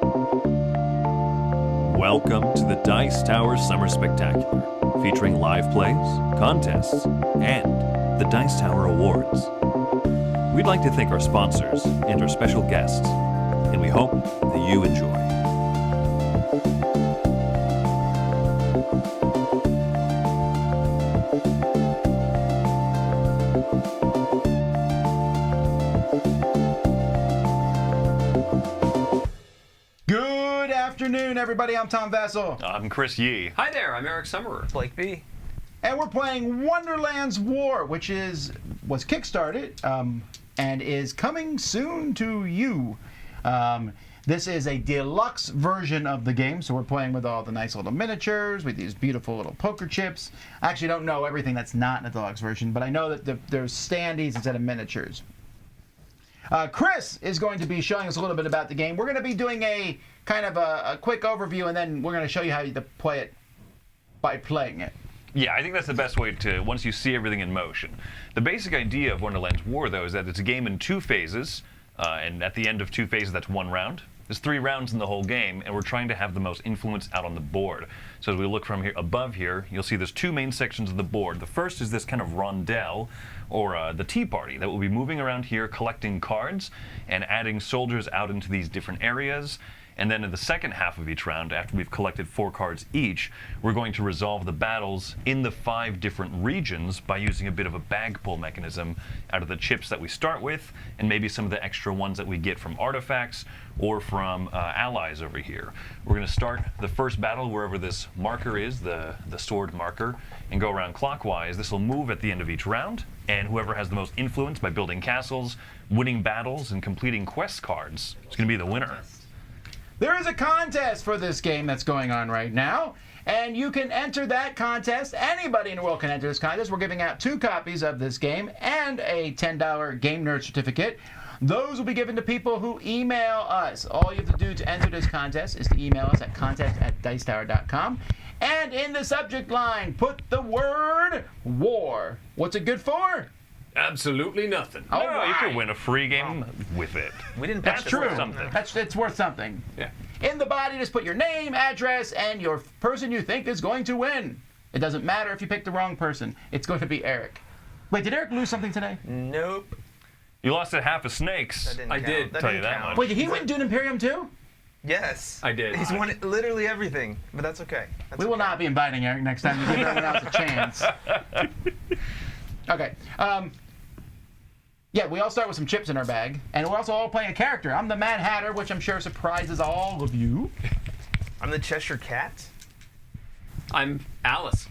Welcome to the Dice Tower Summer Spectacular, featuring live plays, contests, and the Dice Tower Awards. We'd like to thank our sponsors and our special guests, and we hope that you enjoy. Good afternoon, everybody. I'm Tom Vessel. I'm Chris Yee. Hi there, I'm Eric Summerer. Blake B. And we're playing Wonderland's War, which was kickstarted and is coming soon to you. This is a deluxe version of the game, so we're playing with all the nice little miniatures, with these beautiful little poker chips. I actually don't know everything that's not in the deluxe version, but I know that there's standees instead of miniatures. Chris is going to be showing us a little bit about the game. We're going to be doing a kind of a quick overview, and then we're going to show you how to play it by playing it. Yeah, I think that's the best way to, once you see everything in motion. The basic idea of Wonderland's War, though, is that it's a game in two phases, and at the end of two phases, that's one round. There's 3 rounds in the whole game, and we're trying to have the most influence out on the board. So as we look from here above here, you'll see there's 2 main sections of the board. The first is this kind of rondel, or the tea party, that will be moving around here, collecting cards, and adding soldiers out into these different areas. And then in the second half of each round, after we've collected 4 cards each, we're going to resolve the battles in the 5 different regions by using a bit of a bag pull mechanism out of the chips that we start with, and maybe some of the extra ones that we get from artifacts or from allies over here. We're going to start the first battle wherever this marker is, the sword marker, and go around clockwise. This will move at the end of each round, and whoever has the most influence by building castles, winning battles, and completing quest cards is going to be the winner. There is a contest for this game that's going on right now, and you can enter that contest. Anybody in the world can enter this contest. We're giving out 2 copies of this game and a $10 Game Nerd certificate. Those will be given to people who email us. All you have to do to enter this contest is to email us at contact@dicetower.com. And in the subject line, put the word war. What's it good for? Absolutely nothing. All No, right. you could win a free game with it. We didn't That's pass true. this something. It's worth something. Yeah. In the body, just put your name, address, and your person you think is going to win. It doesn't matter if you pick the wrong person. It's going to be Eric. Wait, did Eric lose something today? Nope. You lost at half of snakes. That didn't I count. did. That Tell didn't you that count. much. Wait, did he win Dune Imperium too? Yes. I did. He's won literally everything, but that's okay. That's We will okay. not be inviting Eric next time to give everyone else a chance. Okay. Yeah, we all start with some chips in our bag, and we're also all playing a character. I'm the Mad Hatter, which I'm sure surprises all of you. I'm the Cheshire Cat. I'm Alice.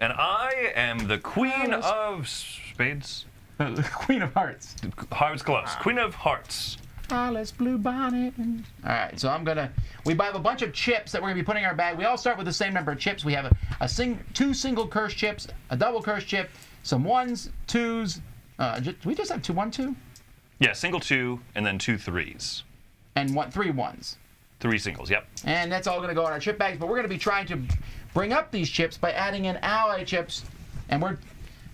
And I am the Queen Alice. of Spades. Queen of Hearts. Hearts close. Queen of Hearts. Alice Blue Bonnet. All right, so we have a bunch of chips that we're gonna be putting in our bag. We all start with the same number of chips. We have 2 single curse chips, a double curse chip, some 1s, 2s. Do we just have 2 1 2? Yeah, single 2, and then 2 3s. And 3 1s. 3 singles, yep. And that's all going to go in our chip bags, but we're going to be trying to bring up these chips by adding in ally chips. And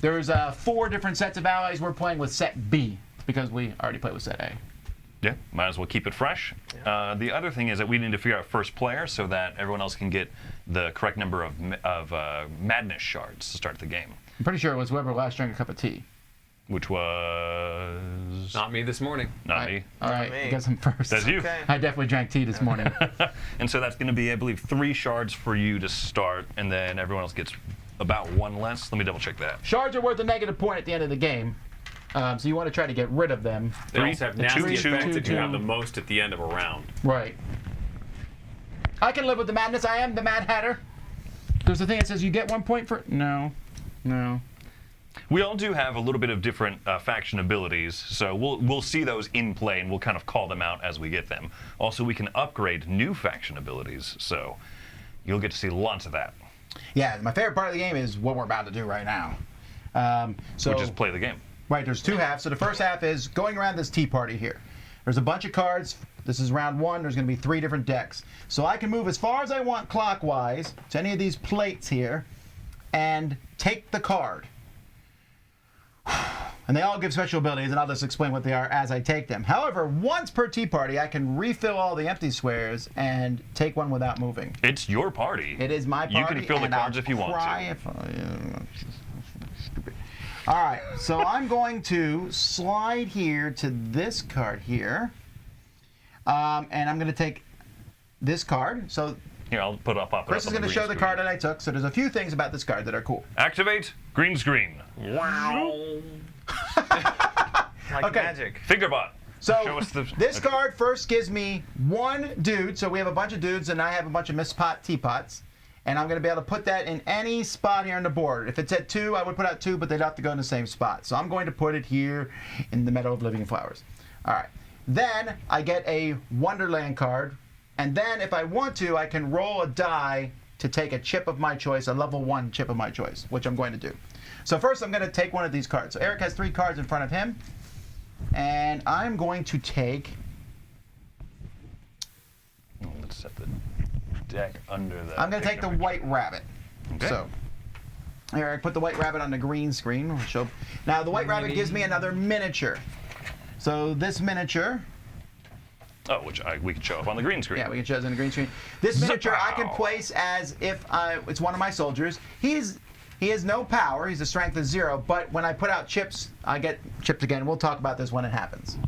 there's 4 different sets of allies. We're playing with set B because we already played with set A. Yeah, might as well keep it fresh. The other thing is that we need to figure out first player so that everyone else can get the correct number of madness shards to start the game, I'm pretty sure it was whoever last drank a cup of tea. which was Not me this morning. not me. All right, me. I guess I'm first. That's you. Okay. I definitely drank tea this morning. And so that's going to be, I believe, 3 shards for you to start, and then everyone else gets about 1 less. Let me double check that. Shards are worth a negative point at the end of the game, so you want to try to get rid of them. They also have the nasty 2, effects if you 2. have the most at the end of a round. Right. I can live with the madness. I am the Mad Hatter. There's a thing that says you get 1 point for... No. We all do have a little bit of different faction abilities, so we'll see those in play, and we'll kind of call them out as we get them. Also, we can upgrade new faction abilities, so you'll get to see lots of that. Yeah, my favorite part of the game is what we're about to do right now. Which is play the game. Right, there's 2 halves. So the first half is going around this tea party here. There's a bunch of cards. This is round 1. There's going to be 3 different decks. So I can move as far as I want clockwise to any of these plates here and take the card. And they all give special abilities, and I'll just explain what they are as I take them. However, once per tea party, I can refill all the empty squares and take one without moving. It's your party. It is my party. You can fill the and cards I'll if you want cry to. Stupid. All right, so I'm going to slide here to this card here, and I'm going to take this card. So Here, I'll put up. Chris is going to show the card that I took. So there's a few things about this card that are cool. Activate green screen. Wow. Like Okay. magic. Fingerbot. So Show us the- this okay. card first gives me one dude. So we have a bunch of dudes, and I have a bunch of Miss Pot teapots. And I'm going to be able to put that in any spot here on the board. If it's at 2, I would put out 2, but they'd have to go in the same spot. So I'm going to put it here in the Meadow of Living Flowers. All right. Then I get a Wonderland card. And then if I want to, I can roll a die to take a chip of my choice, a level 1 chip of my choice, which I'm going to do. So first I'm going to take one of these cards. So Eric has 3 cards in front of him. And I'm going to take... Let's set the deck under that. I'm going to take the White Rabbit. Okay. So, Eric, put the White Rabbit on the green screen. We'll show. Now, the White Rabbit gives me another miniature. So, this miniature, Oh, we can show up on the green screen. yeah, we can show it on the green screen. This miniature I can Zapow. place as if it's one of my soldiers. He has no power. He's a strength of 0. But when I put out chips, I get chipped again. We'll talk about this when it happens.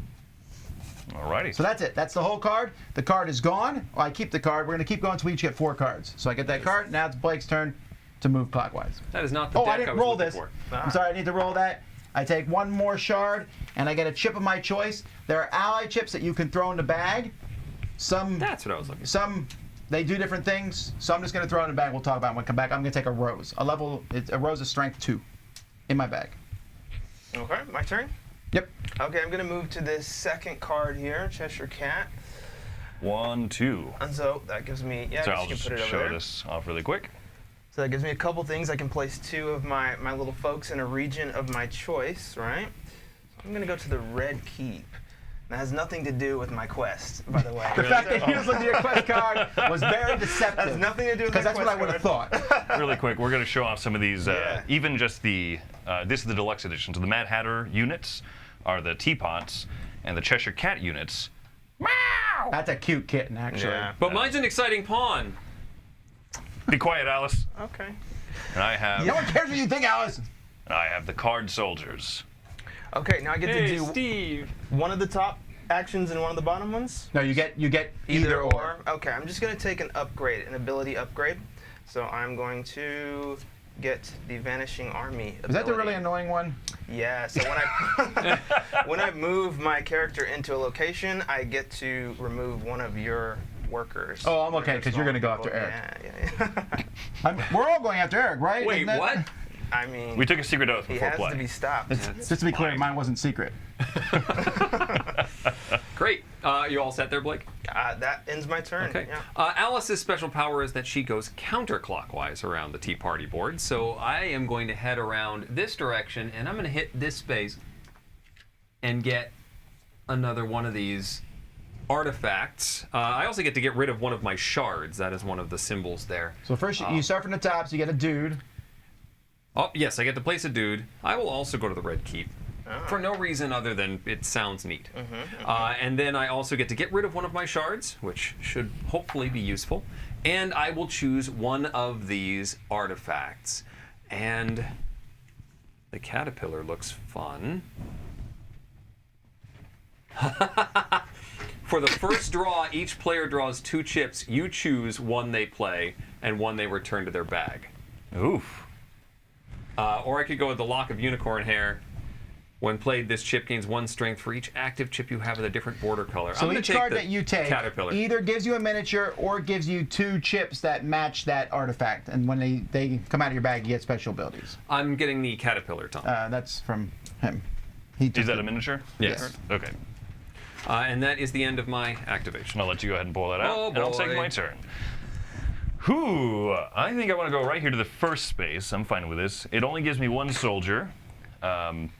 Alrighty. So that's it. That's the whole card. The card is gone. Well, I keep the card. We're going to keep going until we each get 4 cards. So I get that card. Now it's Blake's turn to move clockwise. That is not the Oh, deck I didn't was roll looking this. for. I'm sorry, I need to roll that. I take one more shard, and I get a chip of my choice. There are ally chips that you can throw in the bag. Some, That's what I was looking for. some, they do different things. So I'm just going to throw it in the bag. We'll talk about it when we come back. I'm going to take a rose. A rose of strength 2 in my bag. Okay, my turn? Yep. Okay, I'm going to move to this second card here, Cheshire Cat. 1, 2. And so that gives me, yeah, So I I'll guess just you can put it over show there. this off really quick. So that gives me a couple things. I can place 2 of my little folks in a region of my choice, right? So I'm going to go to the Red Keep. That has nothing to do with my quest, by the way. The fact that you just looked at your quest card was very deceptive. has nothing to do with my Because that's what I would have quest thought. Really quick, we're going to show off some of these, Yeah. even just the, this is the deluxe edition. So the Mad Hatter units are the teapots, and the Cheshire Cat units. Meow! That's a cute kitten, actually. Yeah. But mine's an exciting pawn. Be quiet, Alice. Okay. And I have, No one cares what you think, Alice. the card soldiers. Okay, now I get to Hey, do Steve. one of the top actions and one of the bottom ones? No, you get either or. Okay, I'm just going to take an upgrade, an ability upgrade. So I'm going to get the Vanishing Army ability. Is that the really annoying one? Yeah, so when I move my character into a location, I get to remove one of your workers. Oh, I'm okay, Your 'cause you're gonna go small after people. Yeah. We're all going after Eric, right? Wait, Isn't that- what? I mean, We took a secret oath he before has play. to be stopped. Just to be clear, mine wasn't secret. Great. You all set there, Blake? That ends my turn. Okay. Yeah. Alice's special power is that she goes counterclockwise around the tea party board. So I am going to head around this direction, and I'm going to hit this space and get another one of these artifacts. I also get to get rid of one of my shards. That is one of the symbols there. So first, you start from the top, so you get a dude. Oh, yes, I get to place a dude. I will also go to the Red Keep. For no reason other than it sounds neat. And then I also get to get rid of one of my shards, which should hopefully be useful. And I will choose one of these artifacts. And the caterpillar looks fun. For the first draw, each player draws 2 chips. You choose one they play and one they return to their bag. Oof. Or I could go with the Lock of Unicorn Hair. When played, this chip gains 1 strength for each active chip you have with a different border color. So I'm gonna each take card the that you take Caterpillar. either gives you a miniature or gives you 2 chips that match that artifact. And when they come out of your bag, you get special abilities. I'm getting the Caterpillar, Tom. That's from him. He took Is that it. a miniature? Yes. Okay. And that is the end of my activation. I'll let you go ahead and pull that out, Oh, and I'll take boy. my turn. Whew, I think I want to go right here to the first space. I'm fine with this. It only gives me 1 soldier.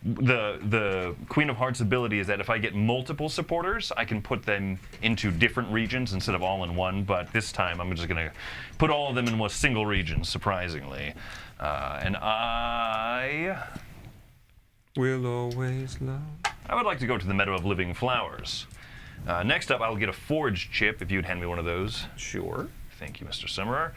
The Queen of Hearts ability is that if I get multiple supporters, I can put them into different regions instead of all in one, but this time I'm just going to put all of them in one single region, surprisingly. And I We'll always love. I would like to go to the Meadow of Living Flowers. Next up, I'll get a forage chip if you'd hand me one of those. Sure. Thank you, Mr. Summerer.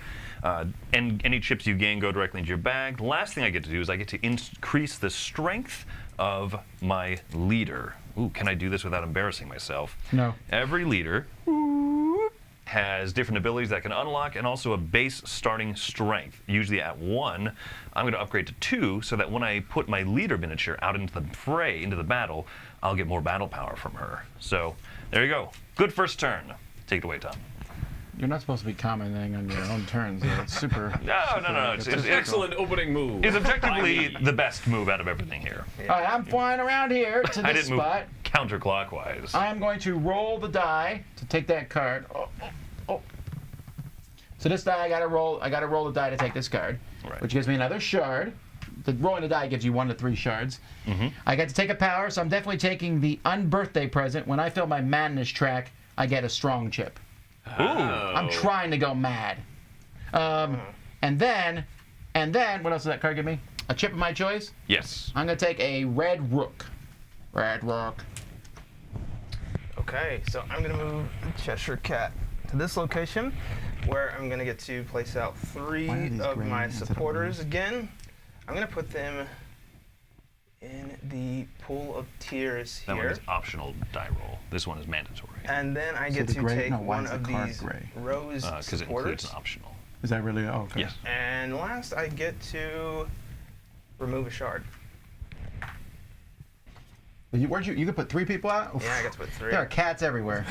And any chips you gain go directly into your bag. The last thing I get to do is I get to increase the strength of my leader. Ooh, can I do this without embarrassing myself? No. Every leader has different abilities that can unlock and also a base starting strength. Usually at 1, I'm going to upgrade to 2 so that when I put my leader miniature out into the fray, into the battle, I'll get more battle power from her. So there you go. Good first turn. Take it away, Tom. You're not supposed to be commenting on your own turns. It's super. No. It's Excellent opening move. It's objectively the best move out of everything here. All right, I'm flying around here to I this didn't spot. move counterclockwise. I'm going to roll the die to take that card. Oh. So this die, I gotta roll the die to take this card, Right. which gives me another shard. The rolling the die gives you 1 to 3 shards. I get to take a power, so I'm definitely taking the unbirthday present. When I fill my madness track, I get a strong chip. Ooh. I'm trying to go mad. And then, what else does that card give me? A chip of my choice? Yes. I'm going to take a red rook. Red rook. Okay, so I'm gonna move the Cheshire Cat to this location, where I'm gonna get to place out Why are 3 these of green my instead of supporters again. I'm gonna put them in the pool of tears That one here. is optional die roll. This one is mandatory. And then I get the to gray- take no, why one is the of card these gray? rose Because it includes supporters. an optional. Is that really? Oh, okay. Yes. And last, I get to remove a shard. You could put 3 people out? Oof. Yeah, I get to put 3. There are cats everywhere.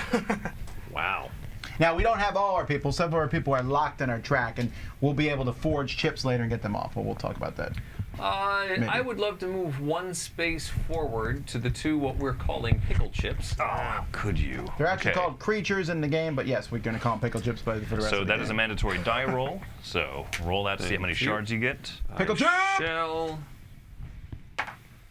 Wow. Now, we don't have all our people. Some of our people are locked in our track, and we'll be able to forge chips later and get them off, but we'll talk about that. I would love to move 1 space forward to the 2 what we're calling pickle chips. Oh, how could you? They're actually Okay. called creatures in the game, but yes, we're going to call them pickle chips for the rest So of the that game. is a mandatory die roll. So roll that to see how many Thank you. shards you get. Pickle chip! Shell.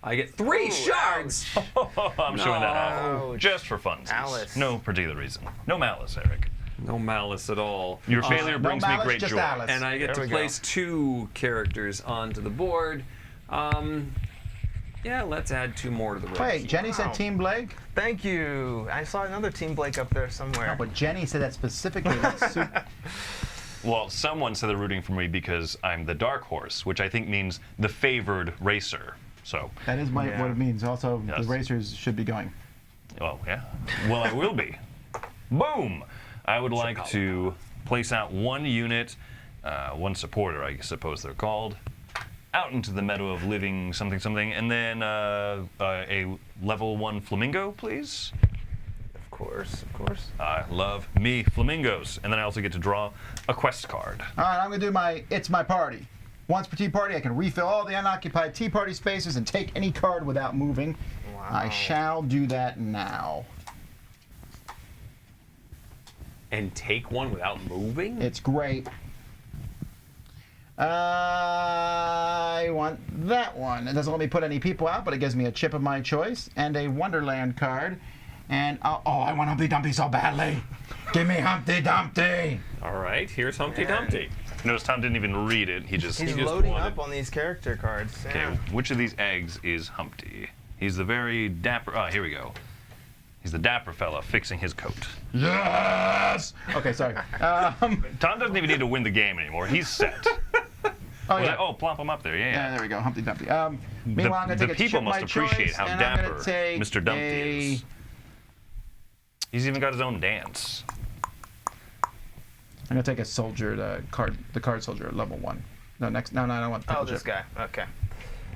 I get 3 shards. I'm showing that off Ouch. just for fun. Alice. No particular reason. No malice, Eric. No malice at all. Your failure no brings me malice, great just joy. Alice. And I get There to we go. place 2 characters onto the board. Yeah, let's add 2 more to the red. Wait, key. Jenny said Wow. Team Blake? Thank you. I saw another Team Blake up there somewhere. No, but Jenny said that specifically. That's super. Well, someone said they're rooting for me because I'm the dark horse, which I think means the favored racer. So, That is what it means. Also, Yes. the racers should be going. well, yeah. Well, I will be. Boom! I would like to place out 1 unit, 1 supporter, I suppose they're called, out into the Meadow of Living something, and then a level 1 flamingo, please. Of course, of course. I love me flamingos. And then I also get to draw a quest card. All right, I'm going to do It's My Party. Once per tea party, I can refill all the unoccupied tea party spaces and take any card without moving. Wow. I shall do that now. And take 1 without moving? It's great. I want that one. It doesn't let me put any people out, but it gives me a chip of my choice and a Wonderland card. And I want Humpty Dumpty so badly. Give me Humpty Dumpty. All right, here's Humpty Dumpty. Notice Tom didn't even read it. He just. He's just loading wanted- up on these character cards. Okay, Yeah. which of these eggs is Humpty? He's the very dapper. Oh, here we go. He's the dapper fella fixing his coat. Yes. Okay, sorry. Tom doesn't even need to win the game anymore. He's set. Oh yeah. Oh, plop him up there. Yeah. Yeah, there we go, Humpty Dumpty. Meanwhile, I'm going to the take a people chip must my appreciate choice, how and I'm dapper gonna take Mr. Dumpty a... is. He's even got his own dance. I'm going to take a soldier, the card soldier, level 1. No, next. No, I don't want the pickle Oh, this chip. guy. Okay.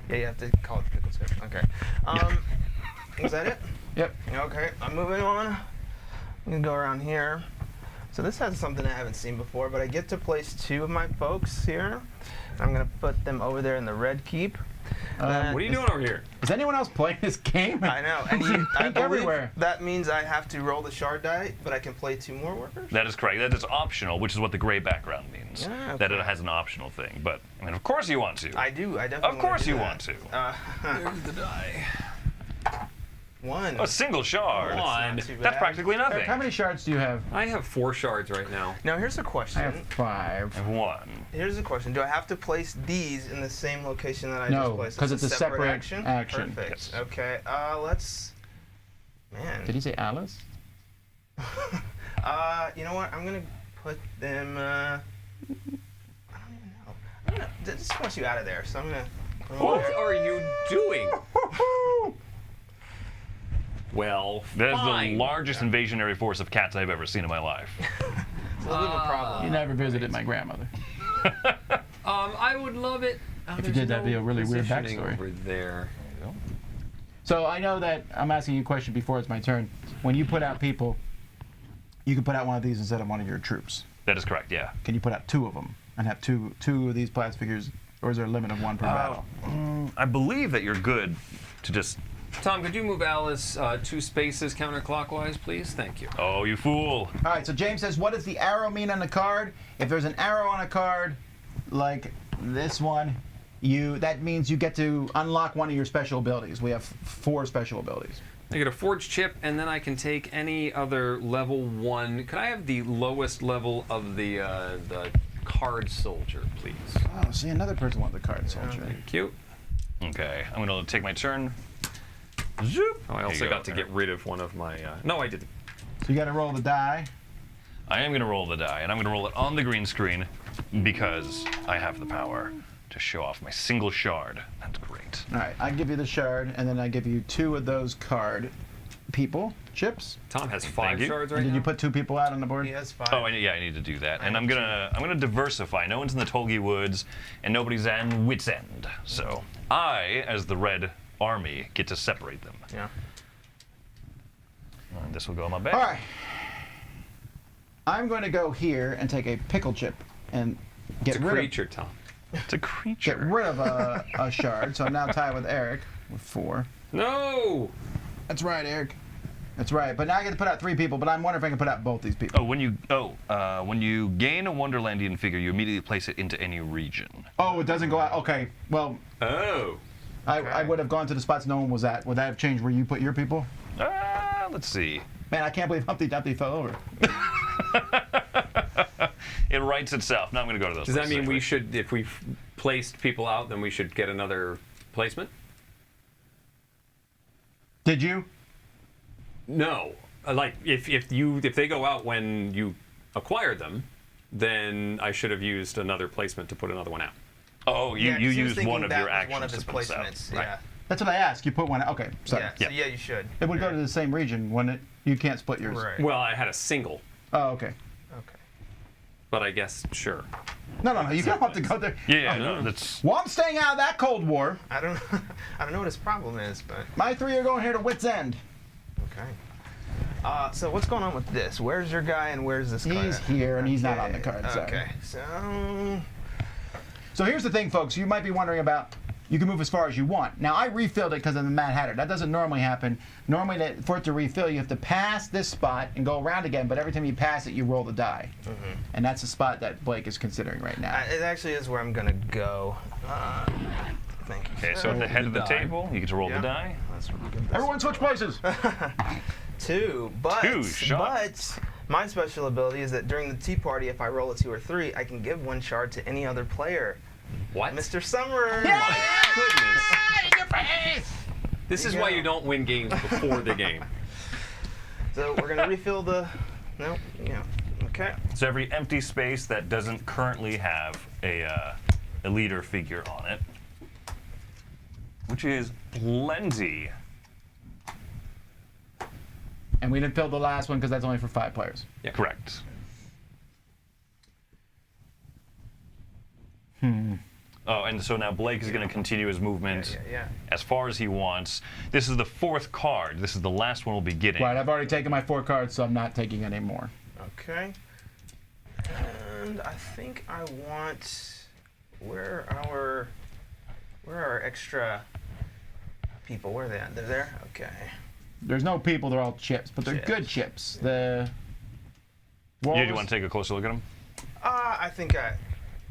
Yeah, you have to call it pickle chip. Okay. Is that it? Yep. Okay, I'm moving on. I'm gonna go around here. So this has something I haven't seen before, but I get to place 2 of my folks here. I'm gonna put them over there in the red keep. What are you doing over here? Is anyone else playing this game? I know, and I Pink believe everywhere. that means I have to roll the shard die, but I can play 2 more workers. That is correct. That is optional, which is what the gray background means. Yeah, That it okay. has an optional thing. But, I mean, of course you want to. I do. I definitely. Of course wanna do you that. want to. There's the die. 1. A single shard. One. Not too That's bad. practically nothing. Eric, how many shards do you have? I have 4 shards right now. Now here's a I question. have 5. I have 1. Here's a question. Do I have to place these in the same location that I No, just placed? 'cause it's a separate action. action. Perfect. Yes. Okay. Let's. Man. Did he say Alice? You know what? I'm gonna put them. I don't even know. I'm gonna. This wants you out of there, so I'm gonna. What are you doing? Well, That is fine. the largest invasionary force of cats I've ever seen in my life. It's a little bit of a problem. You never visited my grandmother. I would love it. If you did, that'd be a really weird positioning backstory. over there. So I know that I'm asking you a question before it's my turn. When you put out people, you can put out one of these instead of one of your troops. That is correct, yeah. Can you put out 2 of them and have two of these blast figures, or is there a limit of 1 per battle? I believe that you're good to just... Tom, could you move Alice 2 spaces counterclockwise, please? Thank you. Oh, you fool. All right, so James says, what does the arrow mean on the card? If there's an arrow on a card, like this one, that means you get to unlock one of your special abilities. We have 4 special abilities. I get a forge chip, and then I can take any other level 1. Could I have the lowest level of the card soldier, please? Oh, see, another person wants the card soldier. Thank you. Okay, I'm going to take my turn. Zoop. Oh, I Here also you got go. to get rid of one of my... No, I didn't. So you got to roll the die. I am going to roll the die, and I'm going to roll it on the green screen because I have the power to show off my single shard. That's great. All right, I give you the shard, and then I give you 2 of those card chips. Tom has 5 you. shards right And did now. you put 2 people out on the board? He has 5. Oh, yeah, I need to do that. And I'm gonna diversify. No one's in the Tolgi Woods, and nobody's in Wits End. So I, as the red army, get to separate them. Yeah. And this will go in my bag. All right. I'm going to go here and take a pickle chip and get It's a rid creature, Tom. It's a creature. get rid of a shard. So I'm now tied with Eric with 4. No! That's right, Eric. That's right. But now I get to put out 3 people. But I'm wondering if I can put out both these people. Oh, when you gain a Wonderlandian figure, you immediately place it into any region. Oh, it doesn't go out. Okay. Well, Oh. I would have gone to the spots no one was at. Would that have changed where you put your people? Let's see. Man, I can't believe Humpty Dumpty fell over. It writes itself. Now I'm going to go to those. Does that places mean we anyway. should, if we've placed people out, then we should get another placement? Did you? No. Like, if they go out when you acquired them, then I should have used another placement to put another one out. Oh, you Yeah, 'cause he was used thinking one of that your was actions one of his to put this out. placements. Right. Yeah. That's what I asked. You put one out. Okay. Sorry. Yeah. Yeah. So yeah, you should. It would go to the same region, wouldn't it? You can't split yours. Right. Well, I had a single, Oh, okay. Okay. but I guess, sure. No. You don't have to go there. Yeah, no, that's... Well, I'm staying out of that Cold War. I don't know what his problem is, but My 3 are going here to Wits End. okay. So what's going on with this? Where's your guy and where's this guy? He's here and he's not on the card. Sorry. Okay. So here's the thing, folks. You might be wondering about. You can move as far as you want. Now I refilled it because of the Mad Hatter. That doesn't normally happen. Normally, for it to refill, you have to pass this spot and go around again. But every time you pass it, you roll the die, and that's the spot that Blake is considering right now. It actually is where I'm gonna go. Thank you. Okay, so at the head of the die. table, you get to roll Yeah. the die. That's what we're gonna do. Everyone switch places. 2, but 2 shots. my special ability is that during the tea party, if I roll a 2 or 3, I can give 1 shard to any other player. What? Mr. Summer. My goodness. In your face! This is you why go. you don't win games before the game. So we're gonna refill the. No. Yeah. Okay. So every empty space that doesn't currently have a leader figure on it, which is plenty. And we didn't fill the last one because that's only for 5 players. Yeah. Correct. Oh, and so now Blake is going to continue his movement Yeah. as far as he wants. This is the 4th card. This is the last one we'll be getting. Right. I've already taken my 4 cards, so I'm not taking any more. Okay. And I think I want. Where are our extra people? Where are they at? They're there? Okay. There's no people. They're all chips, but they're Chips. good chips. The. Yeah, do you Walrus- want to take a closer look at him? I think I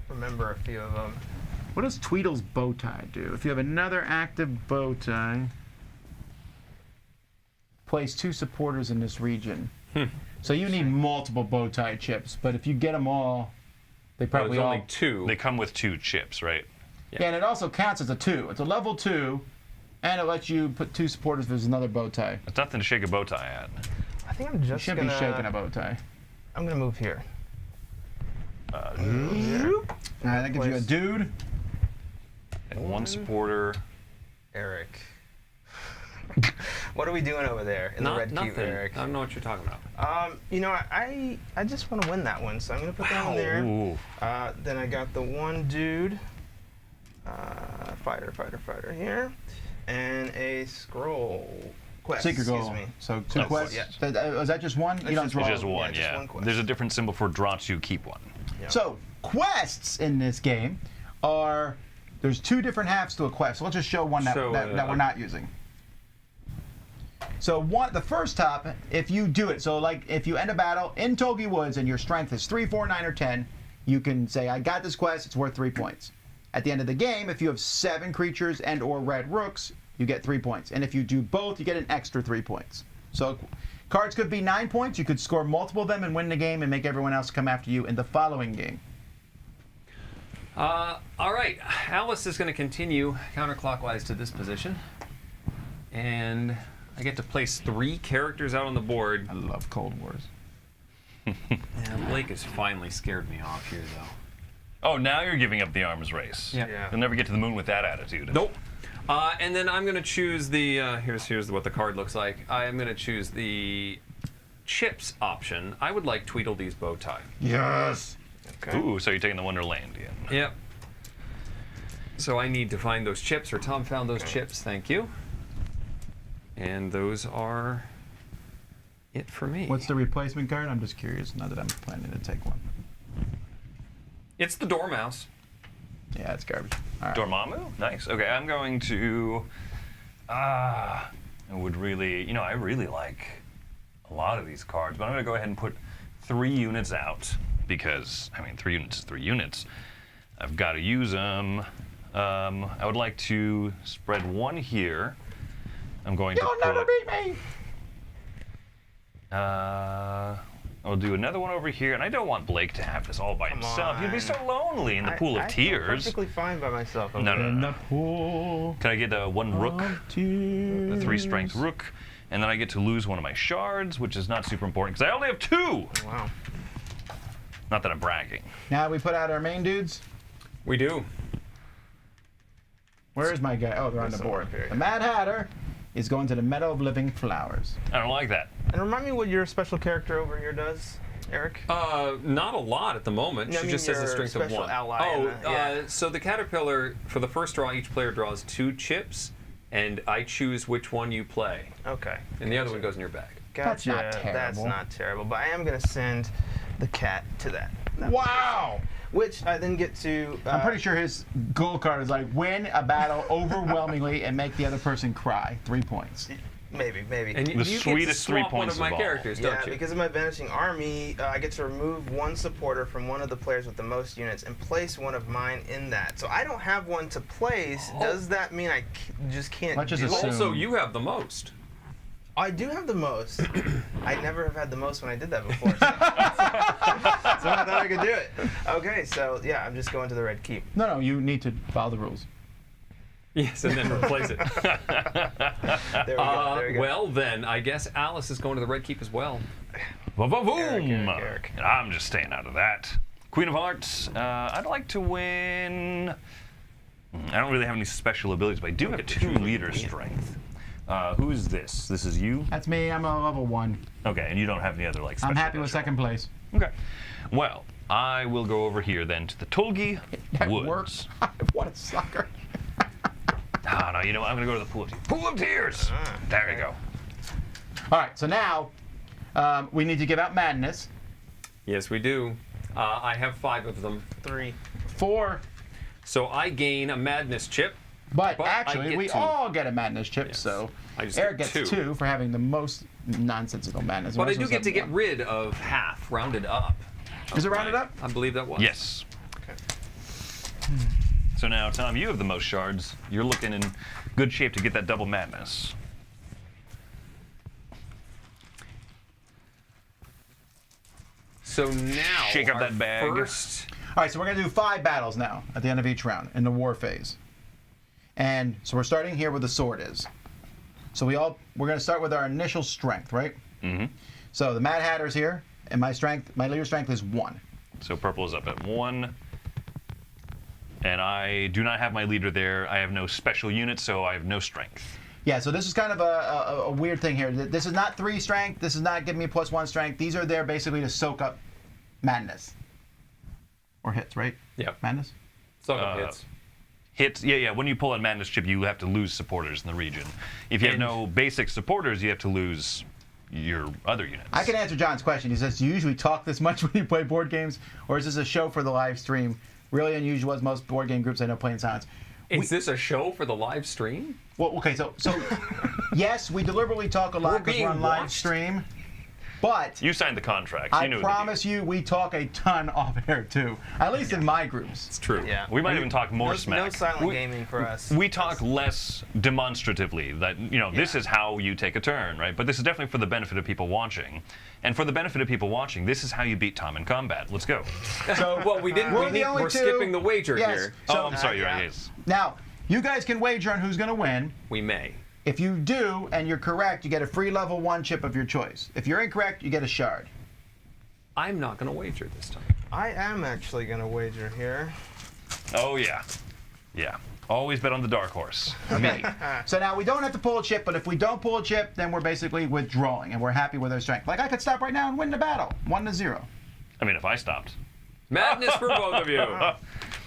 remember a few of them. What does Tweedle's bow tie do? If you have another active bow tie. place 2 supporters in this region. So you need multiple bow tie chips, but if you get them all, they Well, probably there's all... only 2. They come with 2 chips, right? Yeah, and it also counts as a 2. It's a level 2, and it lets you put 2 supporters if there's another bow tie. It's nothing to shake a bow tie at. I think I'm You just should gonna. be shaking a bow tie. I'm gonna move here. All right, that gives you a Place. dude. And 1 supporter. Eric. What are we doing over there in the red nothing. cube, Eric? I don't know what you're talking about. You know, I just want to win that one, so I'm gonna put that in there. Ooh. Then I got the 1 dude, fighter here, and a scroll quest. Secret excuse goal. me. So 2 quests. Yeah. Was that just one? You don't just draw. It's just one, just yeah. one quest. There's a different symbol for draw 2, keep 1. Yeah. So quests in this game are there's 2 different halves to a quest. So let's just show one that, So, that we're not using. So the first top, if you do it, so like if you end a battle in Tulgi Woods and your strength is 3, 4, 9, or 10, you can say, I got this quest, it's worth 3 points. At the end of the game, if you have 7 creatures and or red rooks, you get 3 points. And if you do both, you get an extra 3 points. So cards could be 9 points, you could score multiple of them and win the game and make everyone else come after you in the following game. All right, Alice is going to continue counterclockwise to this position. And I get to place 3 characters out on the board. I love Cold Wars. And Blake has finally scared me off here, though. Oh, now you're giving up the arms race. Yeah. You'll never get to the moon with that attitude. Nope. And then I'm going to choose the, here's what the card looks like. I am going to choose the chips option. I would like Tweedledee's bow tie. Yes. Okay. Ooh, so you're taking the Wonderlandian. Yep. So I need to find those chips, or Tom found those chips, thank you. And those are it for me. What's the replacement card? I'm just curious now that I'm planning to take one. It's the Dormouse. Yeah, it's garbage. All right. Dormammu? Nice. Okay, I'm going to. I would really. I really like a lot of these cards, but I'm going to go ahead and put 3 units out because, 3 units is 3 units. I've got to use them. I would like to spread 1 here. I'm going to You'll put. never beat me! I'll do another one over here, and I don't want Blake to have this all by himself. He'd be so lonely in the pool of I feel tears. perfectly fine by myself. No, no, In no. the pool. Can I get 1 rook? of tears. The 3 strength rook, and then I get to lose one of my shards, which is not super important because I only have 2. Wow. Not that I'm bragging. Now we put out our main dudes. We do. Where is my guy? Oh, they're on the There's board. someone up here. The Mad Hatter is going to the Meadow of Living Flowers. I don't like that. And remind me what your special character over here does, Eric. Not a lot at the moment. No, I She mean just says the your strength of special 1. ally Oh, in the- yeah. so the caterpillar, for the first draw, each player draws 2 chips, and I choose which one you play. Okay. And the other one goes in your bag. Gotcha. That's not That's terrible. not terrible. But I am going to send the cat to that. Wow! Which I then get to. I'm pretty sure his goal card is like win a battle overwhelmingly and make the other person cry. 3 points. Maybe. And The you get to sweetest 3 swap one points of my of all. characters, Yeah, don't you? because of my vanishing army, I get to remove 1 supporter from one of the players with the most units and place one of mine in that. So I don't have one to place. Does that mean I just can't Let's just do it? assume- Also, you have the most. I do have the most. I never have had the most when I did that before. So I thought I could do it. Okay, so yeah, I'm just going to the red keep. No, you need to follow the rules. Yes, and then replace it. There we go. There we go. Well, then, I guess Alice is going to the Red Keep as well. Boom! Eric. And I'm just staying out of that. Queen of Hearts. I'd like to win. I don't really have any special abilities, but I do have 2 leader strength. Who's this? This is you? That's me. I'm a level 1. Okay, and you don't have any other special I'm happy with special. second place. Okay. Well, I will go over here then to the Tulgi That Woods. works. What a sucker. No, you know what? I'm going to go to the Pool of Tears. Pool of Tears! There you go. All right, so now we need to give out Madness. Yes, we do. I have 5 of them. 3. 4, So I gain a Madness chip. but But I actually get we 2. all get a Madness chip, Yes. so I just Eric get gets 2. 2 for having the most nonsensical Madness. But I Most do of us get to have get 1. rid of half, rounded up. Is it rounded up? I believe that was. Yes. Okay. So now, Tom, you have the most shards. You're looking in good shape to get that double madness. So now, Shake up our that bag. First, All right, so we're going to do 5 battles now at the end of each round in the war phase. And so we're starting here where the sword is. So we're going to start with our initial strength, right? Mm-hmm. So the Mad Hatter's here, and my leader strength is 1. So purple is up at 1. And I do not have my leader there. I have no special unit, so I have no strength. Yeah, so this is kind of a weird thing here. This is not 3 strength. This is not giving me +1 strength. These are there basically to soak up madness. Or hits, right? Yep. Madness? Suck up hits. Hits, yeah. When you pull a madness chip, you have to lose supporters in the region. If you have no basic supporters, you have to lose your other units. I can answer John's question. He says, do you usually talk this much when you play board games? Or is this a show for the live stream? Really unusual, as most board game groups I know play in silence. Is this a show for the live stream? Well, okay, so yes, we deliberately talk a lot because we're on live stream. But You signed the contract. I You knew promise you, we talk a ton off air too. At least in my groups. It's true. Yeah. We might even talk more smack. No silent gaming for us. We talk less demonstratively that, this is how you take a turn, right? But this is definitely for the benefit of people watching. And for the benefit of people watching, this is how you beat Tom in combat. Let's go. So Well, we didn't. We're skipping the wager here. So, I'm sorry, you're yeah. right. Yes. now, you guys can wager on who's going to win. We may. If you do, and you're correct, you get a free level 1 chip of your choice. If you're incorrect, you get a shard. I'm not going to wager this time. I am actually going to wager here. Oh, yeah. Yeah. Always bet on the dark horse. Me. So now we don't have to pull a chip, but if we don't pull a chip, then we're basically withdrawing, and we're happy with our strength. Like I could stop right now and win the battle, 1-0. I mean, if I stopped. Madness for both of you.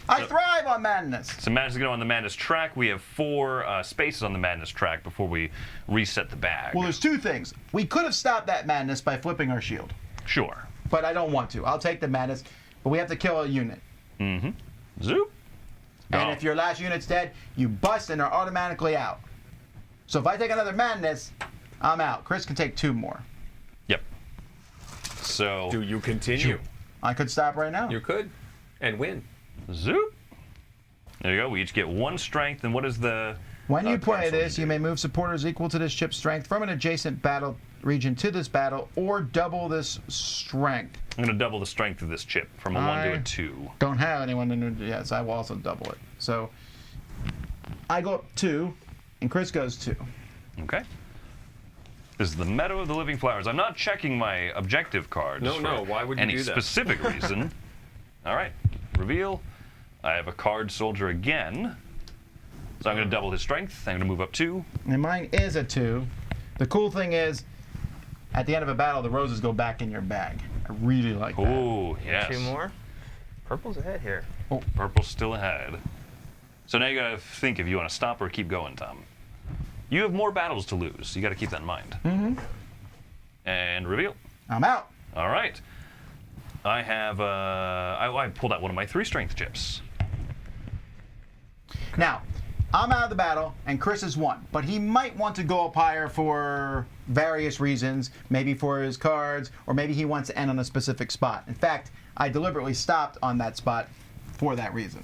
I thrive on madness. So Madness is going to go on the Madness track. We have 4 spaces on the Madness track before we reset the bag. Well, there's 2 things. We could have stopped that madness by flipping our shield, Sure. but I don't want to. I'll take the madness, but we have to kill a unit. Mm-hmm. Zoop. And Oh. if your last unit's dead, you bust and are automatically out. So if I take another madness, I'm out. Chris can take 2 more. Yep. So, Do you continue? I could stop right now. You could, and win. zoop. There you go. We each get 1 strength. And what is the... When you play cancel this, you may move supporters equal to this chip's strength from an adjacent battle region to this battle, or double this strength. I'm going to double the strength of this chip from a 1 to a 2. Don't have anyone to yes, I will also double it. So I go up 2, and Chris goes 2. Okay. This is the Meadow of the Living Flowers. I'm not checking my objective cards. No, for no, why would you any do that? specific reason. All right. Reveal. I have a card soldier again. So I'm going to double his strength. I'm going to move up 2. And mine is a 2. The cool thing is, at the end of a battle, the roses go back in your bag. I really like that. Ooh, yes. 2 more. Purple's ahead here. Purple's still ahead. So now you got to think if you want to stop or keep going, Tom. You have more battles to lose. You got to keep that in mind. Mm-hmm. And reveal. I'm out. All right. I have, I pulled out one of my 3 strength chips. Now, I'm out of the battle, and Chris has won. But he might want to go up higher for various reasons. Maybe for his cards, or maybe he wants to end on a specific spot. In fact, I deliberately stopped on that spot for that reason.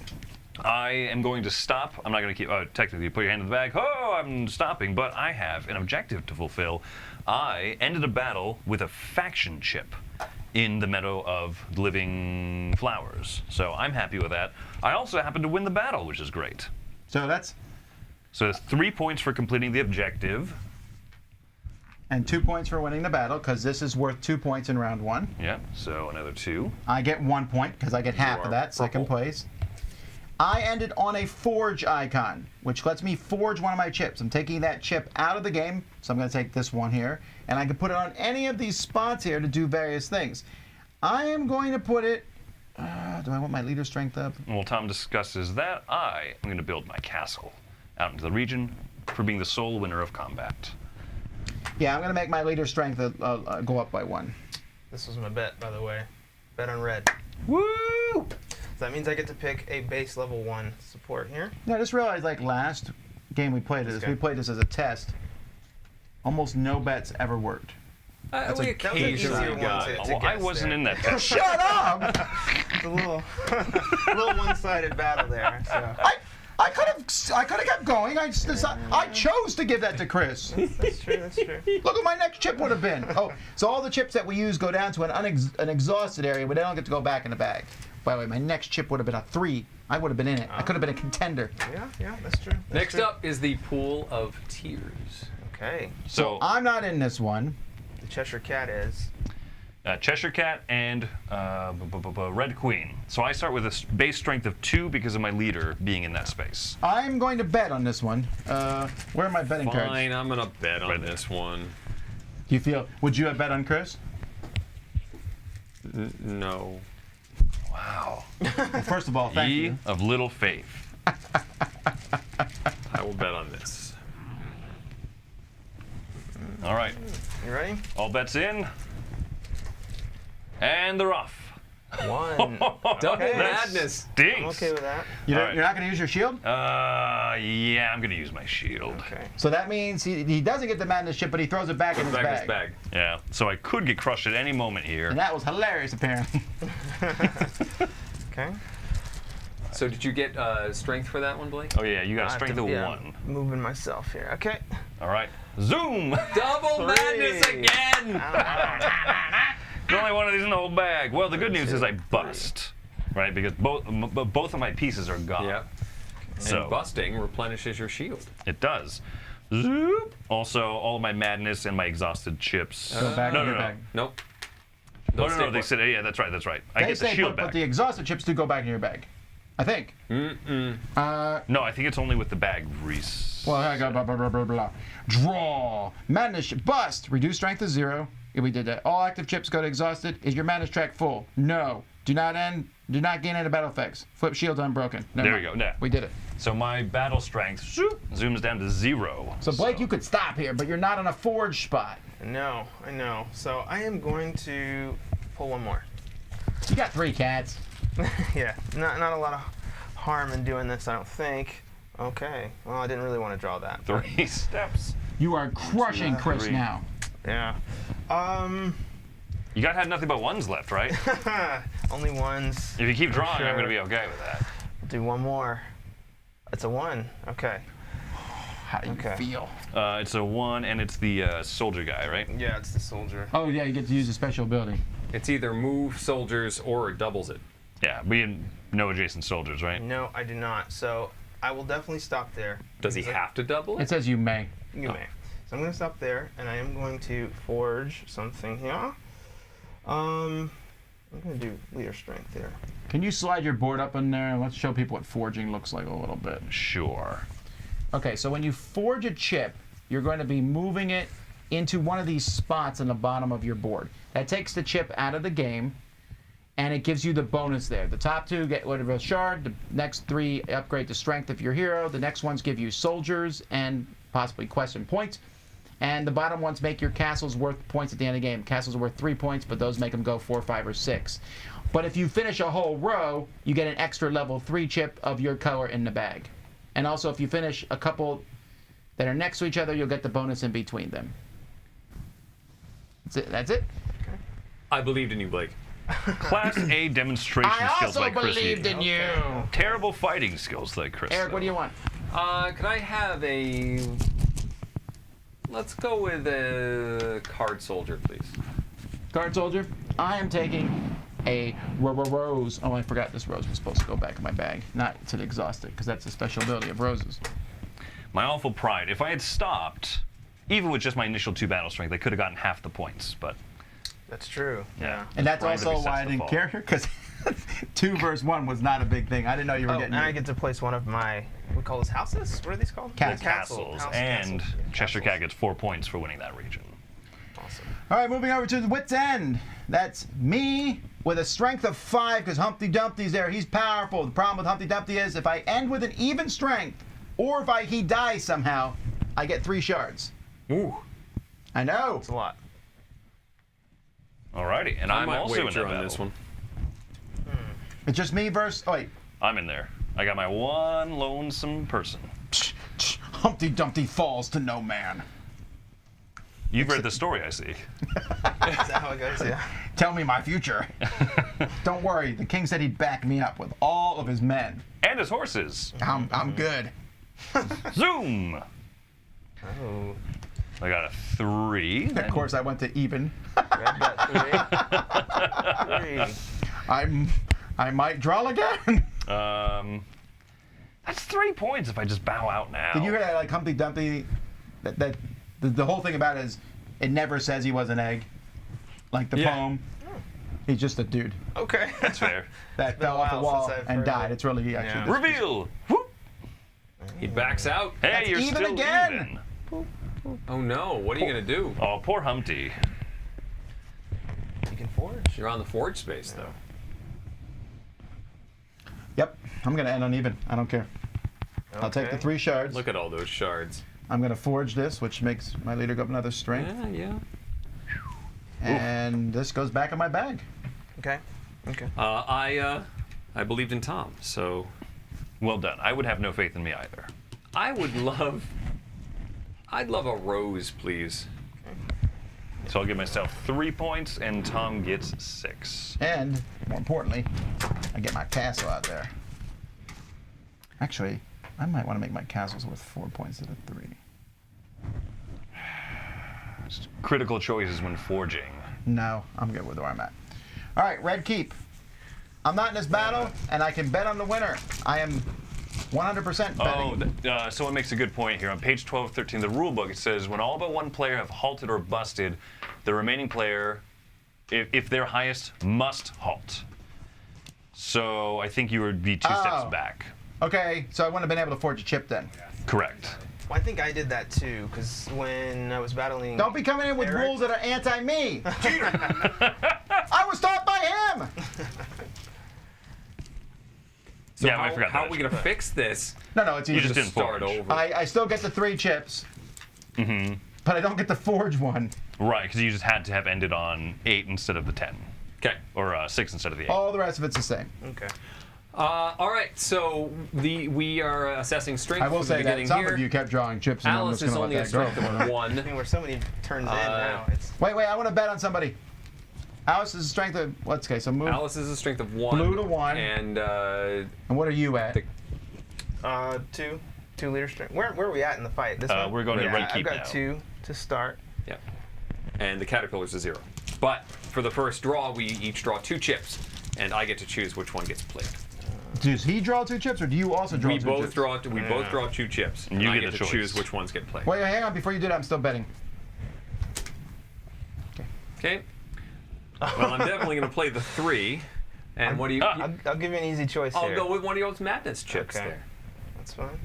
I am going to stop. I'm not going to keep, technically put your hand in the bag. Oh, I'm stopping, but I have an objective to fulfill. I ended a battle with a faction chip in the Meadow of Living Flowers. So I'm happy with that. I also happen to win the battle, which is great. So that's... So it's 3 points for completing the objective. And 2 points for winning the battle, because this is worth 2 points in round 1. Yeah, so another 2. I get 1 point, because I get half of that, second place. I ended on a forge icon, which lets me forge one of my chips. I'm taking that chip out of the game, so I'm going to take this one here, and I can put it on any of these spots here to do various things. I am going to put it... do I want my leader strength up? While Tom discusses that, I am going to build my castle out into the region for being the sole winner of combat. Yeah, I'm going to make my leader strength go up by 1. This was my bet, by the way. Bet on red. Woo! So that means I get to pick a base level 1 support here. Yeah, I just realized, like, last game we played this, Okay. we played this as a test. Almost no bets ever worked. We that was an occasionally easier one got to- it. Well, I guess wasn't there. in that test. Shut up! It's a little, little one-sided battle there. So. I could have kept going. I chose to give that to Chris. That's true. That's true. Look what my next chip would have been. Oh, so all the chips that we use go down to an exhausted area, but they don't get to go back in the bag. By the way, my next chip would have been a 3. I would have been in it. I could have been a contender. Yeah, that's true. Next up is the Pool of Tears. Okay. So I'm not in this one. The Cheshire Cat is. Cheshire Cat and Red Queen. So I start with a base strength of 2 because of my leader being in that space. I'm going to bet on this one. Where are my betting cards? Fine, I'm gonna bet on this one. Do you feel? Would you have bet on Chris? No. Wow. Well, first of all, thank Ye you. of little faith. I will bet on this. All right. You ready? All bets in. And they're off. 1. Double Okay. madness. Stinks. I'm okay with that. You're, All right. you're not going to use your shield? Yeah, I'm going to use my shield. Okay. So that means he doesn't get the madness chip, but he throws it back in his Back in bag. his bag. Yeah, so I could get crushed at any moment here. And that was hilarious, apparently. Okay. So did you get strength for that one, Blake? Oh yeah, you got a I have strength to- of yeah, 1. Moving myself here. Okay. All right. Zoom! Double madness 3. again! There's only one of these in the whole bag. Well, the good news is I bust, right? Because both of my pieces are gone. Yep. So And busting replenishes your shield. it does. Zoop. Also, all of my madness and my exhausted chips. Go back no, in no, your no. bag. Nope. No, They'll no, stay no. They put. said, yeah, that's right, that's right. I They get the say shield but back. the exhausted chips do go back in your bag. I think. No, I think it's only with the bag reese. Well, I got blah, blah, blah, blah, blah. Draw. Madness chip. Bust. Reduce strength to 0. Yeah, we did that. All active chips go to exhausted. Is your madness track full? No. Do not gain any battle effects. Flip shield unbroken. Never There we mind. go. Yeah. We did it. So my battle strength zoop, zooms down to 0. So Blake, you could stop here, but you're not on a forge spot. No, I know. So I am going to pull one more. You got 3 cats. Yeah, not a lot of harm in doing this, I don't think. Okay. Well, I didn't really want to draw that. 3 steps. You are crushing Chris 3. now. Yeah. You got to have nothing but 1s left, right? Only 1s. If you keep drawing, I'm Sure. going to be okay with that. Do one more. It's a 1. Okay. How do you Okay. feel? It's a 1, and it's the soldier guy, right? Yeah, it's the soldier. Oh yeah, you get to use a special ability. It's either move soldiers or it doubles it. Yeah, we had no adjacent soldiers, right? No, I do not. So I will definitely stop there. Does he have to double It it? says you may. You may. So I'm going to stop there, and I am going to forge something here. I'm going to do leader strength here. Can you slide your board up in there? Let's show people what forging looks like a little bit. Sure. Okay, so when you forge a chip, you're going to be moving it into one of these spots in the bottom of your board. That takes the chip out of the game, and it gives you the bonus there. The top 2 get whatever a shard, the next 3 upgrade the strength of your hero, the next ones give you soldiers and possibly quests and points, and the bottom ones make your castles worth points at the end of the game. Castles are worth 3 points, but those make them go 4, 5, or 6. But if you finish a whole row, you get an extra level 3 chip of your color in the bag. And also, if you finish a couple that are next to each other, you'll get the bonus in between them. That's it. That's it. I believed in you, Blake. Class A demonstration I skills also like Chris. believed in you. Terrible fighting skills like Chris. Eric, what do you want? Can I have a... Let's go with a card soldier, please. Guard soldier, I am taking a rose. Oh, I forgot this rose was supposed to go back in my bag, not to the exhausted, because that's a special ability of roses. My awful pride. If I had stopped, even with just my initial 2 battle strength, I could have gotten half the points, but That's true. yeah. And that's Pride to be also set why I to didn't fall. care, because 2 versus 1 was not a big thing. I didn't know you were Oh, getting and I it. get to place one of my, we call those houses? What are these called? Castles. Castles, and Castles. Yeah, Cheshire castles. Cat gets 4 points for winning that region. Awesome. All right, moving over to the wit's end. That's me with a strength of 5, because Humpty Dumpty's there. He's powerful. The problem with Humpty Dumpty is if I end with an even strength, or if he dies somehow, I get 3 shards. Ooh. I know. It's a lot. Alrighty, and I I'm might also in wager that on this battle. one. It's just me versus. Oh wait. I'm in there. I got my one lonesome person. Humpty Dumpty falls to no man. You've read the story, I see. Is that how it goes? Yeah. Tell me my future. Don't worry, the king said he'd back me up with all of his men. And his horses. I'm good. Zoom! Oh. I got a 3. Of course, I went to even. Red got 3. I might draw again. That's 3 points if I just bow out now. Did you hear that, like, Humpty Dumpty? The whole thing about it is it never says he was an egg. Like the poem. He's just a dude Okay. That's fair. that been a fell off a while wall since I've and heard died. it. It's really actually. Yeah. Reveal! Whoop! He backs out. Hey, That's you're even still again! even. Oh no, what are you gonna do? Oh, poor Humpty. You can forge. You're on the forge space though. Yep, I'm gonna end on even. I don't care. I'll take the Okay. 3 shards. Look at all those shards. I'm gonna forge this, which makes my leader go up another strength. Yeah. And this goes back in my bag. Okay. Okay. I believed in Tom, so Well done. I would have no faith in me either. I'd love a rose, please. So I'll give myself 3 points, and Tom gets 6. And more importantly, I get my castle out there. Actually, I might want to make my castles worth 4 points instead of 3. Critical choices when forging. No, I'm good with where I'm at. All right, Red Keep. I'm not in this battle, and I can bet on the winner. I am 100% betting. Oh, someone makes a good point here. On page 12, 13 of the rule book, it says, when all but one player have halted or busted, the remaining player, if they're highest, must halt. So I think you would be 2 steps back. Okay, so I wouldn't have been able to forge a chip then. Correct. Well, I think I did that too, because when I was battling. Don't be coming in with Eric? rules that are anti-me. I was taught by him. So Yeah, I forgot how that. are we gonna fix this? No, it's You easy. just didn't Start forge. over. I still get the 3 chips, but I don't get the forge one. Right, because you just had to have ended on 8 instead of the 10. Okay. Or 6 instead of the 8. All the rest of it's the same. Okay. All right. So we are assessing strength I will from the say that beginning some here. of you kept drawing chips, and Alice I'm is just only going a to let strength that go. of I 1. mean, we're so many turns in now. It's Wait, I want to bet on somebody. Alice is a strength of, okay, so move. Alice is a strength of 1. Blue to 1. And And what are you at? 2 leader strength. Where are we at in the fight? This one. We're going to Yeah, Red Keep I've got now. 2 to start. yeah. And the caterpillar's a 0. But for the first draw, we each draw 2 chips, and I get to choose which one gets played. Does he draw 2 chips, or do you also draw We 2 both chips? draw. We both draw 2 chips, and You I get get the to choice. choose which ones get played. Wait, hang on. Before you do that, I'm still betting. Okay. Well, I'm definitely going to play the 3. And what do you? I'll give you an easy choice I'll here. go with one of those madness chips Okay. there. That's fine. I'm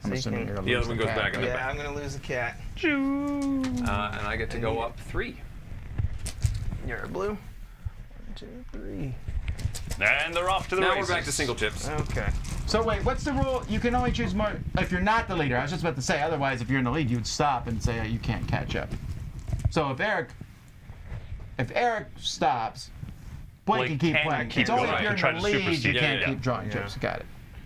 So you assuming can- you're going The to other one goes back in the Yeah, back. I'm gonna lose a cat. And I get to go up 3. You're a blue. 1, 2, 3. And they're off to the Now races. we're back to single chips. Okay. So wait, what's the rule? You can only choose more if you're not the leader. I was just about to say, otherwise, if you're in the lead, you would stop and say you can't catch up. So if Eric stops, Blake can keep playing. keep It's only going. if you're in Try the to lead you supersede. can't Yeah. keep drawing Yeah. chips. Got it.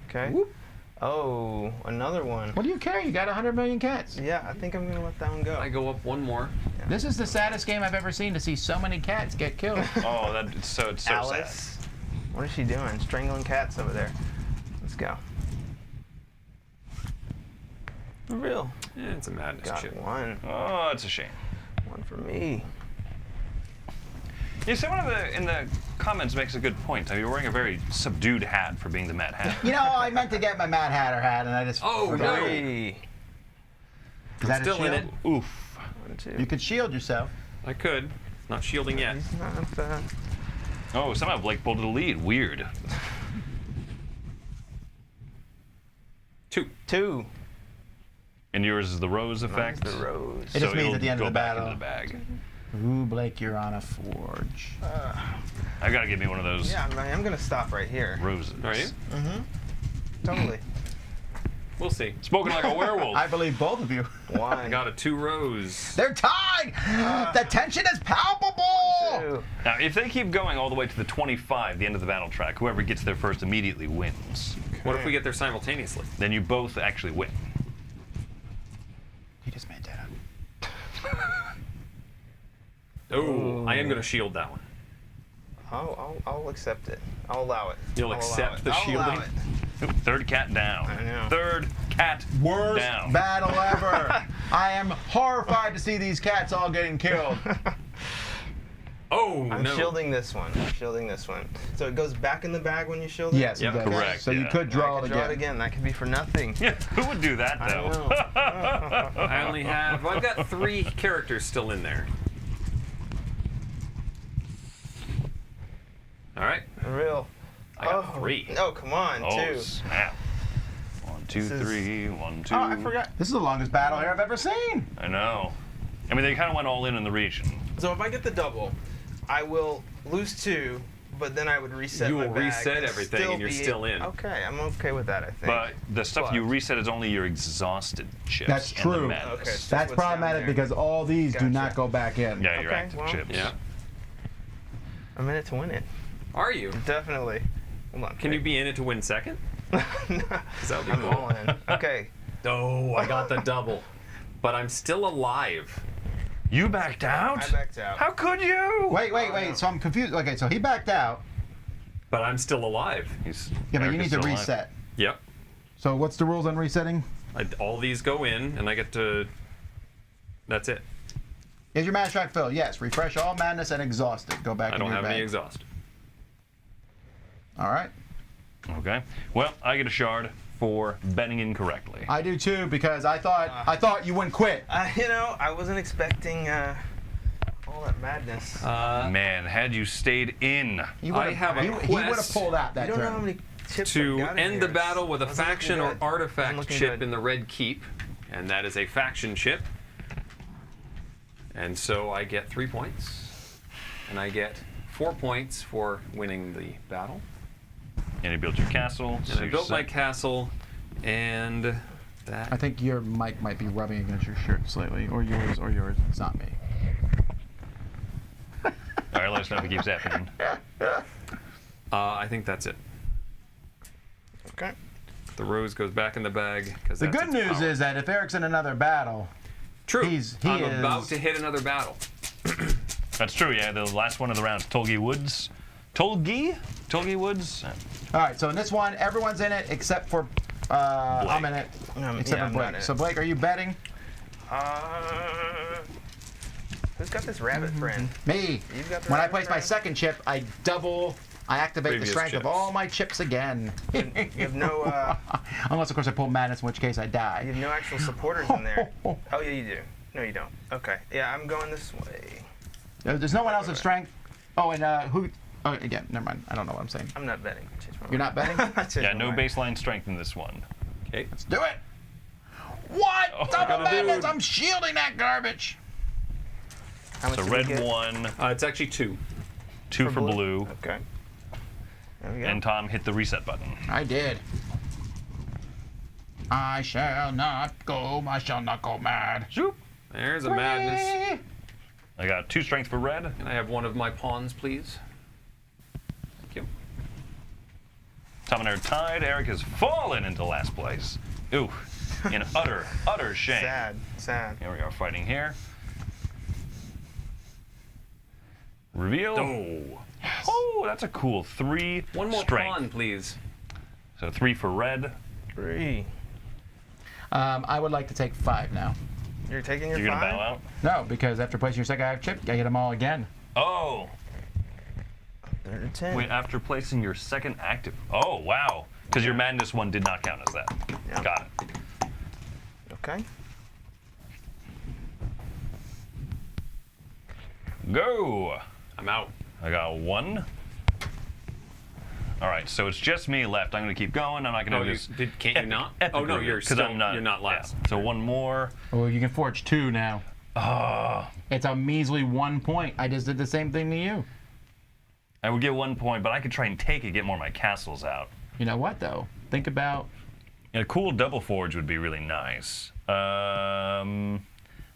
Okay. Whoop. Oh, another one. What do you care? You got 100 million cats. Yeah, I think I'm gonna let that one go. I go up 1 more. This is the saddest game I've ever seen, to see so many cats get killed. Oh, it's so sad. Alice. What is she doing? Strangling cats over there. Let's go. Real. Yeah, it's a madness Got chip. 1. Oh, it's a shame. 1 for me. You see, one in the comments makes a good point. I mean, you're wearing a very subdued hat for being the Mad Hatter. You know, I meant to get my Mad Hatter hat, and I just Oh, forgot. no. 3. Is that a Still in shield? it. Oof. 1, 2. You could shield yourself. I could. Not shielding yet. He's not, Oh, somehow Blake pulled the lead. Weird. 2. 2. And yours is the rose Mine's effect. the rose. It just means it'll at the end go of the back battle. into the bag. Ooh, Blake, you're on a forge. I gotta get me one of those Yeah, I'm gonna stop right here. roses. Are you? Totally. We'll see. Spoken like a werewolf. I believe both of you. 1. I got a 2 rose. They're tied! The tension is palpable! 2. Now, if they keep going all the way to the 25, the end of the battle track, whoever gets there first immediately wins. What if we get there simultaneously? Then you both actually win. He just made that up. Oh, I am going to shield that one. I'll accept it. I'll allow it. You'll I'll allow accept it. the I'll allow shielding? it. Ooh, third cat down. I know. Third cat Worst down. battle ever. I am horrified to see these cats all getting killed. Oh, I'm no. shielding this one. I'm shielding this one. So it goes back in the bag when you shield it? Yes, Yep, it does. correct, So you yeah. could I draw could it draw again. it again. That could be for nothing. Yeah, who would do that I though? know. I only have... I've got 3 characters still in there. All right. Real. I got 3. Oh, come on. Oh 2. snap! 1, 2, This is- 3. 1, 2. Oh, I forgot. This is the longest battle here I've ever seen. I know. I mean, they kind of went all in the region. So if I get the double, I will lose 2, but then I would reset You my will bag reset and everything and you're be- still in. Okay, I'm okay with that, I think. But the stuff But- you reset is only your exhausted chips. That's and the true. madness. Okay, so- That's what's down problematic there. because all these do not Gotcha. go back in. Yeah, your Okay, active well- chips. Yeah. I'm in it to win it. Are you? Definitely. Hold on. Can you be in it to win second? No. 'Cause that would be I'm cool. all in. Okay. Oh, I got the double. But I'm still alive. You backed out? I backed out. How could you? Wait. So I'm confused. Okay, so he backed out. But I'm still alive. He's, Yeah, but you Eric need is to still alive. reset. Yep. So what's the rules on resetting? All these go in, and I get to... That's it. Is your mana track filled? Yes. Refresh all madness and exhaust it. Go back I in don't your have bag. any exhaust. All right. Okay. Well, I get a shard for betting incorrectly. I do too because I thought you wouldn't quit. I wasn't expecting all that madness. Man, had you stayed in. He I would've- have a he would have quest pulled out that you don't know how turn. many chips To I've got in end the here. battle with a Wasn't looking faction or good. artifact Wasn't looking chip good. in the red keep, and that is a faction chip. And so I get 3 points, and I get 4 points for winning the battle. And you built your castle. And I built my castle, and that... I think your mic might be rubbing against your shirt slightly, or yours, or yours. It's not me. All right, let us know if it keeps happening. I think that's it. Okay. The rose goes back in the bag. The good news is that if Eric's in another battle, True. he I'm is- about to hit another battle. That's true, yeah. The last one of the rounds, Tolgi Woods. Tolgi Woods? all right. So in this one, everyone's in it except for I'm in it, except yeah, for I'm Blake. not in it. So Blake, are you betting? Who's got this rabbit friend? Me. You've got the When I rabbit place my friend? second chip, I activate the Previous strength of chips. all my chips again. You have no Unless, of course, I pull madness, in which case I you die. have no actual supporters in there. Oh yeah, you do. No, you don't. Okay. Yeah, I'm going this way. There's no one else of strength. Oh, and who? Oh, again, never mind. I don't know what I'm saying. I'm not betting. Changed my You're mind. not betting? I changed Yeah, my no mind. baseline strength in this one. Okay. Let's do it. What? Oh, Double got a madness! dude. I'm shielding that garbage. How much So did we red get? 1, It's actually 2. 2 for blue, Okay. There we go. and Tom hit the reset button. I did. I shall not go. I shall not go mad. Zoop. There's a madness. I got 2 strength for red. Can I have one of my pawns, please? Thank you. Tom and I are tied. Eric has fallen into last place. Ooh, in utter shame. Sad. Here we are fighting here. Reveal. Oh. Oh, that's a cool 3 One more strength. pawn, please. So 3 for red. 3. I would like to take 5 now. You're taking your You're gonna 5? bow out? No, because after placing your second active chip, I get them all again. Oh, They're 10. wait, after placing your second active. Oh, wow. Because your madness one did not count as that. Yeah. Got it. Okay. Go. I'm out. I got 1. All right, so it's just me left. I'm gonna keep going. I'm not gonna Oh, just. can't you not? Oh no, you're still. You're not last. Yeah. So 1 more. Oh, you can forge 2 now. Oh, It's a measly 1 point. I just did the same thing to you. I would get 1 point, but I could try and take it, get more of my castles out. You know what, though? Think about... A cool double forge would be really nice. I'm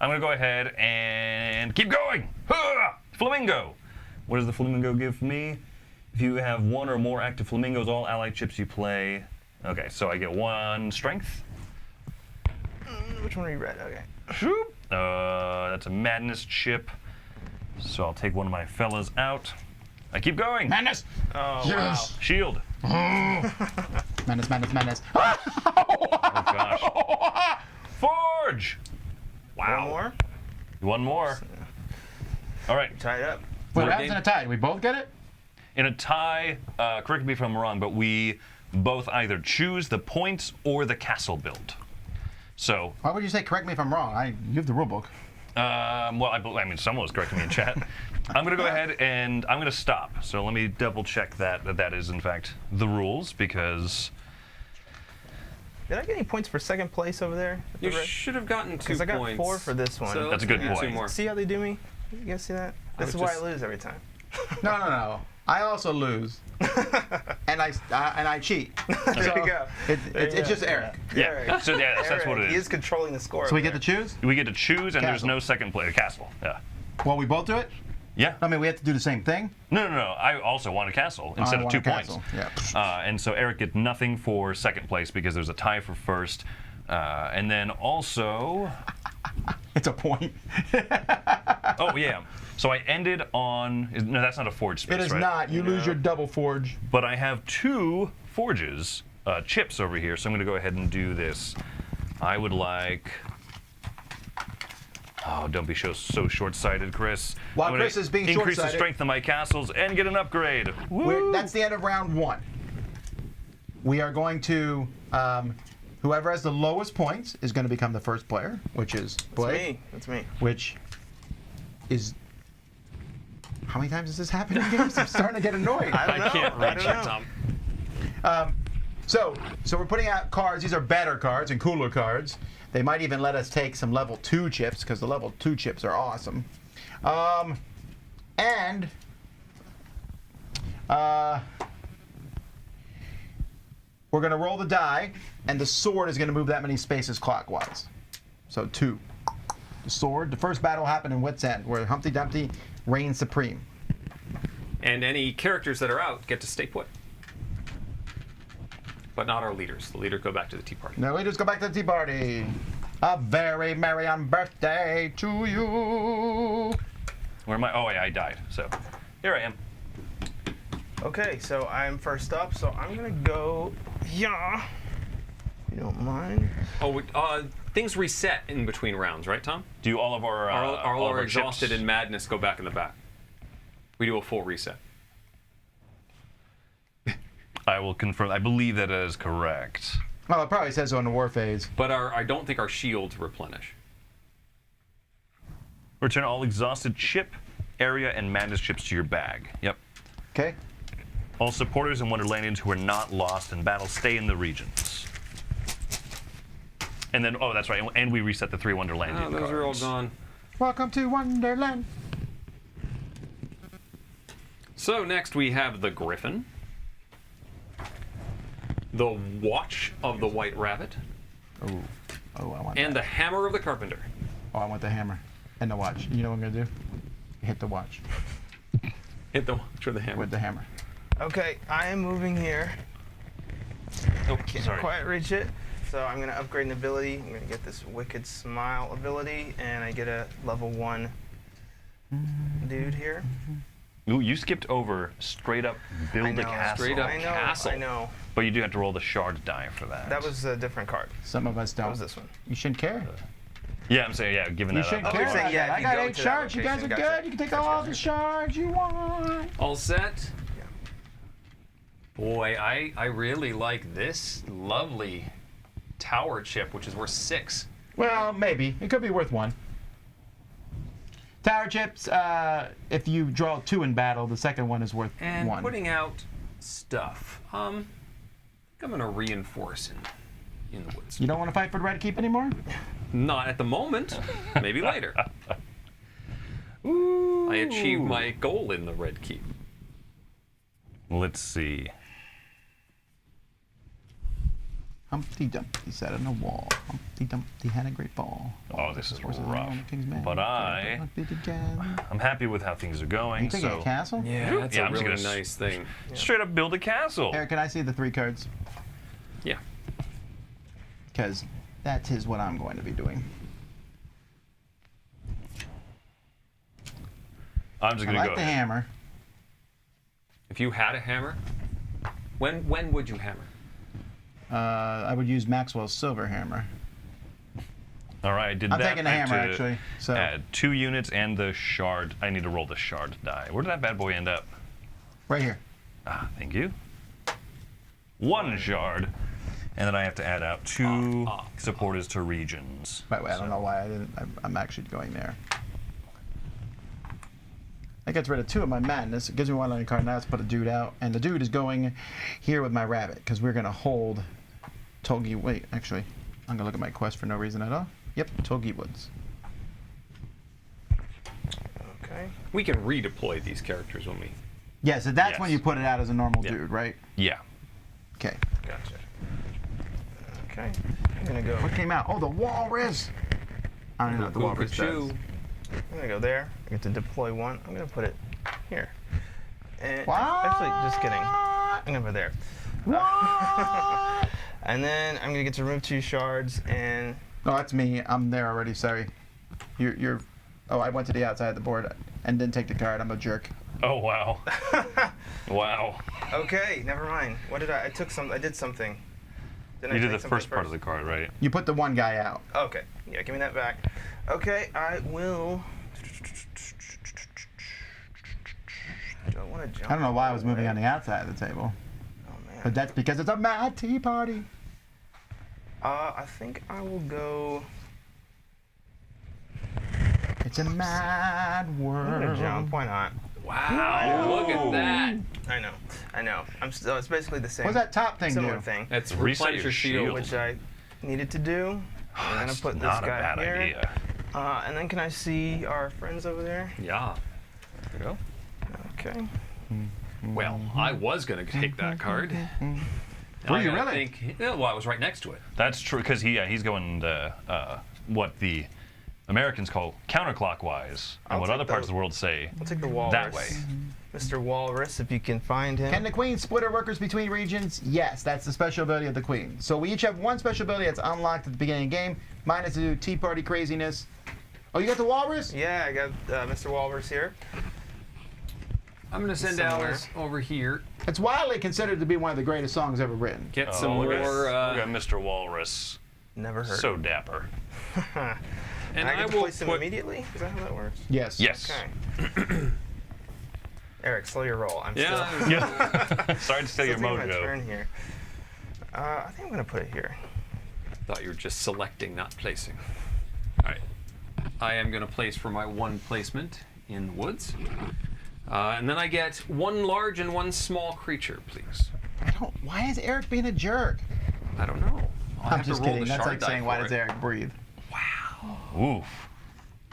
gonna go ahead and keep going. Flamingo. What does the flamingo give me? If you have 1 or more active flamingos, all allied chips you play. Okay, so I get 1 strength. Which one are you red? Okay. Shoop. That's a madness chip. So I'll take one of my fellas out. I keep going. Madness! Oh, Yes! Shield. Madness, madness, madness. Oh gosh. Forge. wow. One more. One more. All right. Tie it up. Wait, what More happens in game? a tie? Do we both get it? In a tie, correct me if I'm wrong, but we both either choose the points or the castle build. So, Why would you say correct me if I'm wrong? You have the rule book. well, I mean, someone was correcting me in chat. I'm going to go ahead and I'm going to stop. So let me double check that is, in fact, the rules, because... Did I get any points for second place over there? You should have gotten 2 Because points. I got 4 for this one. So That's a good let's do point. 2 more. See how they do me? You guys see that? This is would why I just- lose every time. No. I also lose. and I cheat. There you go. It's just Eric. Yeah, so yeah, that's what it Eric, he is. is controlling the score. So we over get to there. choose? We get to choose, and there's Castle. no second player. Castle, yeah. Well, we both do it? Yeah. I mean, we have to do the same thing? No. I also want a castle instead I of want 2 a points. castle, yeah. And so Eric gets nothing for second place because there's a tie for first. And then also, It's a point. oh yeah. So I ended on, no, that's not a forge space, It is right? not. You lose your double forge. But I have 2 forges, chips over here, so I'm going to go ahead and do this. I would like... Oh, don't be so short-sighted, Chris. While I'm gonna Chris is being increase the short-sighted- strength of my castles and get an upgrade. Woo! That's the end of round 1. We are going to, whoever has the lowest points is going to become the first player, which is Blake. That's me. Which is, how many times has this happened in games? I'm starting to get annoyed. I don't know. I can't I reach don't it, know. Tom. So we're putting out cards. These are better cards and cooler cards. They might even let us take some level 2 chips because the level 2 chips are awesome. And we're going to roll the die, and the sword is going to move that many spaces clockwise. So 2. The sword. The first battle happened in Wit's End, where Humpty Dumpty reigns supreme. And any characters that are out get to stay put. But not our leaders. The leader go back to the tea party. Now, leaders, go back to the tea party. A very merry on birthday to you. Where am I? Oh, yeah, I died. So here I am. Okay, so I'm first up, so I'm gonna go. Yeah. If you don't mind. Oh, things reset in between rounds, right, Tom? Do all of our All of our exhausted chips- in madness go back in the back. We do a full reset. I will confirm. I believe that is correct. Well, it probably says so in the war phase. But I don't think our shields replenish. Return all exhausted chip, area, and madness chips to your bag. Yep. Okay? All supporters and Wonderlandians who are not lost in battle stay in the regions. And then, oh, that's right. And we reset the 3 Wonderlandian Oh, those are all cards. gone. Welcome to Wonderland. So next we have the Griffin, the Watch of the White Rabbit, Oh, I want and that. the Hammer of the Carpenter. Oh, I want the hammer and the watch. You know what I'm gonna do? Hit the watch Hit the Watch or the Hammer. with the hammer. Okay, I am moving here. Oh, Can't sorry. quite reach it. So I'm gonna upgrade an ability. I'm gonna get this Wicked Smile ability, and I get a level 1 dude here. Ooh, you skipped over straight up build I a know, castle. straight up. I know, Castle. I know. But you do have to roll the shard die for that. That was a different card. Some of us That don't. was this one. You shouldn't care. Yeah, I'm saying, yeah, giving You that shouldn't up. care. you're saying, yeah, if I you got go 8 to that shards. You guys are location, good. gotcha. You can take Gotcha, all gotcha. the shards you want. All set? Yeah. Boy, I really like this lovely tower chip, which is worth 6. Well, maybe. It could be worth 1. Tower chips, if you draw 2 in battle, the second one is worth And 1. putting out stuff. I think I'm gonna reinforce in the woods. You don't want to fight for the red keep anymore? Not at the moment. Maybe later. I achieved my goal in the Red Keep. Let's see. Humpty Dumpty sat on a wall. Humpty Dumpty had a great fall. Oh, this is Horses rough. around the king's man. But I'm happy with how things are Are going. you taking So a castle? Yeah, that's Yeah, a I'm just really gonna nice thing. straight up build a castle. Eric, can I see the 3 cards? Yeah. Because that is what I'm going to be doing. I'm just I gonna like go the ahead. hammer. If you had a hammer, when would you hammer? I would use Maxwell's silver hammer. All right, I did I'm that. taking the I have hammer, to actually, so- add 2 units and the shard. I need to roll the shard die. Where did that bad boy end up? Right here. Ah, thank you. 1 shard. And then I have to add out 2 supporters to regions. By the way, I don't know why I didn't. I'm actually going there. That gets rid of 2 of my madness. It gives me 1 on the card. Now let's put a dude out. And the dude is going here with my rabbit because we're going to hold Togi. Wait, actually, I'm going to look at my quest for no reason at all. Yep, Togi Woods. Okay. We can redeploy these characters when we. Yeah, so that's Yes. when you put it out as a normal Yeah. dude, right? Yeah. Okay. Gotcha. Okay. I'm gonna go. What came out? Oh, the walrus! I don't know what the walrus does. I'm gonna go there. I get to deploy 1. I'm gonna put it here. And What? actually, just kidding. I'm gonna put it there. What? And then I'm gonna get to remove 2 shards and. Oh, that's me. I'm there already. Sorry. You're. Oh, I went to the outside of the board and didn't take the card. I'm a jerk. Oh, wow. Wow. Okay, never mind. What did I took some. I did something. Didn't You I did take the something first part of the card, right? You put the one guy out. Okay. Yeah, give me that back. Okay, I will. Do I want to jump? I don't know why I was all the moving way? on the outside of the table, Oh man. but that's because it's a mad tea party. I think I will go. It's a mad I'm world. gonna jump. Why not? Wow! Look at that. I know. I'm still. It's basically the same. What's that top thing similar do? thing, That's Reset replenish your your shield. shield. which I needed to do. I'm gonna That's put this not a guy bad here. idea. And then can I see our friends over there? Yeah. There you go. Okay. Well, I was gonna take that card. Were you I really? think, yeah, well, I was right next to it. That's true, because he's going what the Americans call counterclockwise, and I'll what take other parts the- of the world say I'll take the walrus. that way. Mr. Walrus, if you can find him. Can the queen split her workers between regions? Yes, that's the special ability of the queen. So we each have 1 special ability that's unlocked at the beginning of the game. Mine is to do tea party craziness. Oh, you got the walrus? Yeah, I got Mr. Walrus here. I'm gonna send Somewhere. Alice over here. It's widely considered to be one of the greatest songs ever written. Get some more. Look at Mr. Walrus. Never heard. So dapper. and I I get to will place him put. immediately? Is that how that works? Yes. Yes. Okay. Eric, slow your roll. I'm Yeah. still. Yeah. Sorry to steal your Still taking my mojo. turn here. I think I'm gonna put it here. Thought you were just selecting, not placing. All right. I am gonna place for my 1 placement in the woods, and then I get 1 large and 1 small creature, please. I don't. Why is Eric being a jerk? I don't know. I'll I'm have to just roll kidding. the That's shard like die saying, why for does it. Eric breathe? Oof.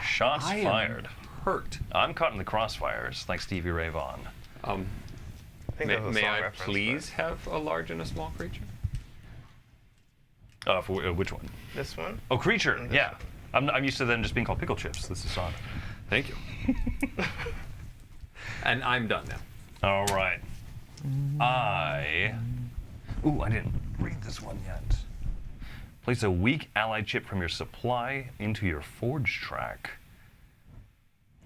Shots I am fired. hurt. I'm caught in the crossfires, like Stevie Ray Vaughan. I think May, that was a may song I reference, please have a large and a small creature? For which one? but This one. Oh, creature. this Yeah. I'm used to them just being called pickle chips. This is Sonic. Thank you. And I'm done now. All right. I didn't read this one yet. Place a weak allied chip from your supply into your forge track.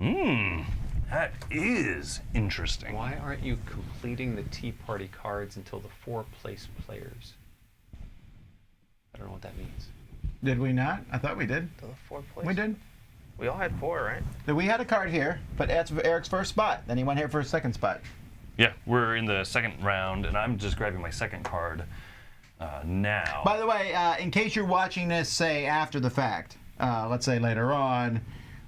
That is interesting. Why aren't you completing the Tea Party cards until the 4 place players? I don't know what that means. Did we not? I thought we did. To the 4th place. We did. We all had 4, right? We had a card here, but that's Eric's first spot. Then he went here for his second spot. Yeah, we're in the second round, and I'm just grabbing my second card now. By the way, in case you're watching this, say after the fact, let's say later on,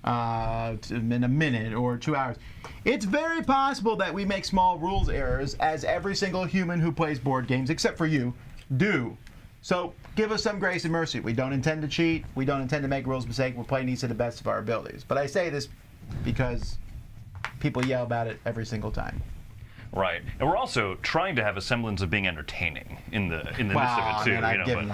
in a minute or 2 hours, it's very possible that we make small rules errors, as every single human who plays board games, except for you, do. So give us some grace and mercy. We don't intend to cheat. We don't intend to make rules mistake. We're playing these to the best of our abilities. But I say this because people yell about it every single time. Right, and we're also trying to have a semblance of being entertaining in the midst of it too. and I've given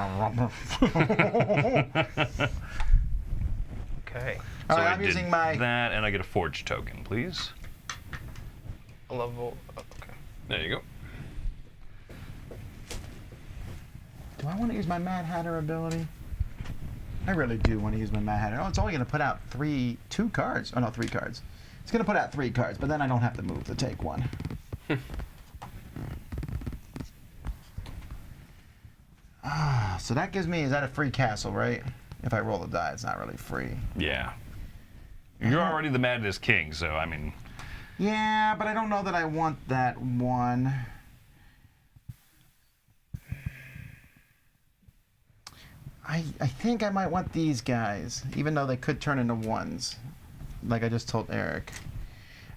Okay. All So right, I I'm did using my. that, and I get a forge token, please. A level. Okay. There you go. Do I want to use my Mad Hatter ability? I really do want to use my Mad Hatter. Oh, it's only going to put out 2 cards. Oh no, 3 cards. It's going to put out 3 cards, but then I don't have to move to take one. So that gives me, is that a free castle, right? If I roll the die, it's not really free. Yeah. You're already the Madness King, so I mean. Yeah, but I don't know that I want that one. I think I might want these guys, even though they could turn into 1s, like I just told Eric.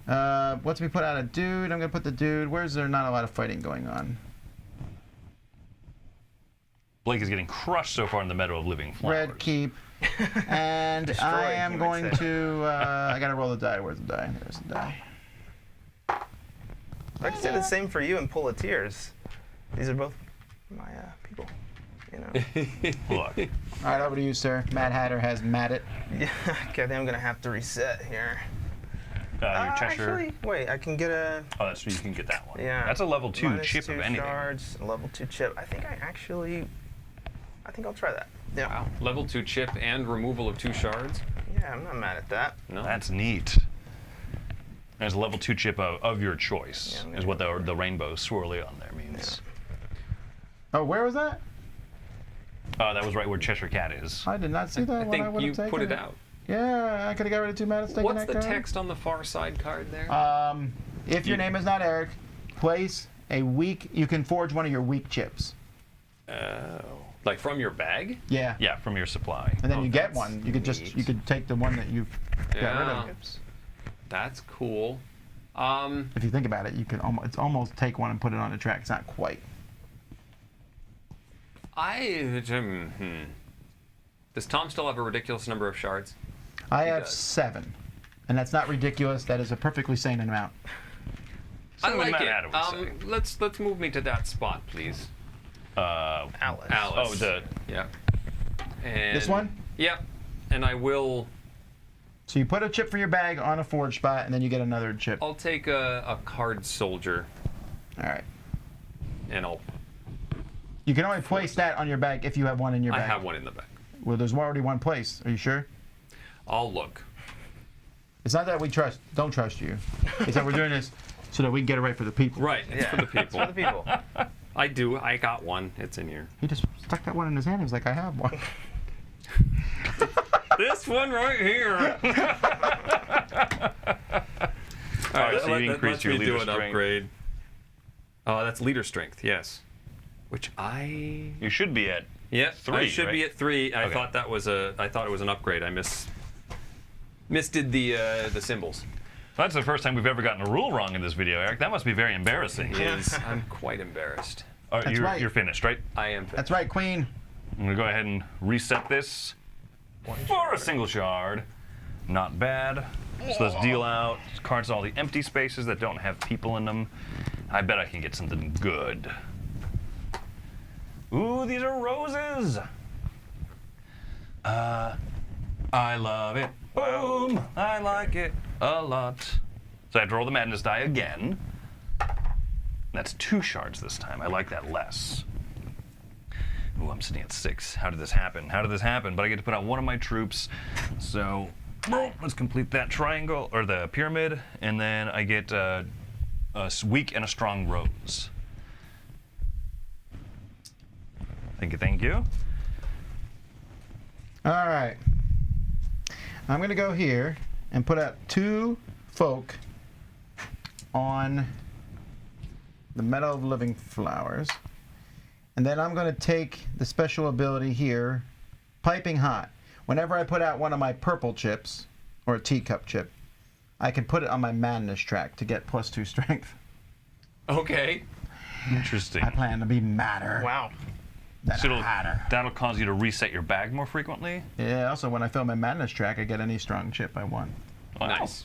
Once we put out a dude, I'm going to put the dude. Where's there not a lot of fighting going on? Blake is getting crushed so far in the Meadow of Living Flowers. Red keep. And Destroyed, I am you might going say. to, I got to roll the die. Where's the die? There's the die. I can say the same for you and Pull of Tears. These are both my people. You know. Look. All right, over to you, sir. Mad Hatter has mad it. Yeah. Okay, then I'm gonna have to reset here. Your Cheshire. Actually, wait. I can get a. Oh, that's true. You can get that one. Yeah. That's a level 2 minus chip 2 of anything. shards, a level 2 chip. I think I'll try that. Yeah. Wow. Level 2 chip and removal of 2 shards. Yeah, I'm not mad at that. No. That's neat. There's a level 2 chip of your choice, Yeah, I'm is gonna what the rainbow swirly on there means. Oh, where was that? That was right where Cheshire Cat is. I did not see that I one. think I would you have taken put it out. Yeah, I could have got rid of 2 mana. Taking What's that the card. text on the far side card there? If your name is not Eric, place a weak. You can forge one of your weak chips. Like from your bag? Yeah. Yeah, from your supply. And then Oh, you get that's one. You could neat. you could take the one that you've got rid Yeah. of. That's cool. If you think about it, you can almost it's almost take one and put it on the track. It's not quite. Does Tom still have a ridiculous number of shards? I have does. 7, and that's not ridiculous. That is a perfectly sane amount. I So like Matt it. Adam would say. Let's move me to that spot, please. Alice. Alice. Oh, Yeah. And This one? Yep. And I will. So you put a chip for your bag on a forge spot, and then you get another chip. I'll take a card soldier, All right. and I'll. You can only place that on your bag if you have one in your I bag. have one in the bag. Well, there's already one place. Are you sure? I'll look. It's not that we don't trust you. It's that we're doing this so that we can get it right for the people. Right. It's for the It's people. for the people. I do. I got one. It's in here. He just stuck that one in his hand. He was like, I have one. This one right here. All right, so you increased lets your me leader do an strength. upgrade. Oh, that's leader strength. Yes. Which I. You should be at. Yeah, 3, I should be right? at 3. I Okay. thought that was I thought it was an upgrade. I misdid the symbols. That's the first time we've ever gotten a rule wrong in this video, Eric. That must be very embarrassing. I'm quite embarrassed. All right, That's right. You're finished, right? I am. Finished. That's right, Queen. I'm gonna go ahead and reset this for a single shard. Not bad. So let's deal out cards to all the empty spaces that don't have people in them. I bet I can get something good. Ooh, these are roses. I love it. Boom. I like it a lot. So I have to roll the madness die again. That's 2 shards this time. I like that less. Ooh, I'm sitting at 6. How did this happen? How did this happen? But I get to put out one of my troops. So let's complete that triangle, or the pyramid, and then I get a weak and a strong rose. Thank you, thank you. All right. I'm going to go here and put out 2 folk on the Meadow of Living Flowers. And then I'm going to take the special ability here, Piping Hot. Whenever I put out one of my purple chips, or a teacup chip, I can put it on my madness track to get +2 strength. Okay. Interesting. I plan to be madder Wow. than So a hatter. that'll cause you to reset your bag more frequently? Yeah, also when I fill my madness track, I get any strong chip I want. Wow. Nice.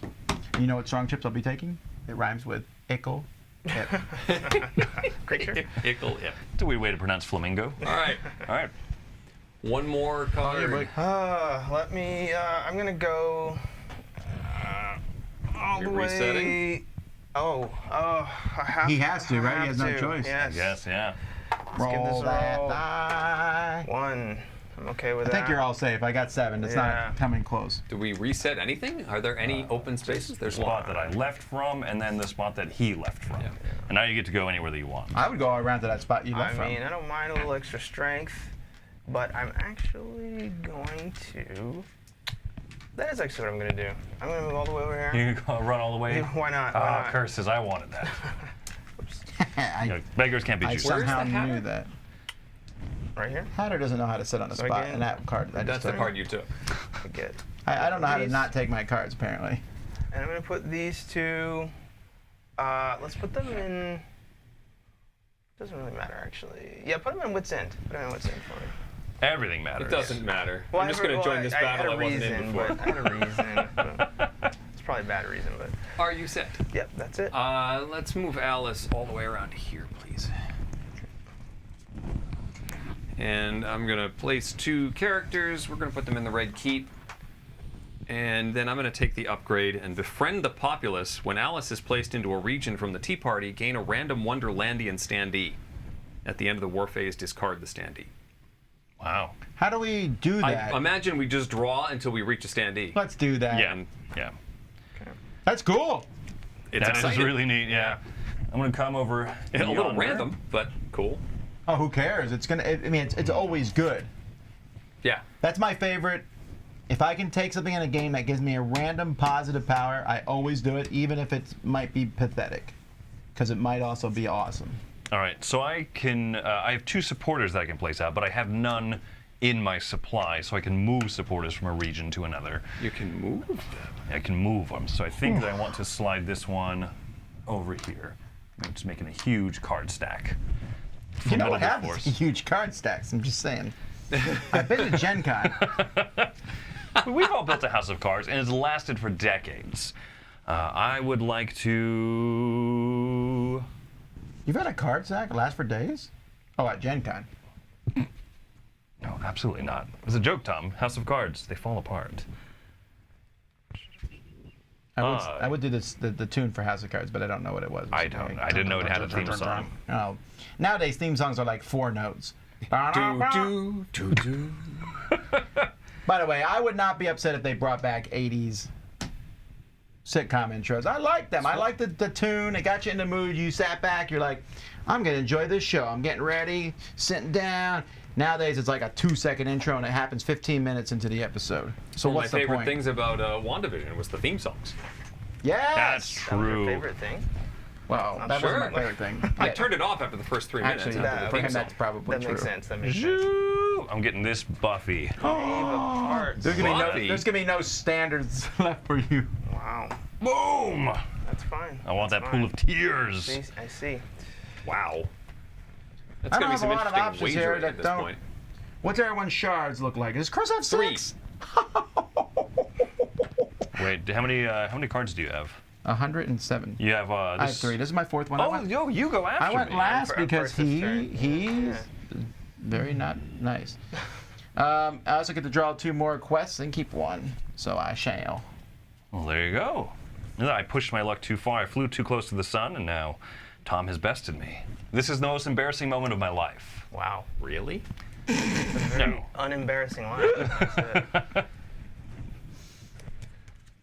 You know what strong chips I'll be taking? It rhymes with ickle. Yep. Creature. Ickle. Yeah. It's a weird way to pronounce flamingo. All right. All right. One more card. Let me. I'm gonna go all You're the way. resetting? I have. He has to, I right? He have has no to, choose. Yes. Yes, yeah. Let's give this Roll a that roll. die. 1, I'm okay with I that. think you're all safe. I got 7. It's Yeah. not coming close. Do we reset anything? Are there any open spaces? There's Spot that I left from, and then the spot that he left from. Yeah. And now you get to go anywhere that you want. I would go all around to that spot you I left mean, from. I don't mind a little extra strength, but I'm actually going to. That is actually what I'm going to do. I'm going to move all the way over here. You can go run all the way. Why not? Why Ah, not? curses! I wanted that. I, You know, beggars can't be I choosers. somehow the Hatter? knew that. Right here? Hatter doesn't know how to sit on a So spot, again, and that card. I, That's just the took. card you took. I get. I don't know how to These. not take my cards, apparently. And I'm going to put these two. Let's put them in. Doesn't really matter, actually. Yeah, put them in Wits End. Put them in Wits End for me. Everything matters. It doesn't matter. Well, I'm just going to join this battle I wasn't in before. I had a reason. But it's probably a bad reason, but Are you set? yep, that's it. Let's move Alice all the way around here, please. And I'm going to place 2 characters. We're going to put them in the red keep. And then I'm going to take the upgrade and befriend the populace. When Alice is placed into a region from the Tea Party, gain a random Wonderlandian standee. At the end of the war phase, discard the standee. Wow. How do we do that? I imagine we just draw until we reach a standee. Let's do that. Yeah. Yeah. That's cool. It's That is exciting. really neat. Yeah. I'm gonna come over. A little yonder. random, but cool. Oh, who cares? It's gonna. I mean, it's always good. Yeah. That's my favorite. If I can take something in a game that gives me a random positive power, I always do it, even if it might be pathetic, because it might also be awesome. All right. So I can. I have 2 supporters that I can place out, but I have none in my supply, so I can move supporters from a region to another. You can move them. I can move them. So I think that I want to slide this one over here. I'm just making a huge card stack. You know what Formidable happens? force. Huge card stacks. I'm just saying. I've been to Gen Con. We've all built a house of cards, and it's lasted for decades. I would like to. You've had a card stack last for days? Oh, at Gen Con. No, absolutely not. It's a joke, Tom. House of Cards, they fall apart. I would do this the tune for House of Cards, but I don't know what it was. I don't. I didn't know it had a theme song. Oh, nowadays theme songs are like 4 notes. Do, do, do, do. By the way, I would not be upset if they brought back 80s sitcom intros. I like them. I like the tune. It got you in the mood. You sat back. You're like, I'm going to enjoy this show. I'm getting ready, sitting down. Nowadays, it's like a 2-second intro, and it happens 15 minutes into the episode. So One of what's my the favorite point? things about WandaVision was the theme songs. Yes! That's That was your true. favorite thing? Well, that sure. wasn't my favorite thing. I turned it off after the first 3 minutes. Actually, after the for theme him, song. that's probably That true. makes sense. That makes sense. Zoo. I'm getting this Buffy. Knave of Hearts. There's gonna, Buffy. be there's gonna be no standards left for you. Wow. Boom! That's fine. I want That's that pool fine. of tears. See, I see. Wow. That's I going to don't be have some a lot of interesting options here wagering that at this don't- point. What's everyone's shards look like? Does Chris have 3. 6? Wait, how many cards do you have? 107. You have I have this. 3. This is my 4th one. Oh, yo, you go after I went me. last For- because first this turn. he's very not nice. I also get to draw 2 more quests and keep 1, so I shall. Well, there you go. I pushed my luck too far. I flew too close to the sun, and now Tom has bested me. This is the most embarrassing moment of my life. Wow. Really? No. Unembarrassing line. That's it.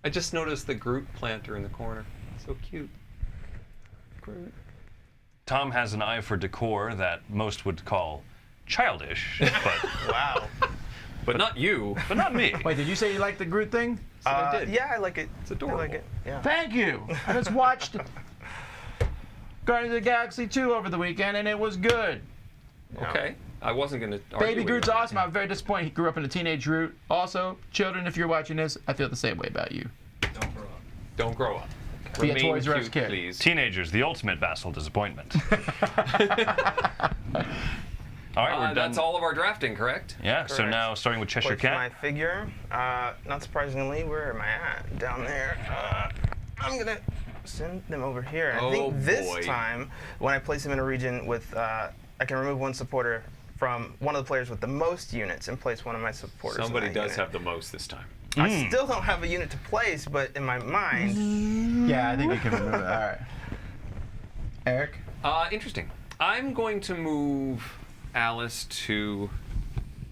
I just noticed the Groot planter in the corner. So cute. Groot. Tom has an eye for decor that most would call childish, Wow. But not you. but not me. Wait, did you say you liked the Groot thing? I did. Yeah, I like it. It's adorable. I like it. Yeah. Thank you. I just watched Guardians of the Galaxy 2 over the weekend, and it was good. Okay. I wasn't going to. Baby Groot's awesome. I'm very disappointed he grew up in a teenage Groot. Also, children, if you're watching this, I feel the same way about you. Don't grow up. Be a Remain Toys R Us cute, kid. please. Teenagers, the ultimate vassal disappointment. All right, we're done. That's all of our drafting, correct? Yeah, so Correct. now starting with Cheshire Place my Cat. figure. Not surprisingly, where am I at? Down there. I'm gonna send them over here. I Oh, think this boy. time, when I place them in a region with, I can remove one supporter from one of the players with the most units and place one of my supporters. in Somebody that does unit. have the most this time. I still don't have a unit to place, but in my mind, Yeah, I think you can remove it. All right. Eric? Interesting. I'm going to move Alice to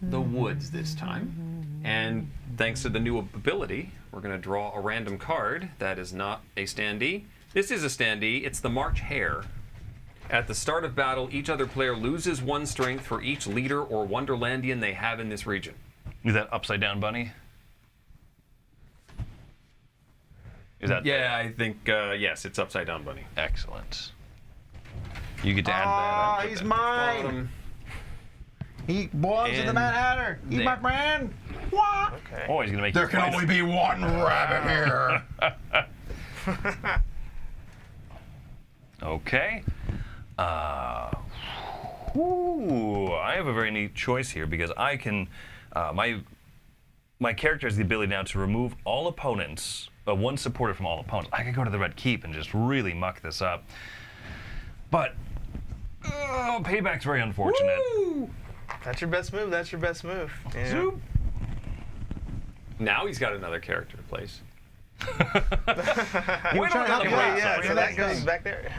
the woods this time. And thanks to the new ability, we're going to draw a random card that is not a standee. This is a standee. It's the March Hare. At the start of battle, each other player loses 1 strength for each leader or Wonderlandian they have in this region. Is that upside down bunny? Is that Yeah, I think, yes, it's Upside Down Bunny. excellent? You get to add that. Oh, he's mine. He belongs to the And Mad Hatter. He's there. my friend. What? Okay. Oh, he's gonna make There you can fight only it. be one rabbit here. Okay. I have a very neat choice here because I can. My character has the ability now to remove all opponents, one supporter from all opponents. I could go to the Red Keep and just really muck this up. But payback's very unfortunate. Woo! That's your best move. That's your best move. Yeah. Zoop. Now he's got another character to place. He was trying to help you Wait, out. yeah, So so that goes thing. back there.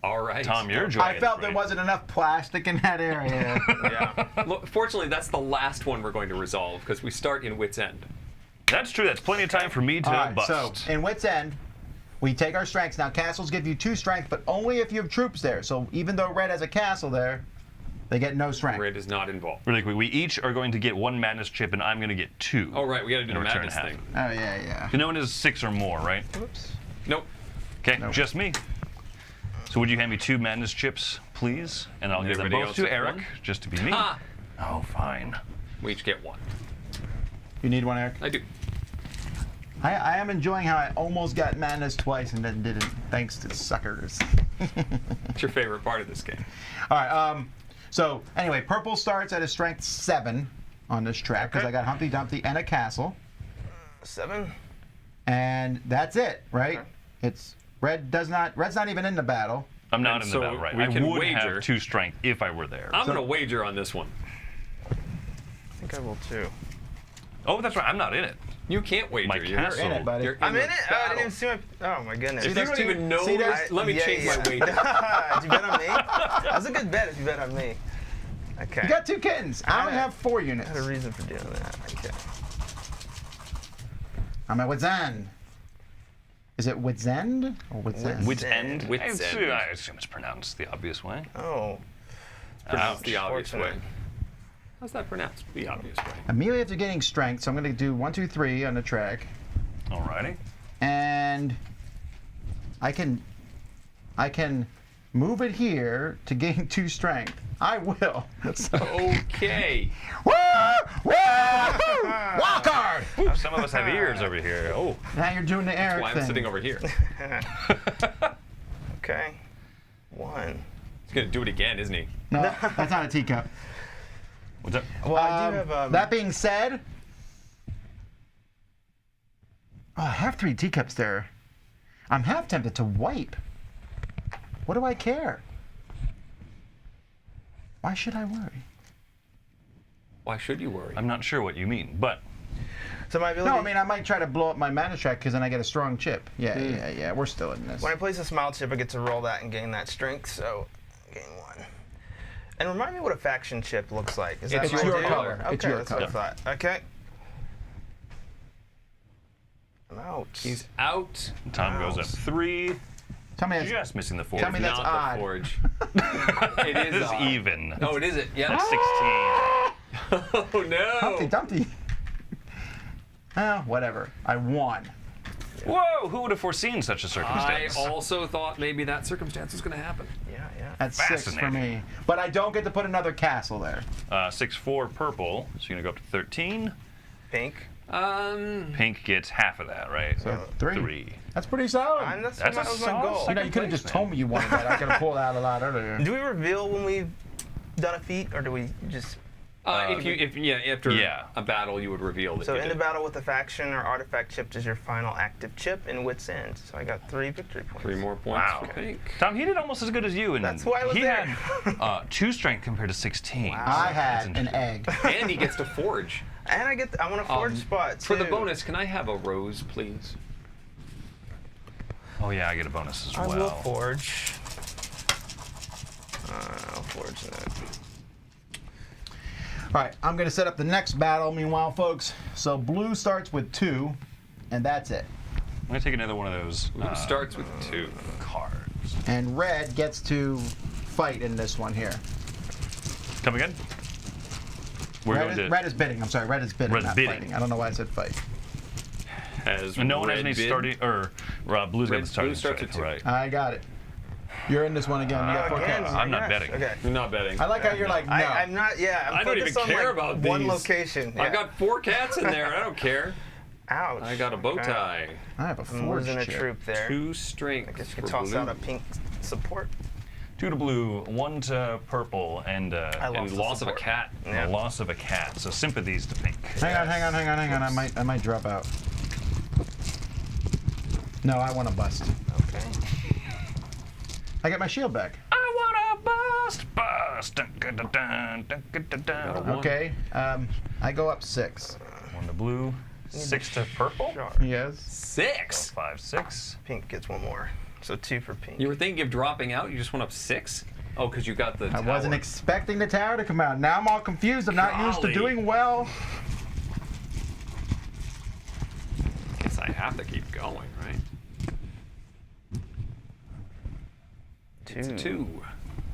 All right. Tom, you're joining. I felt there wasn't enough plastic in that area. Yeah. Look, fortunately, that's the last one we're going to resolve because we start in Wit's End. That's true. That's plenty of time for me to All right, bust. so in Wit's End, we take our strengths. Now, castles give you 2 strength, but only if you have troops there. So even though Red has a castle there, they get no strength. Red is not involved. Really quick, we each are going to get 1 madness chip, and I'm going to get 2. Oh, right, we got to do In the return madness half. thing. Oh, yeah. No one is 6 or more, right? Oops. Nope. Okay, Nope. just me. So would you hand me 2 madness chips, please? And I'll give them Everybody both else to gets Eric, one? just to be me. Ah! Oh, fine. We each get 1. You need one, Eric? I do. I am enjoying how I almost got madness twice and then didn't, thanks to suckers. What's your favorite part of this game? All right, so anyway, purple starts at a strength 7 on this track because Okay. I got Humpty Dumpty and a castle. 7. And that's it, right? Okay. It's Red's not even in the battle. I'm not And in so the battle, right? we I can would wager- have 2 strength if I were there. I'm going to wager on this one. I think I will too. Oh, that's right. I'm not in it. You can't wager. My You're, castle. You're in it, buddy. you're I'm the in it? Oh, I didn't battle. even see my. Oh my goodness. If you that's don't two- even know see, this, that's- let me Yeah, change my yeah. wager. Did you bet on me? That was a good bet if you bet on me. Okay. You got 2 kittens. I only have 4 I units. had a reason for doing that. Okay. I'm at Wit's End. Is it Wit's End or Wit's End? Wit's End? Wit's I assume- End. I assume it's pronounced the obvious way. Oh. Pronounced the Ouch. obvious way. Fortunate. How's that pronounced? The obvious way. Immediately after getting strength, so I'm going to do 1, 2, 3 on the track, Alrighty. and I can move it here to gain 2 strength. I will. So, Okay. woo! Woo! Wild card. Ooh, some of us have ears over here. Oh. Now you're doing the Eric Why I'm thing. sitting over here. Okay. 1. He's going to do it again, isn't he? No, that's not a teacup. What's up? Well, I do have. That being said, I have 3 teacups there. I'm half tempted to wipe. What do I care? Why should I worry? Why should you worry? I'm not sure what you mean, but So my ability. No, I mean I might try to blow up my mana track because then I get a strong chip. Yeah. We're still in this. When I place a smile chip, I get to roll that and gain that strength. So, gain 1. And remind me what a faction chip looks like. Is that It's what I your do? color. Okay, It's your that's what I thought. Okay. I'm out. He's out. Tom goes up 3. Tell me that's, Just missing the 4. Tell me that's Not odd. the forge. It It is is odd. even. Oh, it is it? Yeah. That's 16. Oh no. Humpty Dumpty. Whatever. I won. Whoa, who would have foreseen such a I circumstance? also thought maybe that circumstance was going to happen. Yeah. That's 6 for Fascinating. me. But I don't get to put another castle there. 6-4 purple, so you're going to go up to 13. Pink. Pink gets half of that, right? So 3. 3. That's pretty solid. And that's That's that a was my solid goal. You know, you could have just told me you wanted that. I could have pulled out a lot earlier. Do we reveal when we've done a feat, or do we just? After Yeah. a battle, you would reveal that So you in did. the battle with a faction or artifact chip is your final active chip in Wit's End. So I got 3 victory points. 3 more points Wow. for Pink. Tom, he did almost as good as you. And That's why I was he there. had 2 strength compared to 16. I had an interesting. egg. And he gets to forge. And I want a forge spot too. For the bonus, can I have a rose, please? Oh, yeah, I get a bonus as I well. will forge. I'll forge that. All right, I'm going to set up the next battle, meanwhile, folks. So blue starts with 2, and that's it. I'm going to take another one of those Blue starts with 2 cards. And red gets to fight in this one here. Come again? We're going to... Red is bidding. I'm sorry, red is bidding, Red's not bidding. fighting. I don't know why I said fight. And no one has any starting... Or blue's got the starting Blue starts strength, with 2. right. I got it. You're in this one again. You got 4 Again, cards. I'm not gosh. betting. Okay. You're not betting. I like how you're like, no. I'm not. Yeah, I'm I don't even focused on, care like, about one these. location. Yeah. I've got 4 cats in there. I don't care. Ouch. I got a bow Okay. tie. I have a I'm forge losing a chip. troop there. 2 strength. I guess you for could toss blue. out a pink support. 2 to blue, 1 to purple, and And the loss of a support. cat. Yeah. the loss of a cat. So sympathies to pink. Hang on. I might drop out. No, I want to bust. Okay. I get my shield back. I wanna bust. Dun, dun, dun, dun, dun, dun, dun, dun. One. Okay. I go up 6. 1 to blue, 6 to purple. Sure. Yes. 6. 5, 6. Pink gets 1 more. So 2 for pink. You were thinking of dropping out? You just went up 6? Oh, because you got the I wasn't expecting the tower to come out. Now I'm all confused. I'm not used to Golly. doing well. Guess I have to keep going, right? 2.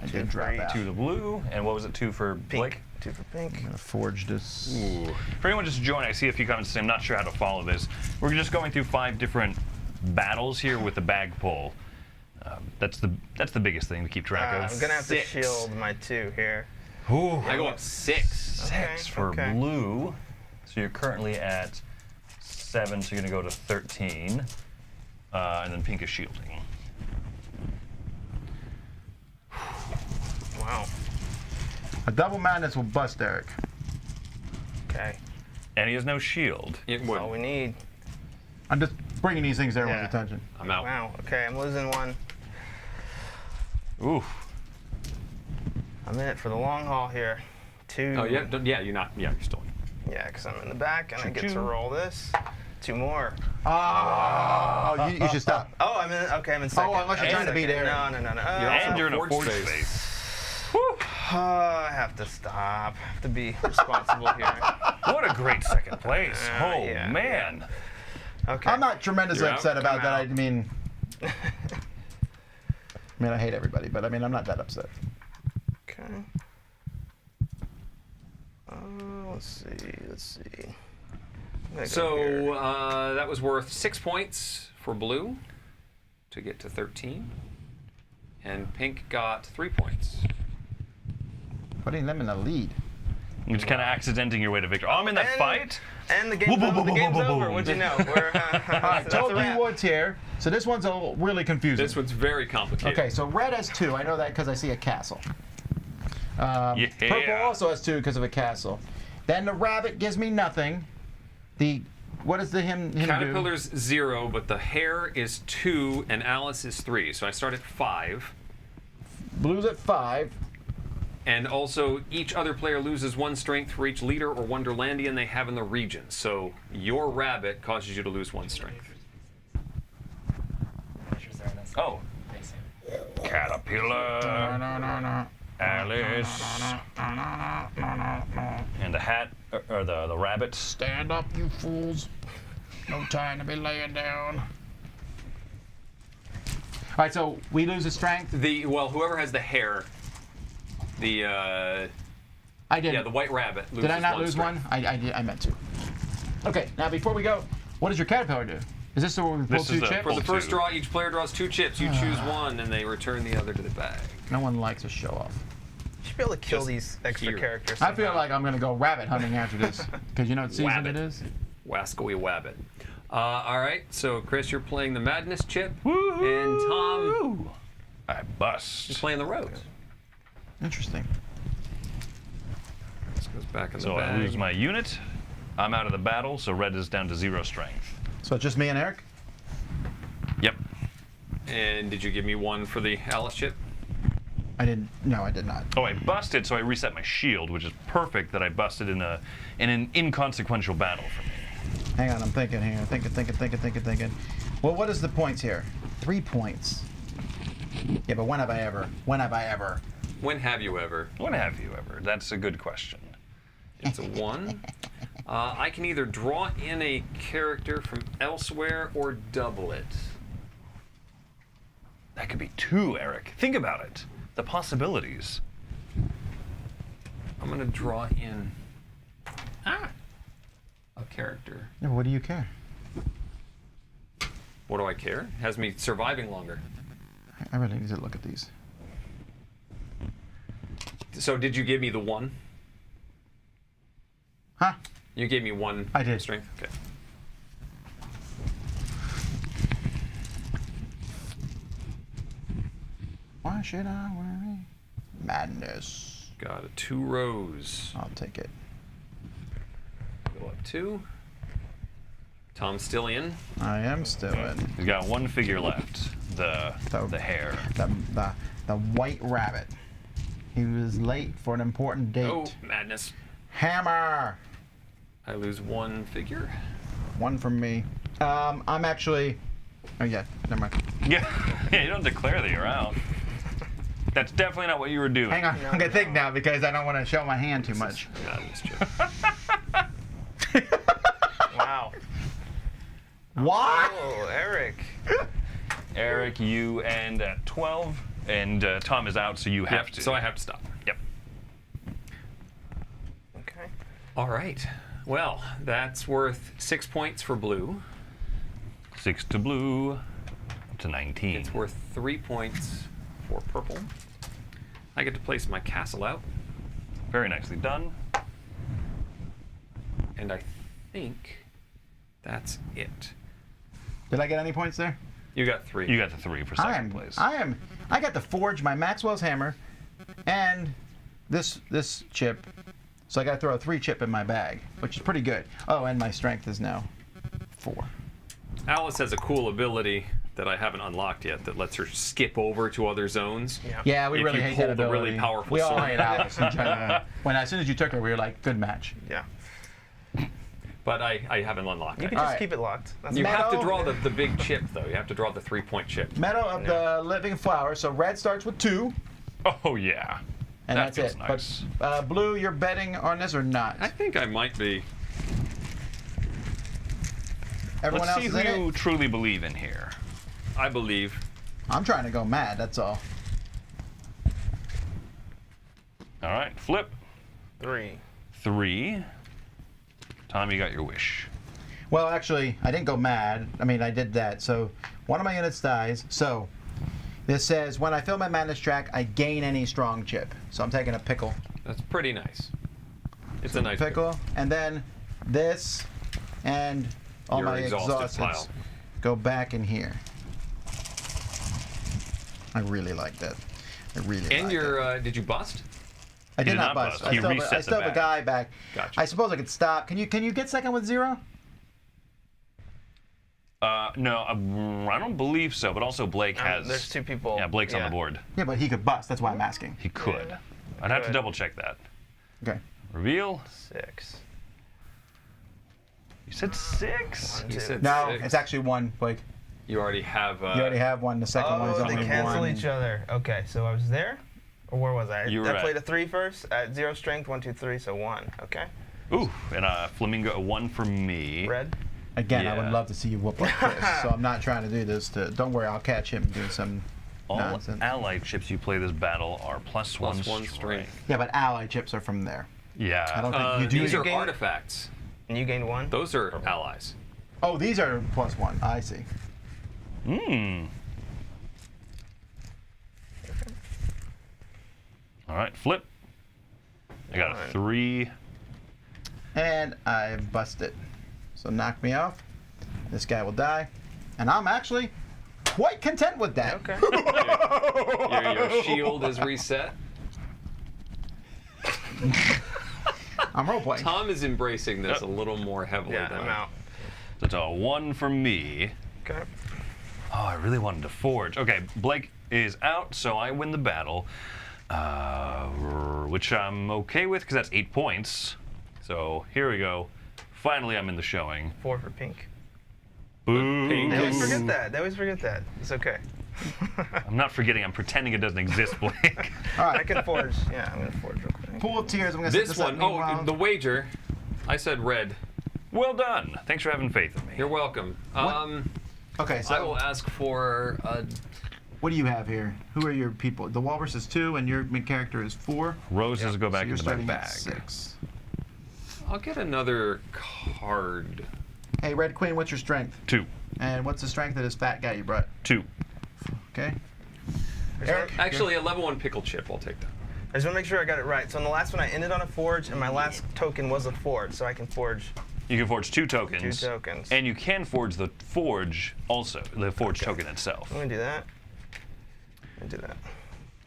I did drop out. 2 to blue, and what was it? 2 for Pink. Blake? 2 for pink. I'm gonna forge this. Ooh. For anyone just joining, I see a few comments saying I'm not sure how to follow this. We're just going through 5 different battles here with the bag pull. That's the biggest thing to keep track of. I'm gonna have to 6. shield my 2 here. Ooh, I go up 6. 6 Okay, for okay. blue. So you're currently at 7, so you're gonna go to 13, and then pink is shielding. Wow. A double madness will bust Eric. Okay. And he has no shield. It That's all would. we need. I'm just bringing these things to everyone's Yeah. attention. I'm out. Wow. Okay, I'm losing 1. Ooh. I'm in it for the long haul here. 2. Oh, yeah, you're not. Yeah, you're still. Yeah, because I'm in the back and I get to Choo-choo. roll this. 2 more. Oh, you should stop. Oh, I'm in. Okay, I'm in second. unless you're I'm in trying to beat second. Aaron. No. You're also And you're in a forge forge space. space. I have to stop. I have to be responsible here. What a great second place. Oh, yeah, man. Okay. I'm not tremendously You're out. upset about I'm that. out. I mean, I hate everybody, but I mean, I'm not that upset. Okay. Let's see. I'm gonna go here. So that was worth 6 points for blue to get to 13. And pink got 3 points. Putting them in the lead. You're just kind of accidenting your way to victory. Oh, I'm in that And- fight. And the game's over. The game's over. What'd you know? We're, All right, that's told a you wrap. what's here. So this one's really confusing. This one's very complicated. Okay, so red has 2. I know that because I see a castle. Yeah. Purple also has 2 because of a castle. Then the rabbit gives me nothing. What does the him do? Caterpillar's 0, but the hare is 2 and Alice is 3. So I start at 5. Blue's at 5. And also, each other player loses 1 strength for each leader or Wonderlandian they have in the region. So your rabbit causes you to lose 1 strength. Oh. Caterpillar. Alice. And the hat, or the rabbit. Stand up, you fools. No time to be laying down. All right, so we lose a strength. Well, whoever has the hare, I didn't. the white rabbit loses Did I not lose strength. one? I meant to. Okay, now before we go, what does your caterpillar do? Is this the one we pull This is 2 the chips? For the Pull first 2. draw, each player draws 2 chips. You choose one, and they return the other to the bag. No one likes a show off. You should be able to kill Just these extra here. characters. I feel somehow. like I'm gonna go rabbit hunting after this, because you know what season Wabbit. it is. Wascoey Wabbit. All right, so Chris, you're playing the Madness chip, and Tom I bust. is playing the Rose. Interesting. This goes back in the So bag. I lose my unit. I'm out of the battle, so red is down to 0 strength. So it's just me and Eric. Yep. And did you give me 1 for the Alice chip? I didn't. No, I did not. Oh, I busted, so I reset my shield, which is perfect that I busted in an inconsequential battle for me. Hang on, I'm thinking here. Thinking. Well, what is the points here? 3 points. Yeah, but when have I ever? When have you ever? When have you ever? That's a good question. It's a 1. I can either draw in a character from elsewhere or double it. That could be 2, Eric. Think about it. The possibilities. I'm going to draw in a character. Yeah, what do you care? What do I care? It has me surviving longer. I really need to look at these. So did you give me the 1? Huh? You gave me 1 I did. strength? Okay. Why should I worry? Madness. Got a 2 rows. I'll take it. Go up 2. Tom's still in. I am still in. He's got 1 figure left. The hare. The white rabbit. He was late for an important date. Oh, madness. Hammer! I lose 1 figure. 1 from me. I'm actually... Oh, yeah, never mind. Yeah, you don't declare that you're out. That's definitely not what you were doing. Hang on, I'm gonna think now because I don't want to show my hand too much. Madness, Chip. Wow. What? Oh, Eric. Eric, you end at 12, and Tom is out, so you have Yep, to. so I have to stop. Yep. Okay. All right. Well, that's worth 6 points for blue. 6 to blue, to 19. It's worth 3 points for purple. I get to place my castle out, Very nicely done. and I think that's it. Did I get any points there? You got 3. You got the 3 for second place. I got to forge my Maxwell's hammer and this chip. So I got to throw a 3 chip in my bag, which is pretty good. Oh, and my strength is now 4. Alice has a cool ability that I haven't unlocked yet that lets her skip over to other zones. Yeah. Yeah, we If really you hate pull that the ability. really powerful we all sword. hate Alice in general. When as soon as you took her, we were like, good match. Yeah. But I haven't unlocked You it. can just Alright. keep it locked. That's You fine. have to Metal. draw the big chip, though. You have to draw the 3-point chip. Meadow of the Living Flower. So red starts with 2, Oh, yeah. and That that's feels it. nice. But blue, you're betting on this or not? I think I might be. Everyone Let's else see is who in you it? truly believe in here. I believe. I'm trying to go mad, that's all. All right, flip. 3. 3. Tom, you got your wish. Well, actually, I didn't go mad. I mean, I did that. So one of my units dies. So this says, when I fill my madness track, I gain any strong chip. So I'm taking a pickle. That's pretty nice. It's a nice Pickle. And then this and all Your my exhausted exhausteds pile. go back in here. I really like that. I really And like your, that. did you bust? I did did not not bust. bust. He I reset still the have a bag. guy back. Gotcha. I suppose I could stop. Can you get second with 0? No, I don't believe so, but also Blake has... There's 2 people. Yeah, Blake's on the board. Yeah, but he could bust. That's why I'm asking. He could. Yeah, I'd have to could. double check that. Okay. Reveal. 6. You said 6? You Two. said No, 6. it's actually 1, Blake. You already have. You already have one. The second one is Oh, only they cancel 1. each other. Okay, so I was there? Or where was I? You were I at- played a 3 first at 0 strength, 1, 2, 3, so 1. Okay. Ooh, and a flamingo, a 1 for me. Red. Again, I would Yeah. love to see you whoop like this. So I'm not trying to do this. Don't worry, I'll catch him doing some All nonsense. allied chips you play this battle are +1 +1 strength. Yeah, but ally chips are from there. Yeah. I don't think you do. These are gain- artifacts. And you gained 1? Those are allies. Oh, these are +1. I see. All right, flip. I got a Alright. 3. And I busted. So knock me off. This guy will die. And I'm actually quite content with that. Okay. Your shield is reset. I'm role playing. Tom is embracing this a little more heavily Yeah, than I'm out. So it's a 1 for me. Okay. Oh, I really wanted to forge. Okay, Blake is out, so I win the battle, which I'm okay with because that's 8 points. So here we go. Finally, I'm in the showing. 4 for pink. Boo! pink They always Yes. forget that. They always forget that. It's okay. I'm not forgetting. I'm pretending it doesn't exist, Blake. All I right. can forge. Yeah, I'm gonna forge real quick. Pool of Tears. I'm gonna set This this up one, meanwhile. the wager, I said red. Well done. Thanks for having faith in me. You're welcome. Okay, I so will ask for what do you have here? Who are your people? The Walrus is 2, and your main character is 4. Roses go back So you're into my starting at bag. 6. I'll get another card. Hey, Red Queen, what's your strength? 2. And what's the strength of this fat guy you brought? 2. Okay. Eric? Actually, a level 1 pickle chip. I'll take that. I just want to make sure I got it right. So in the last one, I ended on a forge, and my last token was a forge, so I can forge You can forge 2 tokens. 2 tokens. And you can forge the forge also, the forge token itself. I'm gonna do that. I'm gonna do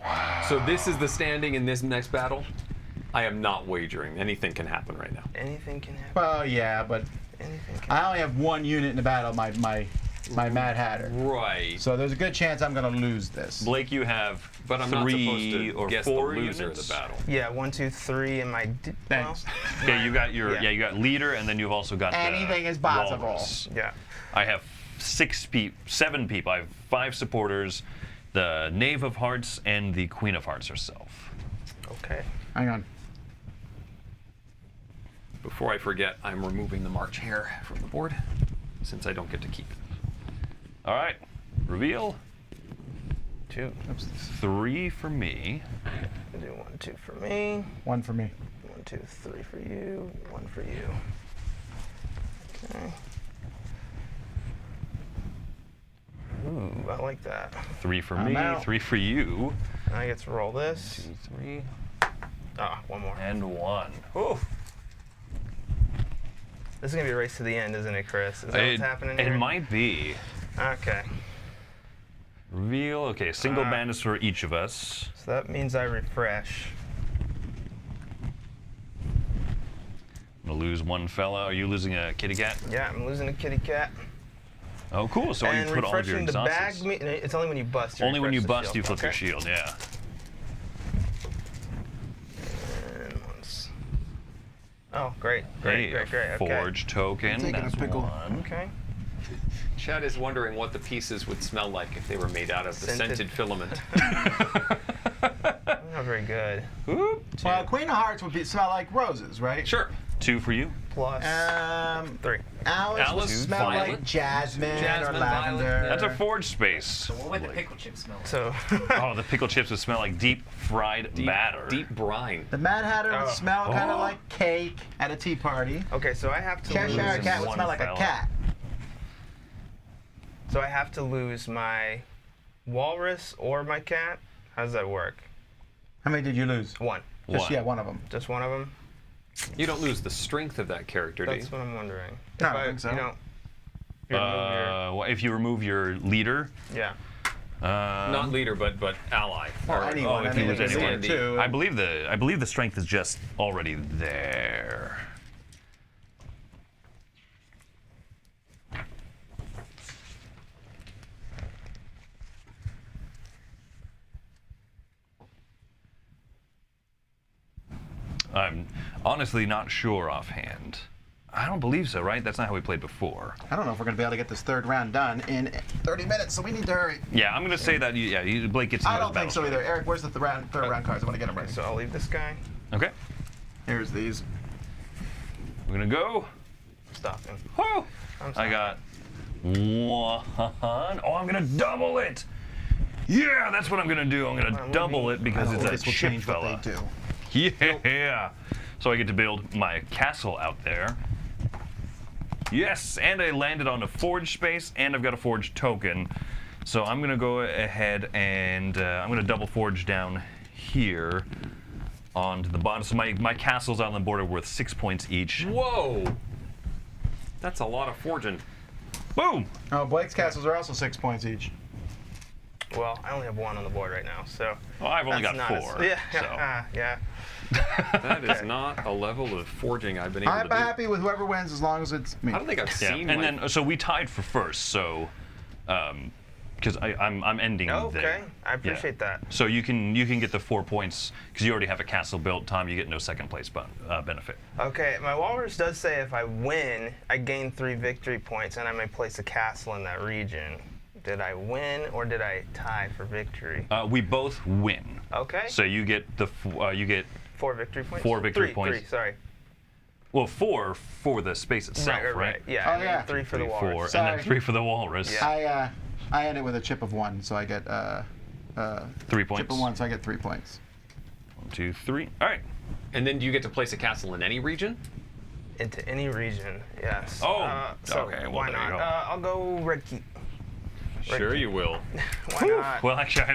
that. So this is the standing in this next battle. I am not wagering. Anything can happen right now. Anything can happen. Well, yeah, but Anything can I only have 1 unit in the battle, my Mad Hatter. Right. So there's a good chance I'm going to lose this. Blake, you have But I'm not 3 supposed to or guess 4 the loser units? of the battle. Yeah, 1, 2, 3, and my. Thanks. Okay, you got your Yeah. you got leader, and then you've also got Anything the is possible. walrus. Yeah. I have 7 people. I have 5 supporters, the Knave of Hearts and the Queen of Hearts herself. Okay. Hang on. Before I forget, I'm removing the March Hare from the board, since I don't get to keep it. All right, reveal. 2. 3 for me. I'll do 1, 2 for me. 1 for me. 1, 2, 3 for you. 1 for you. Okay. Ooh, I like that. 3 for I'm me. out. 3 for you. Now I get to roll this. 2, 3, Ah, 1 more. and 1. Oof. This is gonna be a race to the end, isn't it, Chris? Is that what's happening It here? might be. Okay. Reveal. Okay, single band is for each of us. So that means I refresh. I'm gonna lose one fella. Are you losing a kitty cat? Yeah, I'm losing a kitty cat. Oh, cool. So And you put all of your refreshing the bag, exhausts. it's only when you bust. Only when you refresh the bust, you flip your okay? shield. Yeah. And once. Oh, great, great, Hey, great, great. Okay. Forge token. Taking a That's pickle. 1. Okay. Chad is wondering what the pieces would smell like if they were made out of the Scented. scented filament. Not very good. Oop. Well, Queen of Hearts would smell like roses, right? Sure. 2 for you. Plus 3. Alice would Alice, smell violet. like jasmine, or Jasmine, lavender. violet, That's a forge space. What would the pickle chip smell like? So. Oh, the pickle chips would smell like deep fried batter. Deep brine. The Mad Hatter would Oh. smell kind Oh. of like cake at a tea party. Okay, so I have to Cheshire lose. Cat would one smell like a fella. cat. So I have to lose my walrus or my cat. How does that work? How many did you lose? 1. Just, One. yeah, one of them. Just one of them. You don't lose the strength of that character, do you? That's what I'm wondering. No, If I don't think so. You know, you remove Well, if you remove your leader, yeah. Not leader, but ally. Or anyone. if I you mean, lose it's anyone. there too. I believe the strength is just already there. I'm honestly not sure offhand. I don't believe so, right? That's not how we played before. I don't know if we're going to be able to get this third round done in 30 minutes, so we need to hurry. Yeah, I'm gonna say that. Blake gets. I into don't his think so battle either. Eric, where's the third round cards? I want to get them ready. So I'll leave this guy. Okay, Here's these. we're gonna go. I'm stopping. Oh, I'm I stopping. got 1. Oh, I'm gonna double it. Yeah, that's what I'm gonna do. I'm gonna I'm double moving. it because I it's hope a this will chip change fella. what they do. Yeah. So I get to build my castle out there. Yes, and I landed on a forge space, and I've got a forge token. So I'm gonna go ahead and I'm gonna double forge down here onto the bottom. So my castles on the border worth 6 points each. Whoa! That's a lot of forging. Boom! Oh, Blake's castles are also 6 points each. Well, I only have 1 on the board right now, so. Well, I've only that's got not 4. Yeah, So. yeah. That is not a level of forging I've been able I'm to do. happy with whoever wins as long as it's me. I don't think I've Yeah, seen and like, then so we tied for first. So, because I'm ending Oh, okay. there. I appreciate that. So you can get the 4 points because you already have a castle built. Tom, you get no second place benefit. Okay, my walrus does say if I win, I gain 3 victory points, and I may place a castle in that region. Did I win or did I tie for victory? We both win. Okay. So you get the 4 victory points. 4 victory Three, points. 3, sorry. Well, 4 for the space itself, Right. Yeah. Oh, and then yeah. 3 for the 3, walrus. 4, and Sorry. then 3 for the walrus. Yeah. I end it with a chip of 1, so I get 3 points. chip of 1, so I get 3 points. 1, 2, 3. All right. And then do you get to place a castle in any region? Into any region, yes. Oh, so okay, well, why there you not? go. I'll go Red Keep. Sure you will. Why not? Well, actually,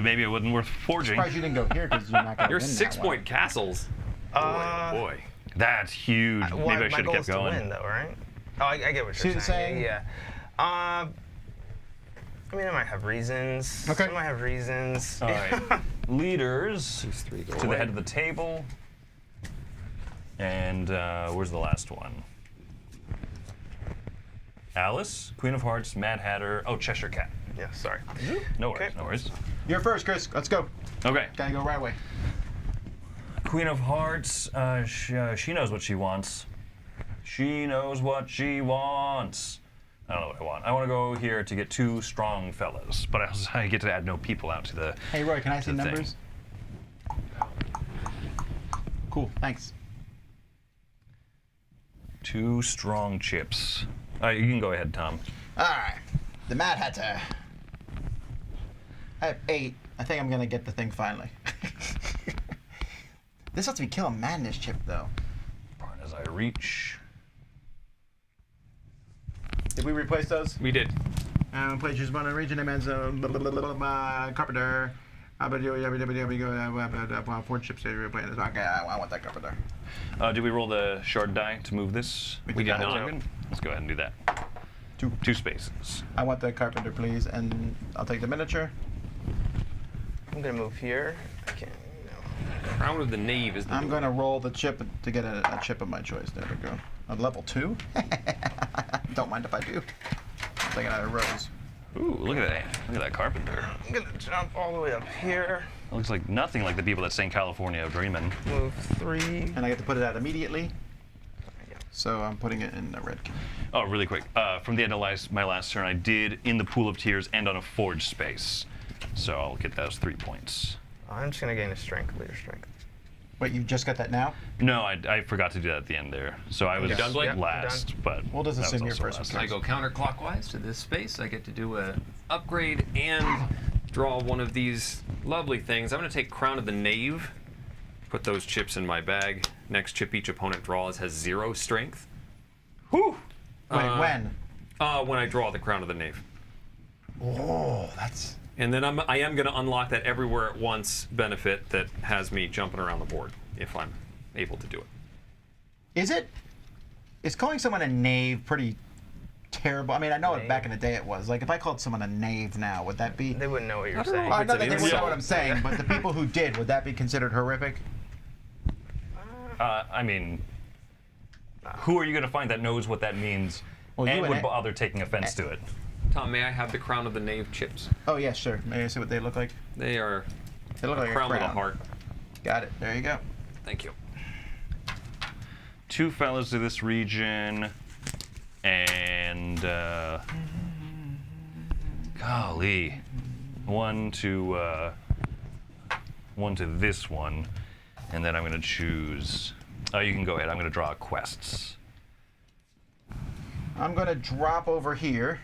maybe it wasn't worth forging. Surprised you didn't go here because you're not going to Your win 6-point castles. Boy. That's huge. Well, Maybe I my should have goal kept is to going. win, though, right? Oh, I get what See you're what I'm saying. saying? Yeah. I mean, I might have reasons. Okay. I might have reasons. All right. Leaders These 3 go to the away. head of the table. And where's the last one? Alice, Queen of Hearts, Mad Hatter. Oh, Cheshire Cat. Yeah, sorry. No worries, Okay. no worries. You're first, Chris. Let's go. Okay. Gotta go right away. Queen of Hearts, she knows what she wants. She knows what she wants. I don't know what I want. I want to go here to get 2 strong fellas, but I get to add no people out to the. Hey, Roy, can I see the thing. numbers? Cool, thanks. 2 strong chips. You can go ahead, Tom. All right, the Mad Hatter. I have 8. I think I'm gonna get the thing finally. This has to be Kill a Madness chip, though. Barn as I reach. Did we replace those? We did. Play choose one region. Demands carpenter. 4 chips. Okay, I want that carpenter. Do we roll the shard die to move this? We did not. Let's go ahead and do that. 2 spaces. I want the carpenter, please, and I'll take the miniature. I'm gonna move here. I can't. Crown of the Knave is the I'm going to roll the chip to get a chip of my choice. There we go. On level 2? Don't mind if I do. I'm thinking out of Rose. Ooh, look at that. Look at that carpenter. I'm gonna jump all the way up here. It looks like nothing like the people that sang California Dreamin'. Move 3. And I get to put it out immediately. So I'm putting it in the red key. Oh, really quick. From the end of my last turn, I did in the Pool of Tears end on a forge space. So I'll get those 3 points. I'm just gonna gain a strength, leader strength. Wait, you just got that now? No, I forgot to do that at the end there. So I was done, Blake? last, but We'll just that was assume you're also first. last. I go counterclockwise to this space. I get to do a upgrade and draw one of these lovely things. I'm going to take Crown of the Knave, put those chips in my bag. Next chip each opponent draws has 0 strength. Whew! Wait, when? When I draw the Crown of the Knave. Oh, that's... And then I am going to unlock that everywhere at once benefit that has me jumping around the board if I'm able to do it. Is it? Is calling someone a knave pretty terrible? I mean, I know it back in the day it was. Like, if I called someone a knave now, would that be... They wouldn't know what you're I don't know. saying. Well, I know It's that an they wouldn't know insult. what I'm saying, but the people who did, would that be considered horrific? I mean, who are you going to find that knows what that means Well, you and and would it. bother taking offense to it? Tom, may I have the Crown of the Knave chips? Oh, yeah, sure. May I see what they look like? They are They look a like crown a with a crown. heart. Got it. There you go. Thank you. 2 fellas to this region, and golly, one to this one, and then I'm going to choose. Oh, you can go ahead. I'm going to draw quests. I'm going to drop over here,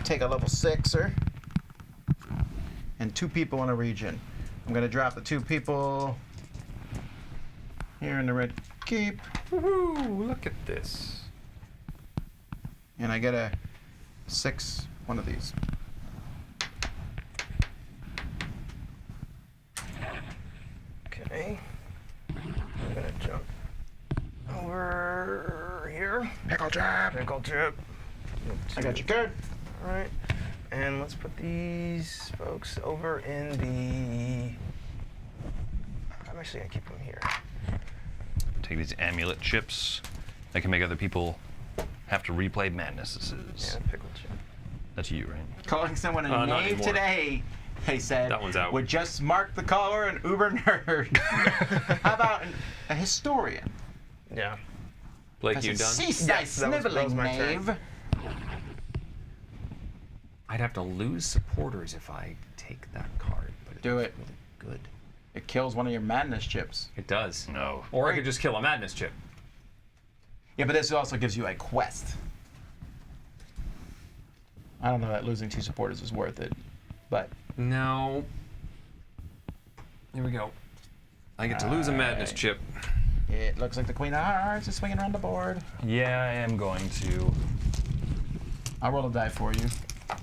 take a level 6er, and 2 people in a region. I'm going to drop the 2 people here in the red keep, Woohoo! Look at this. and I get a 6, one of these. Okay. I'm gonna jump over here. Pickle trap. Pickle chip. I got your card. All right. And let's put these folks over in the. I'm actually gonna keep them here. Take these amulet chips. That can make other people have to replay madnesses. Yeah, pickle chip. That's you, right? Calling someone a Not knave anymore. today, they said, That one's out. would just mark the caller an uber nerd. How about a historian? Yeah. Blake, you done? Cease Yes, thy that was sniveling, my turn. knave. I'd have to lose supporters if I take that card. But Do it. Really good. It kills one of your madness chips. It does. No. Or I could just kill a madness chip. Yeah, but this also gives you a quest. I don't know that losing 2 supporters is worth it, but No. Here we go. I get to lose a madness chip. it looks like the Queen of Hearts is swinging around the board. Yeah, I am going to. I'll roll a die for you.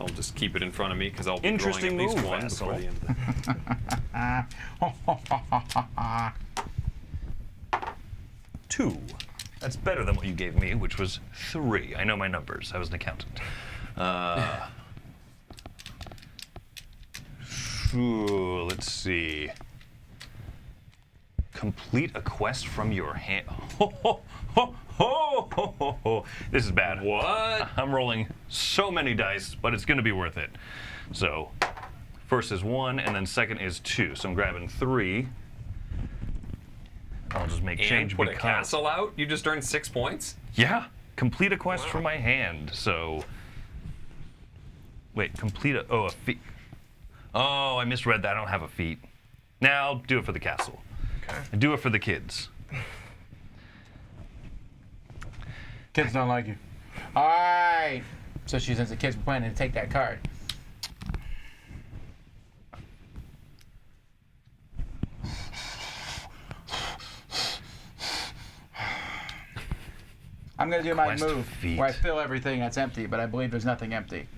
I'll just keep it in front of me because I'll be Interesting drawing at least move, one asshole. before the end of the... 2. That's better than what you gave me, which was 3. I know my numbers. I was an accountant. Let's see. Complete a quest from your hand. Ho, ho, ho, ho, ho, ho, ho. This is bad. What? I'm rolling so many dice, but it's going to be worth it. So, first is 1, and then second is 2. So I'm grabbing 3. I'll just make And change put because. a castle out? You just earned 6 points? Yeah, complete a quest from my hand. So, wait, complete a feat. Oh, I misread that. I don't have a feat. Now I'll do it for the castle. Okay. And do it for the kids. Kids don't like you. All right. So she says the kids were planning to take that card. I'm going to do my Quest move feat. where I fill everything that's empty, but I believe there's nothing empty.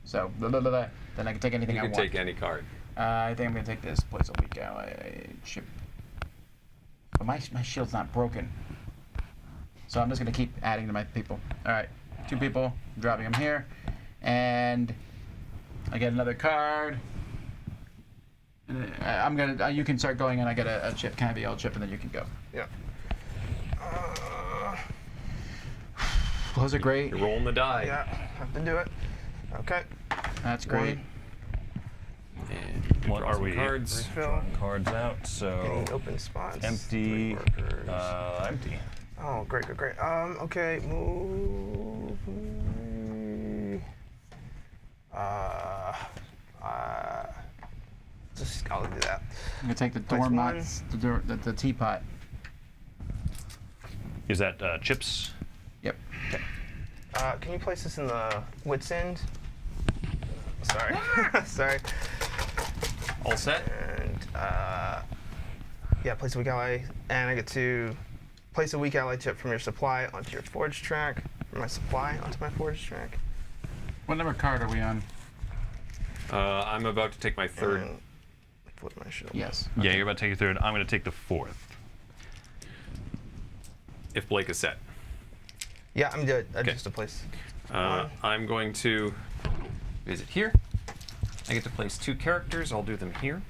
So, blah, blah, blah, blah. Then I can take anything You I can want. take any card. I think I'm going to take this. Place a weak ally chip. But my shield's not broken. So I'm just going to keep adding to my people. All right. 2 people. I'm dropping them here. And I get another card. And I'm going to... you can start going, and I get a chip. Can I be all chip, and then you can go. Yeah. Those are great. You're rolling the die. Yeah, have to do it. Okay. That's great. And What draw are some we? cards. Refill. Cards out. So Getting open spots. empty. 3 workers. Empty. Oh, great, great, great. Okay, move. Just I'll do that. I'm going to take the Place doormat, the teapot. Is that chips? Yep. Can you place this in the wits end? Sorry. Sorry. All set? And yeah, place a weak ally, and I get to place a weak ally chip from your supply onto your forge track. From my supply onto my forge track. What number card are we on? I'm about to take my third. And flip my shield. Yes. Yeah, you're about to take your third. I'm going to take the 4th. If Blake is set. Yeah, I'm good. Okay. Just a place. I'm going to visit here. I get to place 2 characters. I'll do them here.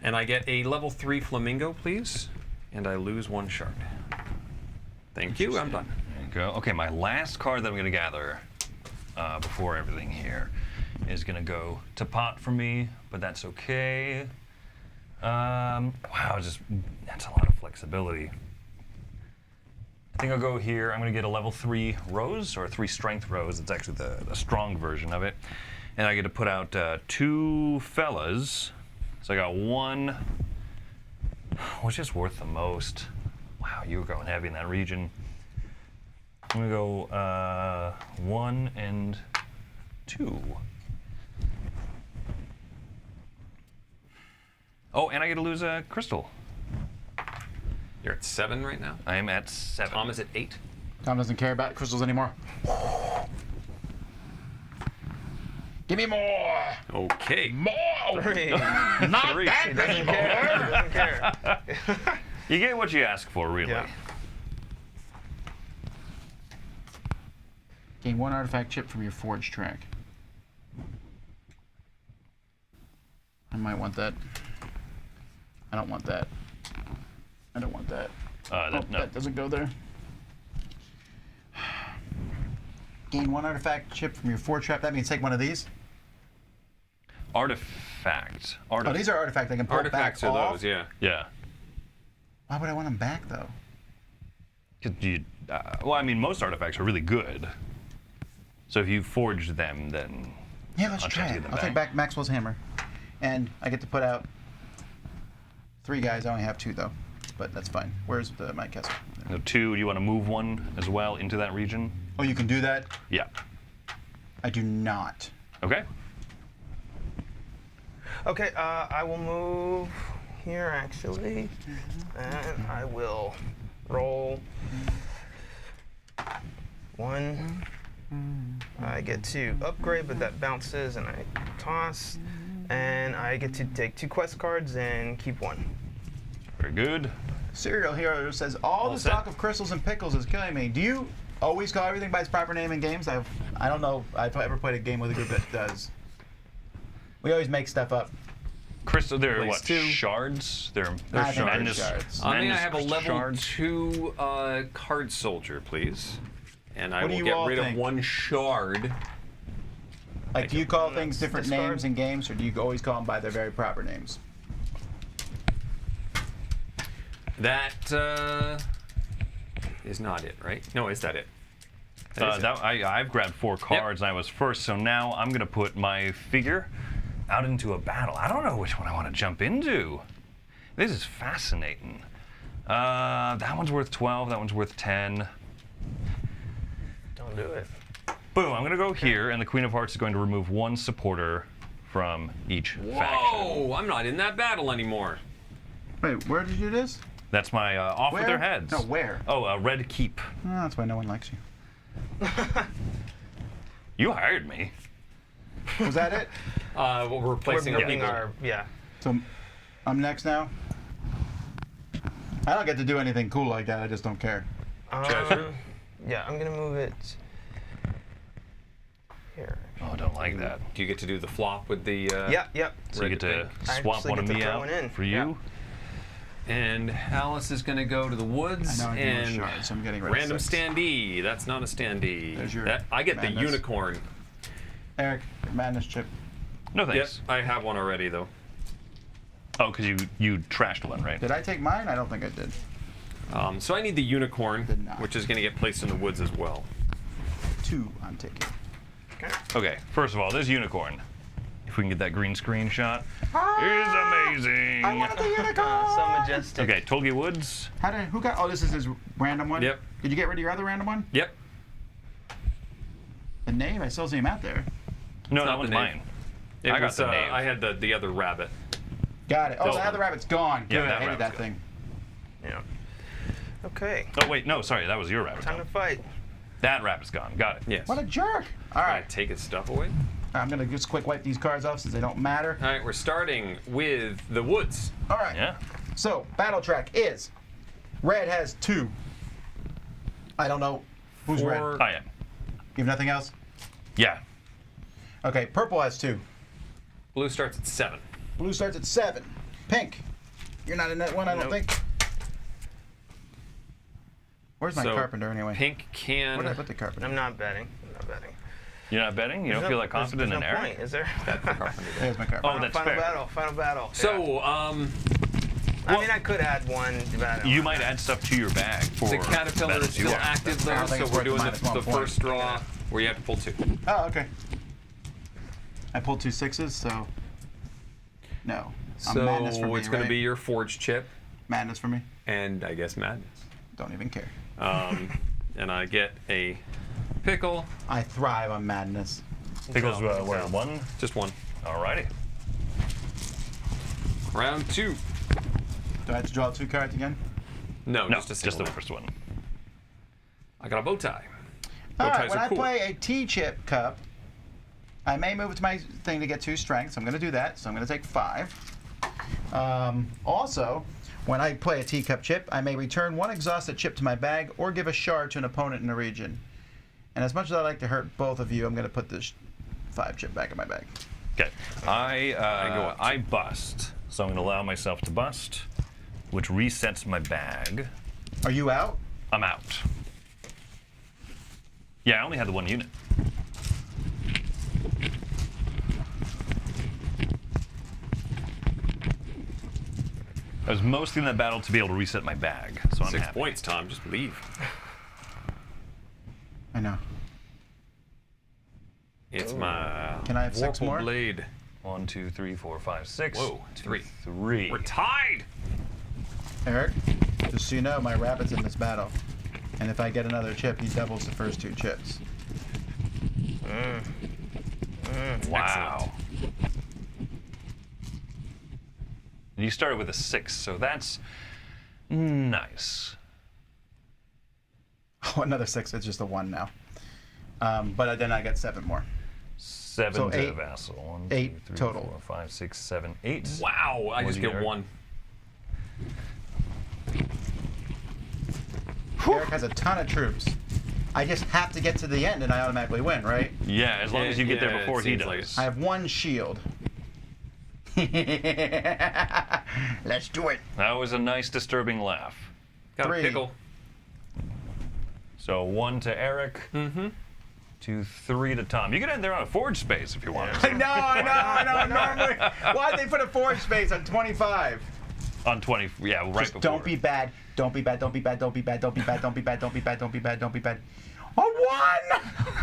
And I get a level 3 flamingo, please. And I lose 1 shard. Thank you. I'm done. There you go. Okay, my last card that I'm going to gather before everything here is going to go to pot for me, but that's okay. Wow, that's a lot of flexibility. I think I'll go here. I'm going to get a level 3 rose, or a 3 strength rose. It's actually the strong version of it. And I get to put out 2 fellas. So I got 1, which is worth the most. Wow, you were going heavy in that region. I'm going to go 1 and 2. Oh, and I get to lose a crystal. You're at 7 right now. I am at 7. Tom is at 8. Tom doesn't care about crystals anymore. Give me more! Okay. More! 3. Not 3. that He doesn't anymore! care. He doesn't care. You get what you ask for, really. Yeah. Gain 1 artifact chip from your forge track. I might want that. I don't want that. I don't want that. No. That doesn't go there. Gain 1 artifact chip from your forge trap. That means take one of these. Artifact. Oh, these are artifacts I can pull Artifacts back are off. those, yeah. Yeah. Why would I want them back, though? 'Cause well, I mean, most artifacts are really good. So if you forge them, then Yeah, let's I'll try take it. them I'll take back Maxwell's hammer. And I get to put out 3 guys. I only have 2 though, but that's fine. Where's my castle? So 2, do you want to move 1 as well into that region? Oh, you can do that? Yeah. I do not. Okay. Okay, I will move here actually, and I will roll 1. I get to upgrade, but that bounces, and I toss, and I get to take 2 quest cards and keep 1. Very good. Serial Hero says, all the set. stock of crystals and pickles is killing me. Do you always call everything by its proper name in games? I don't know if I've ever played a game with a group that does. We always make stuff up. Crystal, they're Place what? 2. Shards? They're I think shards. they're Madness- shards. May I madness have a level shards. 2 card soldier, please? And I What do will you get all rid think? of 1 shard. Like, do you call things different Discard. names in games, or do you always call them by their very proper names? That is not it, right? No, is that it? That is it. I've grabbed 4 cards and I was first, so now I'm gonna put my figure out into a battle. I don't know which one I want to jump into. This is fascinating. That one's worth 12. That one's worth 10. Don't do it. Boom! I'm gonna go here, and the Queen of Hearts is going to remove 1 supporter from each faction. Whoa! I'm not in that battle anymore. Wait, where did you do this? That's my off with Where? their heads. No, where? Oh, Red Keep. Oh, that's why no one likes you. You hired me. Was that it? Well, we're replacing We're our moving people. our So, I'm next now? I don't get to do anything cool like that. I just don't care. Treasure. Yeah, I'm gonna move it here. Oh, I don't like that. Do you get to do the flop with the? Yep. So you get to I swap actually one of get to me throw out one in. for you. And Alice is going to go to the woods I know I can and move shards, so I'm getting rid of random 6. standee. That's not a standee. There's your I get madness. the unicorn. Eric, madness chip. No Yep, thanks. I have one already though. Oh, because you trashed one, right? Did I take mine? I don't think I did. So I need the unicorn, Did not. which is going to get placed in the woods as well. 2 I'm taking. Okay. Okay, first of all, this unicorn, if we can get that green screen shot, Ah! is amazing. I wanted the unicorn! So majestic. Okay, Tolgi Woods. Who got? Oh, this is his random one. Yep. Did you get rid of your other random one? Yep. The name? I still see him out there. No, not that the one's name. mine. It I got was, the knave. I had the other rabbit. Got it. Oh, This the one. other rabbit's gone. Yeah, Good. that I hated rabbit's that gone. thing. Yeah. Okay. Oh wait, no, sorry, that was your rabbit. Time to fight. That rabbit's gone. Got it. Yes. What a jerk! All All right, right, take his stuff away. I'm gonna just quick wipe these cards off since they don't matter. All right, we're starting with the woods. All right. Yeah. So battle track is red has 2. I don't know who's red. Four- I am. You have nothing else? Yeah. Okay. Purple has 2. Blue starts at 7. Blue starts at 7. Pink. You're not in that one, I don't Nope. think. Where's my So, carpenter anyway? Pink can. Where did I put the carpenter? I'm not betting. You're not betting? You don't feel like confident there's in no Eric? point, is there? There's my carpenter. Oh, that's Final fair. battle. Final battle. So, I mean, I could add 1 battle. You might add stuff to your bag for the caterpillar that is still you- active I though, don't think so it's we're worth doing minus the 1 point. first draw where you have to pull 2. Oh, okay. I pulled 2 6s, so no. Madness for So me, it's going right? to be your forge chip, Madness for me. and I guess madness. Don't even care. And I get a pickle, I thrive on madness. Pickles, what, 1? just 1. Alrighty. Round 2. Do I have to draw 2 cards again? No, No, just a just single the one. first one. I got a bow tie. All Bow right. ties When are I cool. play a T-chip cup, I may move it to my thing to get 2 strength. So I'm going to do that. So I'm going to take 5. Also, when I play a teacup chip, I may return 1 exhausted chip to my bag or give a shard to an opponent in the region. And as much as I like to hurt both of you, I'm going to put this 5 chip back in my bag. Okay. go up I bust, so I'm going to allow myself to bust, which resets my bag. Are you out? I'm out. Yeah, I only had the 1 unit. I was mostly in that battle to be able to reset my bag, so I'm 6 happy. points, Tom. Just leave. I know. It's my Can I have 6 Vorpal more? blade. 1, 2, 3, 4, 5, 6. Whoa, 3. 3. We're tied. Eric, just so you know, my rabbit's in this battle. And if I get another chip, he doubles the first 2 chips. Wow. And you started with a 6, so that's nice. Oh, another 6. It's just a 1 now. But then I get 7 more. 7 So to 8 Vassal. 1, 8 2, 3, total. 4, 5, 6, 7, 8. Wow, I just do you get get? 1. Eric has a ton of troops. I just have to get to the end and I automatically win, right? Yeah, as long as you get there Yeah, before it he seems does. like it. I have 1 shield. Let's do it. That was a nice, disturbing laugh. Got 3. a pickle. So 1 to Eric. 2, 3 to Tom. You could end there on a forge space if you wanted to. I know. Normally, why'd they put a forge space on 25? On 20, yeah, right Just before. don't be bad. Don't be bad. Don't be bad. Don't be bad. Don't be bad. Don't be bad. Don't be bad. Don't be bad. Don't be bad. A 1!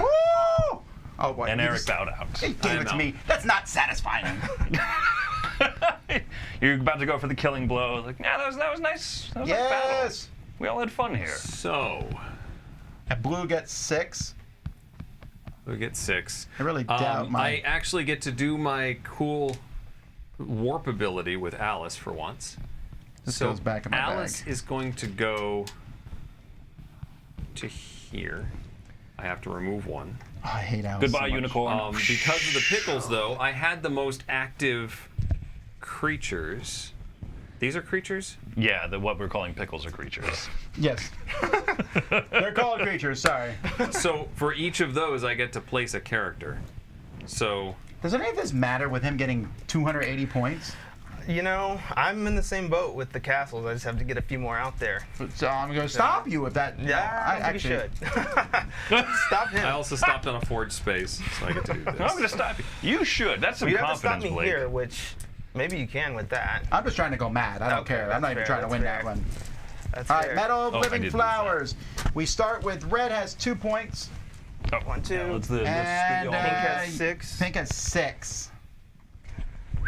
Woo! Oh boy. And he Eric just- bowed out. He gave it to out. me. That's not satisfying. You're about to go for the killing blow. Like, nah, that was nice. That was a nice battle. Yes. We all had fun here. So, And blue gets 6. we get 6. I really doubt my. I actually get to do my cool warp ability with Alice for once. This goes back in my Alice bag. is going to go to here. I have to remove 1. Oh, I hate Alice. Goodbye, so much. unicorn. Because of the pickles, though, I had the most active creatures. These are creatures? Yeah, what we're calling pickles are creatures. Yes. They're called creatures. Sorry. So for each of those, I get to place a character. So Does any of this matter with him getting 280 points? You know, I'm in the same boat with the castles. I just have to get a few more out there. So I'm going to stop you if that. Yeah, I think you should. Stop him. I also stopped on a forge space, so I get to do this. I'm going to stop you. You should. That's some You have to stop confidence, me Blake. here, which maybe you can with that. I'm just trying to go mad. I don't Okay, care. I'm not even that's trying to fair, win that's that one. That's All right, fair. Meadow of Oh, I Living did lose that. Flowers. We start with red has 2 points. Oh, 1, 2. yeah, let's And go. Pink has 6. Pink has 6.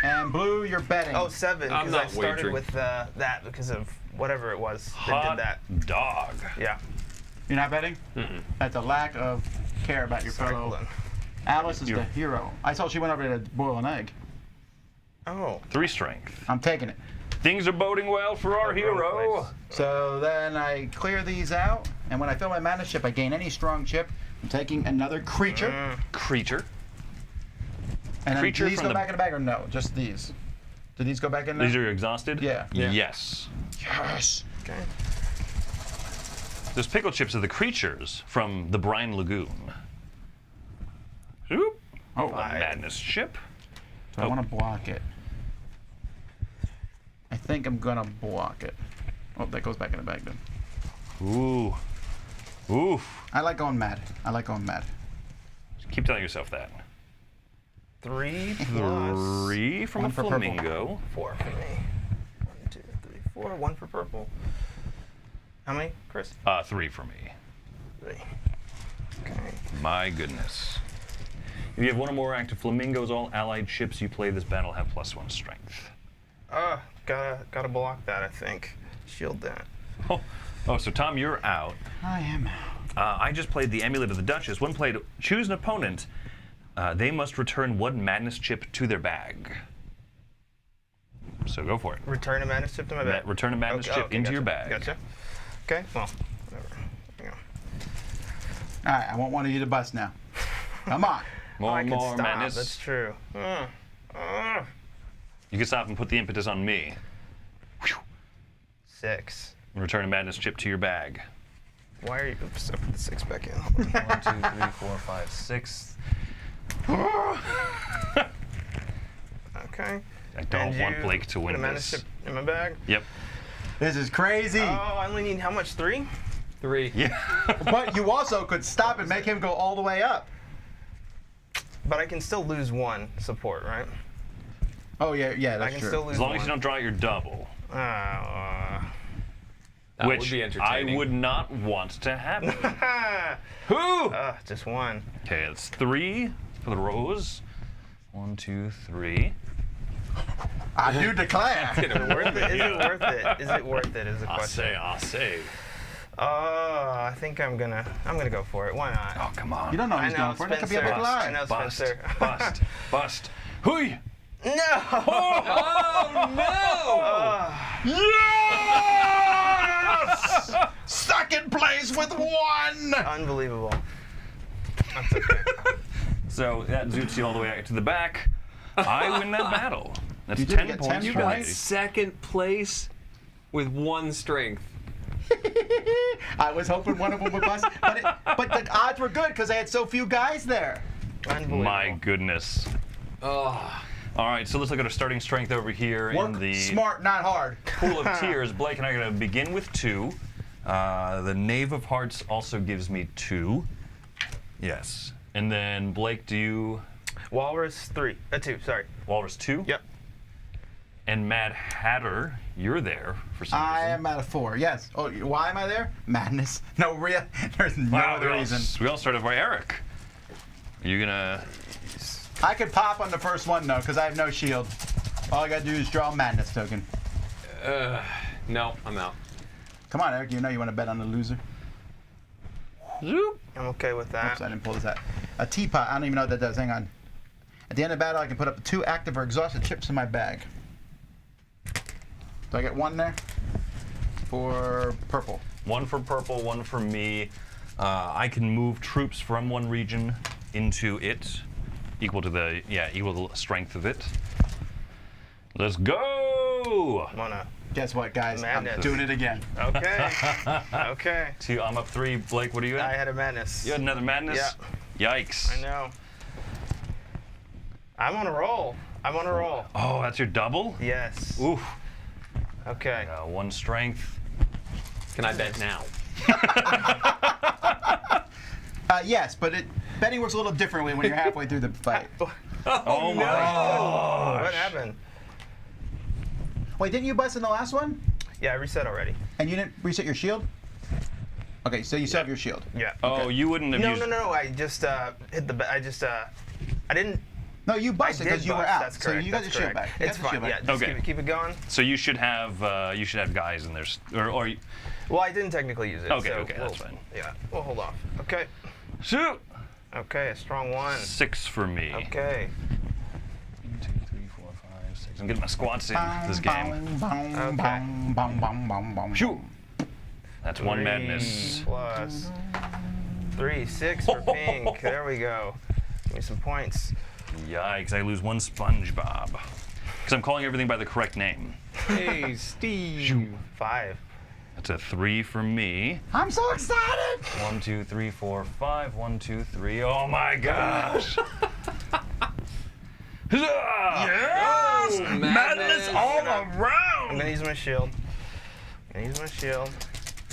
And blue, you're betting. Oh, 7, I'm because I not started wagering. with that because of whatever it was that Hot did that. dog. Yeah. You're not betting? That's a lack of care about your Sorry, hold fellow. on. Alice is the hero. I saw she went over to boil an egg. Oh. 3 strength. I'm taking it. Things are boding well for our Wrong hero. place. So then I clear these out, and when I fill my mana chip, I gain any strong chip. I'm taking another creature. Creature. And then creature do these from go the- back in the bag or no? Just these. Do these go back in there? These are exhausted? Yeah. Yes. Yes. Okay. Those pickle chips are the creatures from the Brine Lagoon. Oop. Oh, A madness chip. so I want to block it. I think I'm gonna block it. Oh, that goes back in the bag then. Ooh. Oof. I like going mad. I like going mad. Keep telling yourself that. 3 plus 3 from One a for purple. flamingo. 4 for me. 1, 2, 3, 4. 1 for purple. How many, Chris? 3 for me. 3. Okay. My goodness. If you have one or more active flamingos, all allied ships you play this battle have +1 strength. Gotta block that, I think. Shield that. Oh, so Tom, you're out. I am. I just played the Amulet of the Duchess. When played, choose an opponent. They must return 1 madness chip to their bag. So go for it. Return a madness chip to my bag. Return a madness chip into your bag. Gotcha. Okay, well, whatever. Hang on. All right, I want one of you to bust now. Come on. More I and can more stop. madness. That's true. You can stop and put the impetus on me. 6. And return a madness chip to your bag. Why are you? Oops, I put the 6 back in. 1, 2, 3, 4, 5, 6. Okay. I don't And want you Blake to put a win madness this. chip in my bag. Yep. This is crazy. Oh, I only need how much? 3? 3. Yeah. But you also could stop and make him go all the way up. But I can still lose 1 support, right? Oh yeah, yeah, I that's can true. still lose As long 1. as you don't draw your double. That which would be I entertaining. would not want to happen. Who? Who? Just 1. Okay, it's 3 for the rose. 1, 2, 3. I do declare. Is it worth it? Is it worth it? Is it worth it? Is the I'll question. say. I think I'm gonna go for it. Why not? Oh, come on. You don't know I who's know, going for it. It could be a Spencer. big I lie. know, Bust, Spencer. bust. Hui! No! Oh no! Yes! Second place with 1. Unbelievable. That's okay. So that zoots you all the way to the back. I win that battle. That's You did 10 get points 10 for me. points. Second place with 1 strength. I was hoping one of them would bust, but the odds were good because I had so few guys there. Unbelievable. My goodness. Oh. All right, so let's look at our starting strength over here Work in the smart, not hard. pool of tiers. Blake and I are going to begin with 2. The Knave of Hearts also gives me 2. Yes. And then Blake, do you... Walrus 2. Sorry. Walrus 2? Yep. And Mad Hatter, you're there for some I reason. am at a 4. Yes. Oh, why am I there? Madness. No real. There's no Wow, other reason. We all started by Eric. Are you gonna... I could pop on the first one though, because I have no shield. All I gotta do is draw a madness token. No, I'm out. Come on, Eric. You know you want to bet on the loser. Zoop. I'm okay with that. Oops, I didn't pull this out. A teapot. I don't even know what that does. Hang on. At the end of the battle, I can put up to 2 active or exhausted chips in my bag. Do I get 1 there? For purple. 1 for purple, 1 for me. I can move troops from one region into it, equal to the strength of it. Let's go! Wanna? Guess what, guys? Madness. I'm doing it again. Okay. Okay. 2, I'm up 3. Blake, what are you I at? had a madness. You had another madness? Yeah. Yikes. I know. I'm on a roll. I'm on a roll. Oh, that's your double? Yes. Oof. Okay. 1 strength. Can I bet now? Yes, but betting works a little differently when you're halfway through the fight. Oh my gosh. What happened? Wait, didn't you bust in the last one? Yeah, I reset already. And you didn't reset your shield? Okay, so you still have your shield. Yeah. Oh, you wouldn't have used... No. I just hit the. I didn't. No, you busted because you were out. That's so correct. you got That's your shield correct. back. You It's got your fine. shield Yeah, back. just Okay. keep it going. So you should have guys in there, or Well, I didn't technically use it. Okay, so okay, that's fine. Yeah, we'll hold off. Okay. shoot. Okay, a strong 1. 6 for me. Okay. 1, 2, 3, 4, 5, 6. I'm getting my squats in this game. Okay. Shoot. That's 1 3 madness. plus 3, 6 for pink. There we go. Give me some points. Yikes! I lose 1 SpongeBob because I'm calling everything by the correct name. Hey, Steve. 5. That's a 3 for me. I'm so excited! 1, 2, 3, 4, 5. 1, 2, 3. Oh my gosh! Yes! Oh, Madness madness. all I'm around! gonna use my shield.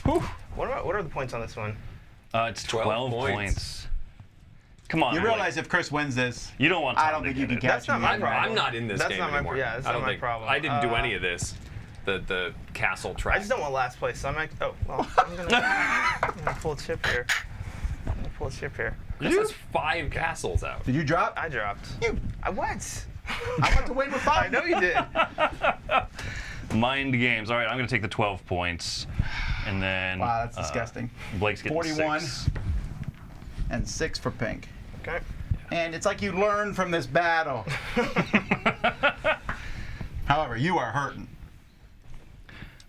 Whew. What are the points on this one? It's 12 points. Come on. You Blake. realize if Chris wins this, You don't want I Tom don't to think you get can it. catch That's not me. my in problem. that. I'm not in this That's game not my- anymore. yeah, that's I don't not my think problem. I didn't do any of this. The castle track. I just don't want last place, so I'm like, oh, well, I'm gonna pull a chip here. This is 5 castles out. Did you drop? I dropped. You. What? I want to win with 5. I know you did. Mind games. All right, I'm going to take the 12 points. And then. Wow, that's disgusting. Blake's getting 41. 6. And 6 for pink. Okay. And it's like you learn from this battle. However, you are hurting.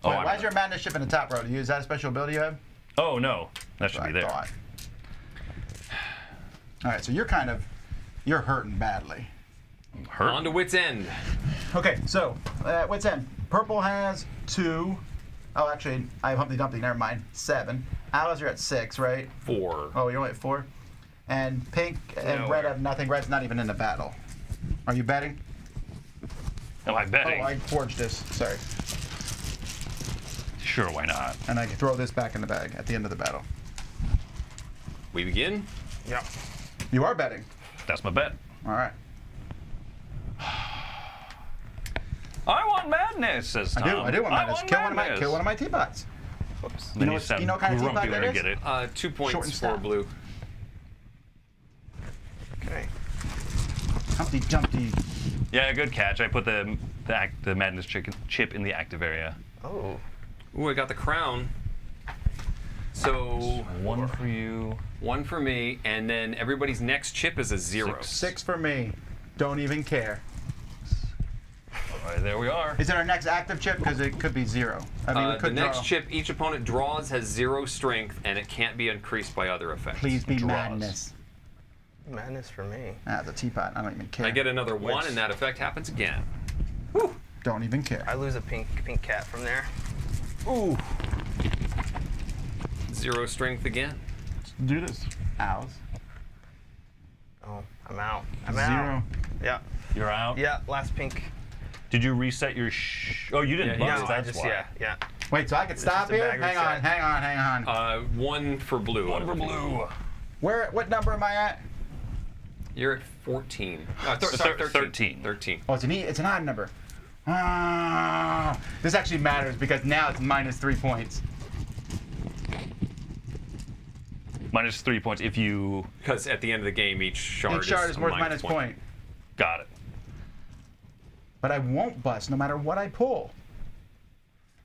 Oh, Wait, I'm why is not. your madness ship in the top row? Is that a special ability you have? Oh, no. That should I be there. thought. All right, so you're hurting badly. Hurt. On to Wit's End. Okay, so what's end? Purple has 2. Oh, actually, I have Humpty Dumpty. Never mind. 7. Allies are at 6, right? 4. Oh, you're only at 4. And pink and No. red have nothing. Red's not even in the battle. Are you betting? Am I betting? Oh, I forged this. Sorry. Sure, why not? And I can throw this back in the bag at the end of the battle. We begin. Yep. You are betting. That's my bet. All right. I want madness, says Tom. I do want madness. Kill madness. one of my teapots. Whoops. Then know you what- sound you know what kind of grumpy teapot when that I is? get it. 2 Short points and for stout. blue. Okay. Humpty Dumpty. Yeah, good catch. I put the the madness chip in the active area. Oh. Ooh, I got the crown. So One for you. one for me, and then everybody's next chip is a 0. 6 for me. Don't even care. All right, there we are. Is it our next active chip? Because it could be 0. I mean, we The could next draw. chip each opponent draws has 0 strength, and it can't be increased by other effects. Please be Draws. madness. Madness for me. Ah, the teapot. I don't even care. I get another 1, Which- and that effect happens again. Don't even care. I lose a pink cat from there. Ooh. 0 strength again. Do this. Owls. Oh, I'm out. I'm 0. out. Yeah. You're out. Yeah. Last pink. Did you reset your? Oh, you didn't. Yeah, bust, no, I that's just why. yeah. Wait, so I could stop just a here? bag Hang on, reset. hang on. 1 for blue. One for blue. What number am I at? You're at 14. Thir- 13. 13. 13. Oh, it's an odd number. Ah, this actually matters because now it's -3 points. Minus 3 points if you Because at the end of the game, each shard, Each shard is a worth minus -point. got it. But I won't bust no matter what I pull.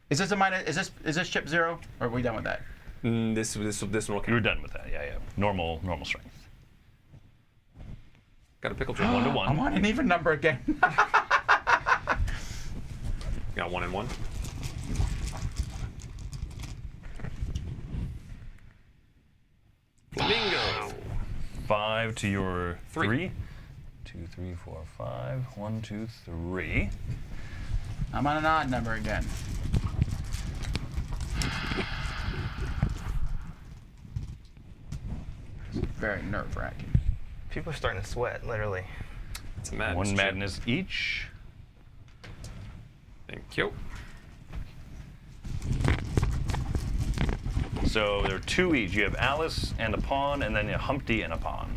Is this a minus? Is this chip 0? Or are we done with that? This one will You were count. done with that. Yeah. Normal strength. Got a pickle chip. 1 to I 1. want an even number again. Got 1 and 1. Flamingo. 5 to your 3. 3. 2, 3, 4, 5. 1, 2, 3. I'm on an odd number again. Very nerve-wracking. People are starting to sweat, literally. It's a madness. One chip. madness each. Thank you. So there are 2 each. You have Alice and a pawn, and then a Humpty and a pawn.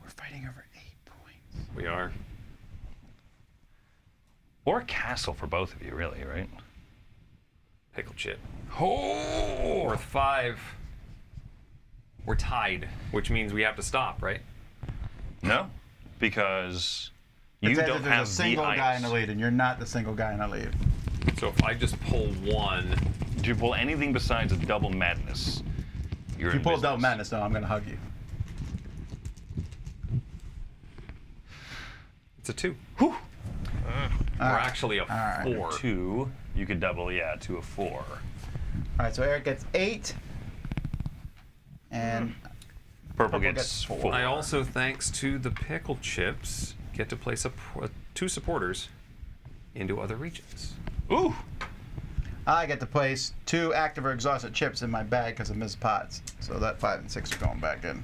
We're fighting over 8 points. We are. Or a castle for both of you, really, right? Pickle chip. Oh! Worth 5. We're tied, which means we have to stop, right? No, because you It's as don't if there's have a single the guy ice. in the lead, and you're not the single guy in the lead. So if I just pull 1, If you pull anything besides a double madness, you're If you in pull a business. double madness, though, I'm going to hug you. it's a 2. Whew. We're actually a right. 4. 2, you could double, to a 4. All right, so Eric gets 8. And Purple Purple gets gets 4. I also, thanks to the pickle chips, get to place 2 supporters into other regions. Ooh! I get to place 2 active or exhausted chips in my bag because of Ms. Potts. So that 5 and 6 are going back in.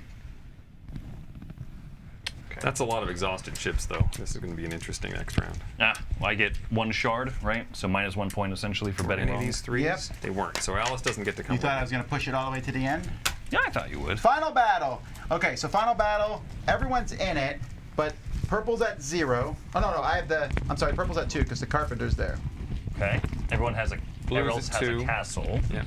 That's a lot of exhausted chips, though. This is going to be an interesting next round. Well, I get 1 shard, right? So minus 1 point essentially for betting Any of wrong. these 3s? Yep. They weren't. So Alice doesn't get to come You thought with I was going to push it all the way to the end? Yeah, I thought you would. Final battle. Okay, so final battle. Everyone's in it, but purple's at 0. Oh, no, I'm sorry, purple's at 2 because the carpenter's there. Okay. Everyone has Blues everyone is else has 2. a castle. Yeah.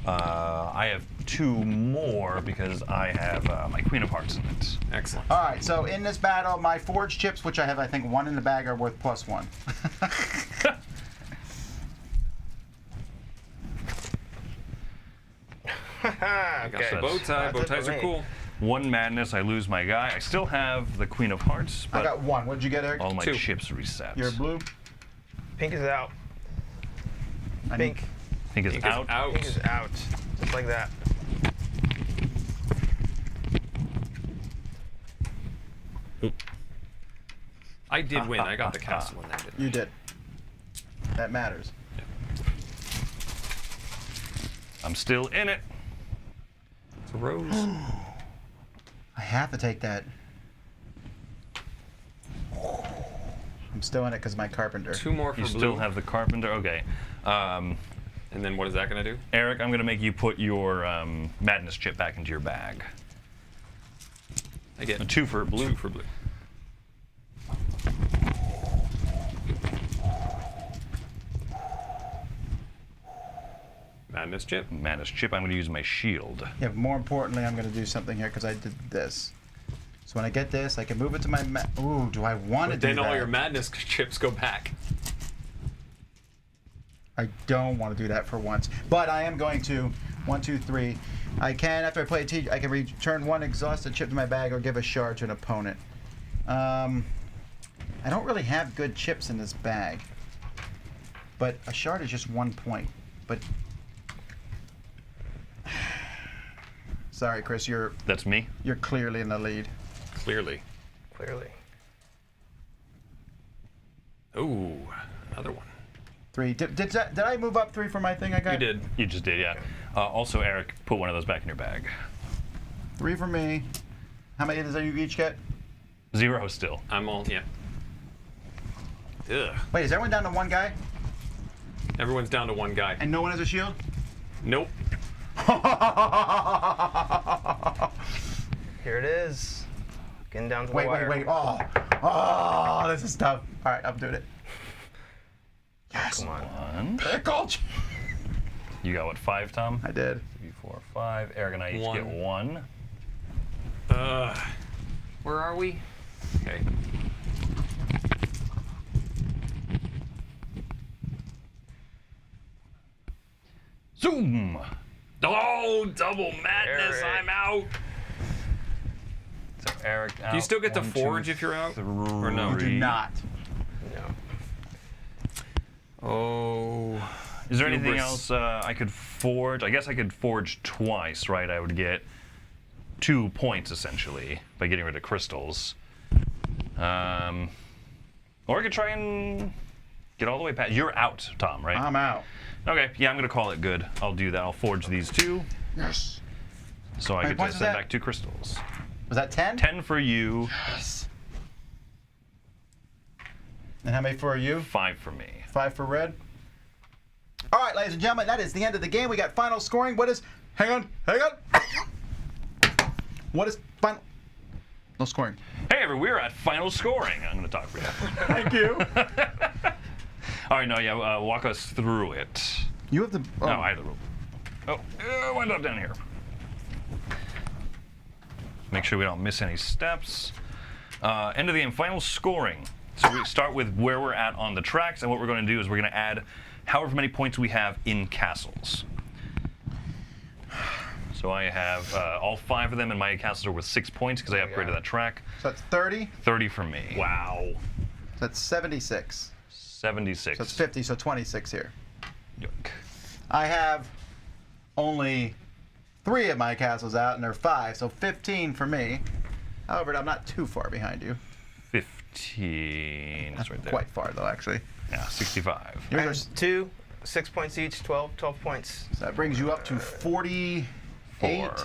I have 2 more because I have my Queen of Hearts in it. Excellent. All right, so in this battle, my forged chips, which I have, I think, 1 in the bag, are worth +1. I got Okay. the bow tie. That's Bow it for ties are me. cool. 1 madness, I lose my guy. I still have the Queen of Hearts, I but got 1. What'd you get, Eric? all my 2. chips reset. You're blue? Pink is out. I need- Pink. Pink is Pink out. is out. Pink is out. Just like that. I did win. I got the castle in that, didn't I? You did. That matters. I'm still in it. It's a rose. I have to take that. I'm still in it because of my carpenter. 2 more for You blue. still have the carpenter. Okay. And then what is that going to do? Eric, I'm going to make you put your madness chip back into your bag. I get A 2 for blue. 2 for blue. Madness chip. Madness chip. I'm going to use my shield. Yeah, but more importantly, I'm going to do something here because I did this. So when I get this, I can move it to my ooh, do I want to do Then that? all your madness chips go back. I don't want to do that for once. But I am going to 1, 2, 3. I can, after I play a T, I can return 1 exhausted chip to my bag or give a shard to an opponent. I don't really have good chips in this bag. But a shard is just 1 point. But sorry, Chris, That's me. you're clearly in the lead. Clearly. Clearly. Ooh, another one. 3. Did I move up 3 for my thing I got? You did. You just did, yeah. Also, Eric, put one of those back in your bag. 3 for me. How many does you each get? 0 still. I'm all, yeah. Ugh. Wait, is everyone down to 1 guy? Everyone's down to 1 guy. And no one has a shield? Nope. Here it is. Getting down to the wire. Wait. Oh, this is tough. All right, I'm doing it. Yes. Come on. 1. Pickle. You got what, 5, Tom? I did. 3, 4, 5. Eric and I each 1. get 1. Where are we? Okay. Zoom! Oh, double madness! Eric. I'm out. So Eric out. Do you still get to 1, forge 2, if you're out? 3. Or no? You do not. No. Oh. Is there anything Hubris. else I could forge? I guess I could forge twice, right? I would get 2 points, essentially, by getting rid of crystals. Or I could try and get all the way past. You're out, Tom, right? I'm out. Okay, yeah, I'm going to call it good. I'll do that. I'll forge these 2, Yes. so I How many get to points is send that? back 2 crystals. Was that 10? 10 for you, Yes. And how many for you? 5 for me. 5 for red. All right, ladies and gentlemen, that is the end of the game. We got final scoring. What is? Hang on. What is final? No scoring. Hey, everyone, we're at final scoring. I'm going to talk for you. Thank you. All right, no, yeah, walk us through it. You have the. Oh. No, I have the rule. Oh, wind up down here. Make sure we don't miss any steps. End of the game, final scoring. So we start with where we're at on the tracks, and what we're going to do is we're going to add however many points we have in castles. So I have all 5 of them, and my castles are worth 6 points because I upgraded that track. So that's 30. 30 for me. Wow. So that's 76. 76. So it's 50. So 26 here. Yuck. I have only 3 of my castles out, and they're 5. So 15 for me. However, I'm not too far behind you. 15. That's right there. Quite far though, actually. Yeah, 65. Yours, 2, 6 points each, 12 points. so that brings you up to 48. 4.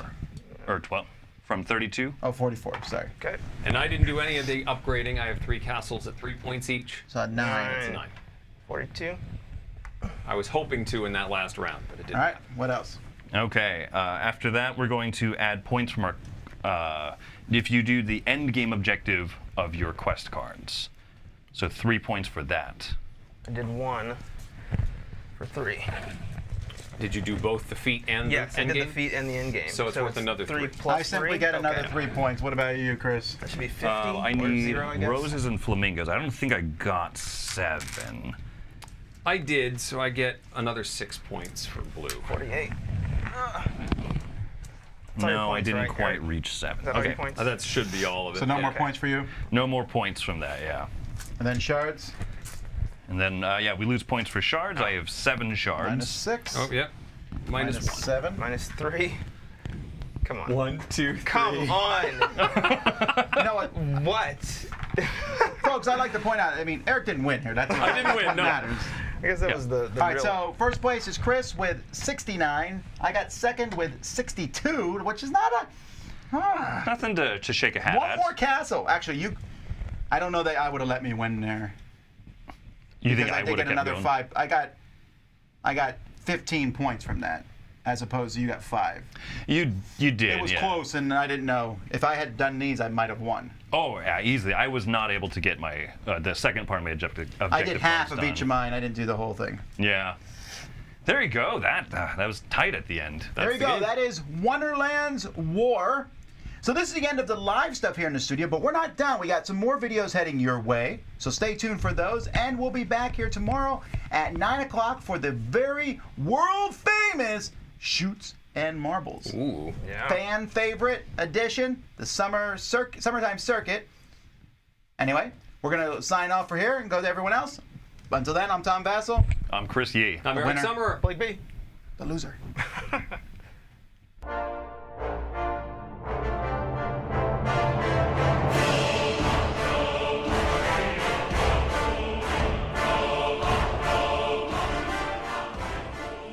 Or 12. From 32. Oh, 44. Sorry. Okay. And I didn't do any of the upgrading. I have 3 castles at 3 points each. So 9. That's 9. 42. I was hoping to in that last round, but it didn't. All right. What else? Okay, after that, we're going to add points from our. If you do the end game objective of your quest cards. So 3 points for that. I did 1 for 3. Did you do both the feat and Yes, the I end did game? the feat and the end game. So it's worth another 3. 3 plus I simply 3? get another Okay. 3 points. What about you, Chris? That should be 50 I or need 0, I guess. roses and flamingos. I don't think I got 7. I did, so I get another 6 points for blue. 48. No, I points, didn't right, quite Eric? reach 7. Is that all your Okay, points? That should be all of it. So no more okay. points for you. no more points from that, yeah. And then shards. And then, yeah, we lose points for shards. I have 7 shards. Minus 6. Oh, yep. Minus 1. 7. Minus 3. Come on. 1, 2, 3. Come on. You know what, What? folks? I'd like to point out. I mean, Eric didn't win here. That's I didn't win, what no. matters. I guess that Yeah. was the All right. real. So first place is Chris with 69. I got second with 62, which is not a. Nothing to shake a hat One at. more castle. Actually, you. I don't know that I would have let me win there. You think Because I I did would have get kept another going? 5. I got 15 points from that, as opposed to you got 5. You did, It was yeah. close, and I didn't know. If I had done these, I might have won. Oh, yeah, easily. I was not able to get my the second part of my objective. I did half cards of each done. of mine. I didn't do the whole thing. Yeah. There you go. That was tight at the end. There you That's the go. game. That is Wonderland's War. So this is the end of the live stuff here in the studio, but we're not done. We got some more videos heading your way, so stay tuned for those, and we'll be back here tomorrow at 9 o'clock for the very world-famous Shoots and Marbles. Ooh. Yeah. Fan favorite edition, the summertime circuit. Anyway, we're going to sign off for here and go to everyone else. Until then, I'm Tom Vassell, I'm Chris Yee. I'm Eric winner. Summer. Blake B. the loser.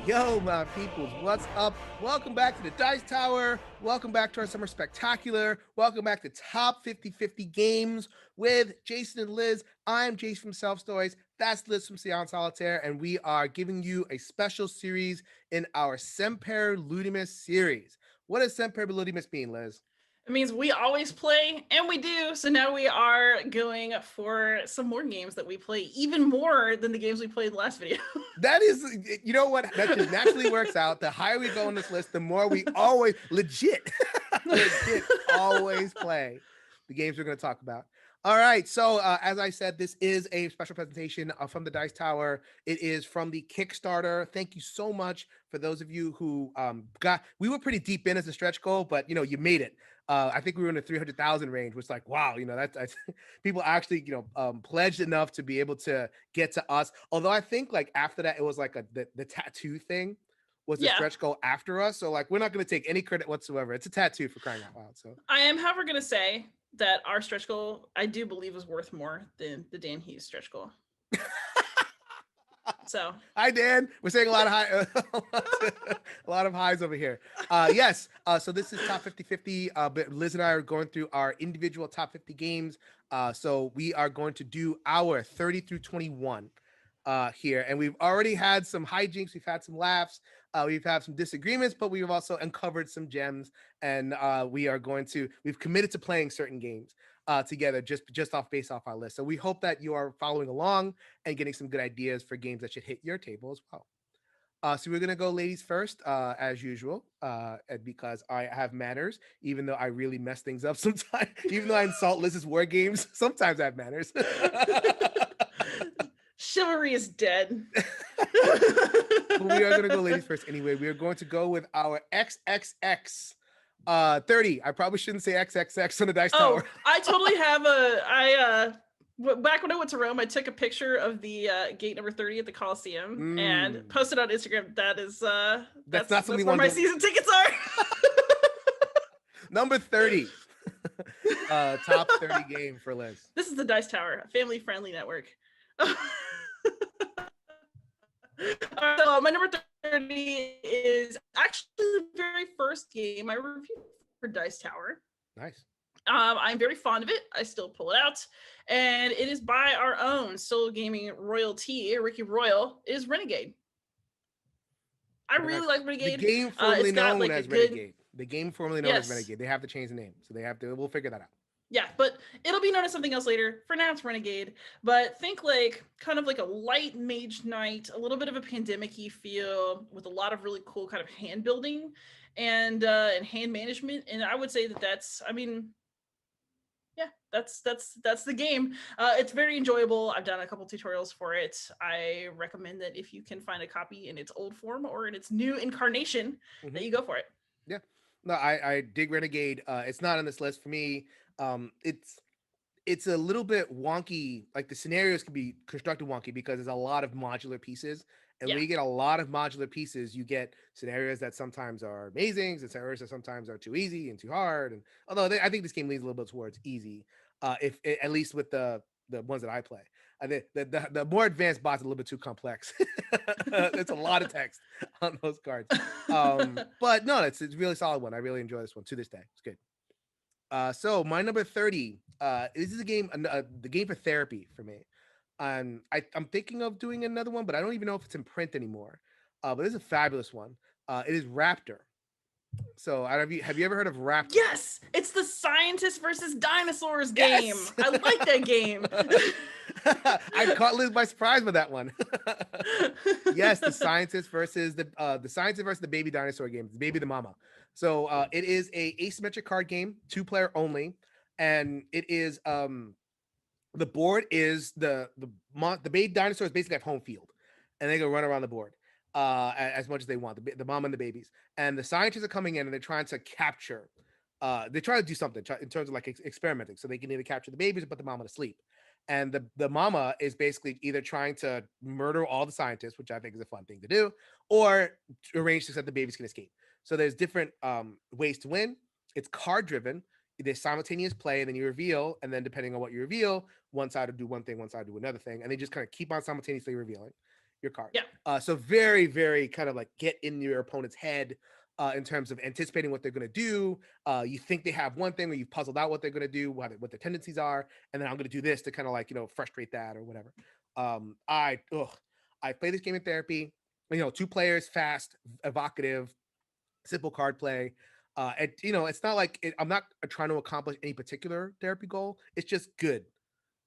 Yo, my peoples, what's up? Welcome back to the Dice Tower. Welcome back to our Summer Spectacular. Welcome back to Top 50/50 Games with Jason and Liz. I'm Jason from Self Stories. That's Liz from Sion Solitaire, and we are giving you a special series in our Semper Ludimus series. What does Semper Ludimus mean, Liz? It means we always play, and we do. So now we are going for some more games that we play, even more than the games we played in the last video. That is, you know what? That just naturally works out. The higher we go on this list, the more we always legit always play the games we're going to talk about. All right. So as I said, this is a special presentation from the Dice Tower. It is from the Kickstarter. Thank you so much for those of you who we were pretty deep in as a stretch goal, but you made it. I think we were in the 300,000 range, which is like, wow, that's people actually, pledged enough to be able to get to us. Although I think like after that, it was like the tattoo thing was the stretch goal after us. So like, we're not going to take any credit whatsoever. It's a tattoo for crying out loud. So I am, however, going to say that our stretch goal, I do believe, is worth more than the Dan Hughes stretch goal. So hi, Dan. We're saying a lot of highs over here. Yes. So this is Top 50/50. But Liz and I are going through our individual Top 50 games. So we are going to do our 30 through 21 here. And we've already had some hijinks. We've had some laughs. We've had some disagreements, but we've also uncovered some gems. And we've committed to playing certain games together just based off our list. So we hope that you are following along and getting some good ideas for games that should hit your table as well. So we're going to go ladies first, as usual, because I have manners, even though I really mess things up sometimes. Even though I insult Liz's war games, sometimes I have manners. chivalry is dead. But we are going to go ladies first anyway. We are going to go with our XXX 30. I probably shouldn't say XXX on the Dice Tower. I totally have back when I went to Rome, I took a picture of the gate number 30 at the Coliseum and posted on Instagram. That's where my season tickets are. Number 30. Top 30 game for Liz. This is the Dice Tower, a family-friendly network. So my number 30 is actually the very first game I reviewed for Dice Tower. Nice. I'm very fond of it. I still pull it out, and it is by our own solo gaming royalty, Ricky Royal. It is Renegade. I really like Renegade. The game formerly known as Renegade. The game formerly known as Renegade. They have to change the name, so we'll figure that out. Yeah, but it'll be known as something else later. For now, it's Renegade. But think kind of like a light Mage Knight, a little bit of a pandemic-y feel with a lot of really cool kind of hand building and hand management. And I would say that's the game. It's very enjoyable. I've done a couple tutorials for it. I recommend that if you can find a copy in its old form or in its new incarnation, that you go for it. Yeah. No, I dig Renegade. It's not on this list for me. It's a little bit wonky. Like the scenarios can be constructed wonky because there's a lot of modular pieces. And when you get a lot of modular pieces, you get scenarios that sometimes are amazing, and scenarios that sometimes are too easy and too hard. And although I think this game leans a little bit towards easy, at least with the ones that I play. The more advanced bots are a little bit too complex. It's a lot of text on those cards. But no, it's a really solid one. I really enjoy this one to this day. It's good. So my number 30, this is a game, the game for therapy for me. I'm thinking of doing another one, but I don't even know if it's in print anymore. But it's a fabulous one. It is Raptor. So have you ever heard of Raptor? Yes, it's the scientists versus dinosaurs game. Yes! I like that game. I caught Liz by surprise with that one. Yes, the scientists versus the baby dinosaur game, the baby the mama. So it is a asymmetric card game, 2-player only, and it is the board is the baby dinosaurs basically have home field, and they can run around the board as much as they want. The mom and the babies, and the scientists are coming in and they're trying to capture. They try to do something in terms of like experimenting, so they can either capture the babies or put the mama to sleep. And the mama is basically either trying to murder all the scientists, which I think is a fun thing to do, or arrange so that the babies can escape. So there's different ways to win. It's card driven. There's simultaneous play, and then you reveal, and then depending on what you reveal, one side will do one thing, one side will do another thing, and they just kind of keep on simultaneously revealing your cards. Yeah. So very, very kind of like get in your opponent's head in terms of anticipating what they're going to do. You think they have one thing, or you've puzzled out what they're going to do, what their tendencies are, and then I'm going to do this to kind of like, frustrate that or whatever. I play this game in therapy. 2 players, fast, evocative, simple card play. It's not like I'm not trying to accomplish any particular therapy goal. It's just good.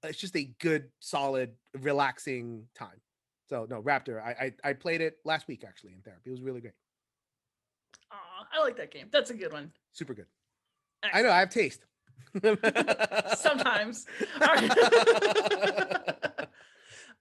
It's just a good, solid, relaxing time. So no, Raptor. I played it last week actually in therapy. It was really great. Aw, I like that game. That's a good one. Super good. Excellent. I know. I have taste. Sometimes. All right.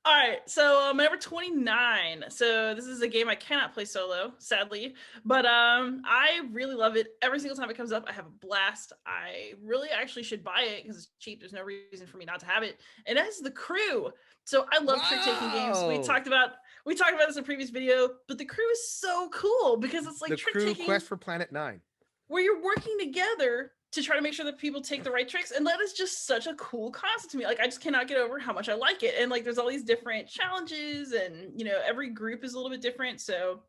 All right, so my number 29. So this is a game I cannot play solo, sadly, but I really love it. Every single time it comes up, I have a blast. I really actually should buy it because it's cheap. There's no reason for me not to have it. And that's The Crew. So I love trick-taking games. We talked about this in a previous video, but The Crew is so cool because it's like The Crew trick-taking Quest for Planet 9, where you're working together to try to make sure that people take the right tricks. And that is just such a cool concept to me. Like, I just cannot get over how much I like it. And like, there's all these different challenges and, every group is a little bit different. So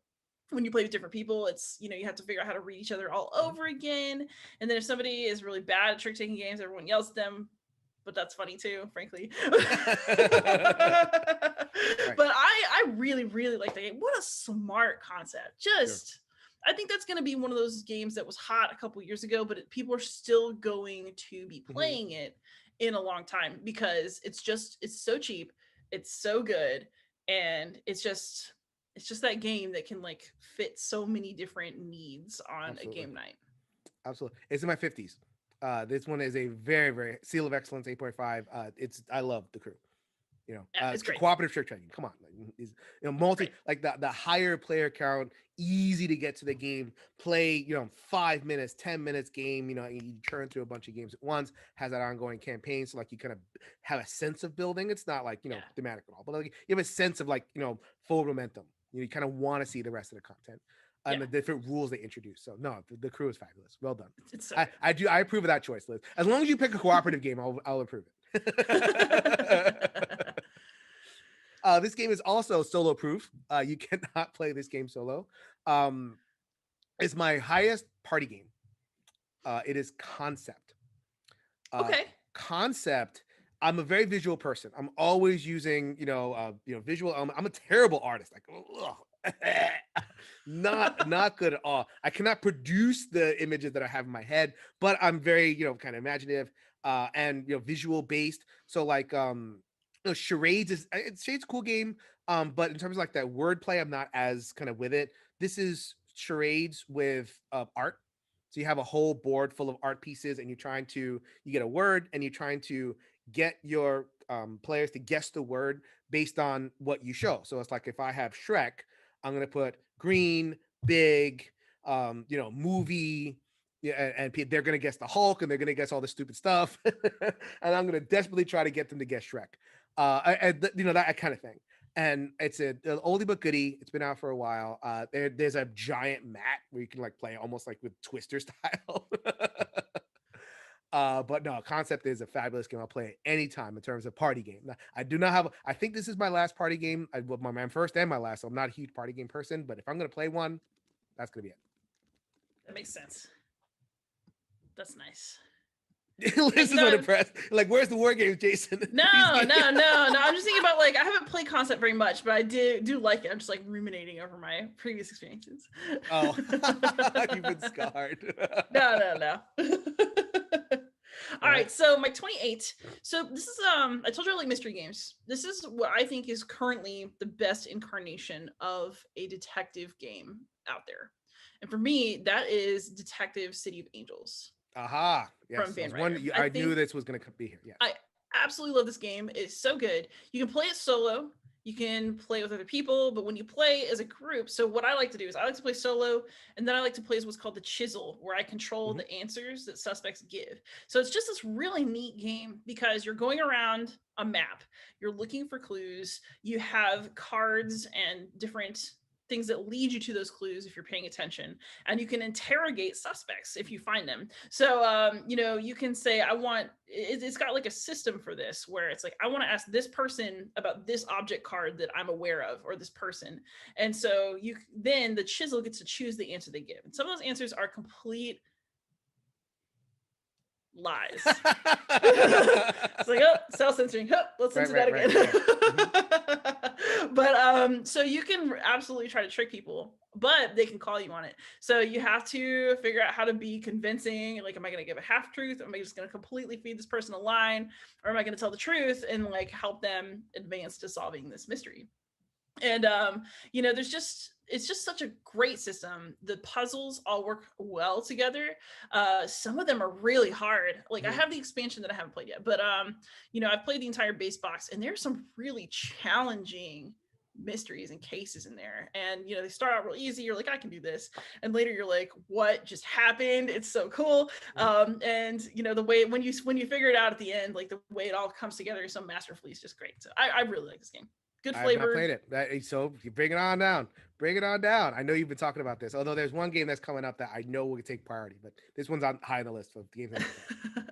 when you play with different people, it's, you have to figure out how to read each other all over again. And then if somebody is really bad at trick-taking games, everyone yells at them. But that's funny too, frankly. But I really, really like the game. What a smart concept. Just... Sure. I think that's going to be one of those games that was hot a couple years ago, but people are still going to be playing it in a long time because it's so cheap, it's so good, and it's just that game that can like fit so many different needs on a game night. Absolutely. It's in my 50s. This one is a very, very seal of excellence, 8.5. I love The Crew. It's great. Cooperative trick-taking. Come on, multi right. Like the higher player count, easy to get to the game. Play 5 minutes, 10 minutes game. You churn through a bunch of games at once. Has that ongoing campaign, so like you kind of have a sense of building. It's not like thematic at all, but like you have a sense of like full momentum. You kind of want to see the rest of the content and the different rules they introduce. So no, the Crew is fabulous. Well done. It's so I approve of that choice, Liz. As long as you pick a cooperative game, I'll approve it. This game is also solo proof. You cannot play this game solo. It's my highest party game. It is Concept. Okay. Concept. I'm a very visual person. I'm always using visual. I'm a terrible artist. Like not good at all. I cannot produce the images that I have in my head, but I'm very kind of imaginative and visual based. So like Charades Charades a cool game, but in terms of like that wordplay, I'm not as kind of with it. This is Charades with art. So you have a whole board full of art pieces, and you get a word, and you're trying to get your players to guess the word based on what you show. So it's like if I have Shrek, I'm gonna put green, big, movie. Yeah, and they're gonna guess the Hulk, and they're gonna guess all the stupid stuff, and I'm gonna desperately try to get them to guess Shrek, that kind of thing. And it's an oldie but goodie. It's been out for a while. There's a giant mat where you can like play almost like with Twister style. But no, Concept is a fabulous game. I'll play it anytime in terms of party game. I do not have. I think this is my last party game. My first and my last. So I'm not a huge party game person, but if I'm gonna play one, that's gonna be it. That makes sense. That's nice. Liz is unimpressed. Like, where's the war games, Jason? No. I'm just thinking about like I haven't played Concept very much, but I do like it. I'm just like ruminating over my previous experiences. Oh, you've been scarred. No. All right, so my 28. So this is I told you I like mystery games. This is what I think is currently the best incarnation of a detective game out there. And for me, that is Detective City of Angels. Aha. Yes. From Van I, was Ryder. I knew this was going to be here. Yeah. I absolutely love this game. It's so good. You can play it solo. You can play with other people, but when you play as a group, so what I like to do is I like to play solo, and then I like to play as what's called the chisel, where I control the answers that suspects give. So it's just this really neat game because you're going around a map, you're looking for clues, you have cards and different things that lead you to those clues if you're paying attention, and you can interrogate suspects if you find them. So you can say, it's got like a system for this where it's like, I want to ask this person about this object card that I'm aware of, or this person. And so then the chisel gets to choose the answer they give, and some of those answers are complete lies. It's like, oh, self-censoring. Oh, let's censor that again. But so you can absolutely try to trick people, but they can call you on it. So you have to figure out how to be convincing. Like, am I going to give a half truth? Am I just going to completely feed this person a line? Or am I going to tell the truth and like help them advance to solving this mystery? And it's just such a great system. The puzzles all work well together. Some of them are really hard. Like I have the expansion that I haven't played yet, but I've played the entire base box, and there's some really challenging mysteries and cases in there. And they start out real easy. You're like, I can do this, and later you're like, what just happened? It's so cool. And the way when you figure it out at the end, like the way it all comes together is so masterfully, is just great. So I really like this game. Good flavor. I've not played it. So you bring it on down. Bring it on down. I know you've been talking about this. Although there's one game that's coming up that I know will take priority, but this one's on high on the list of games. All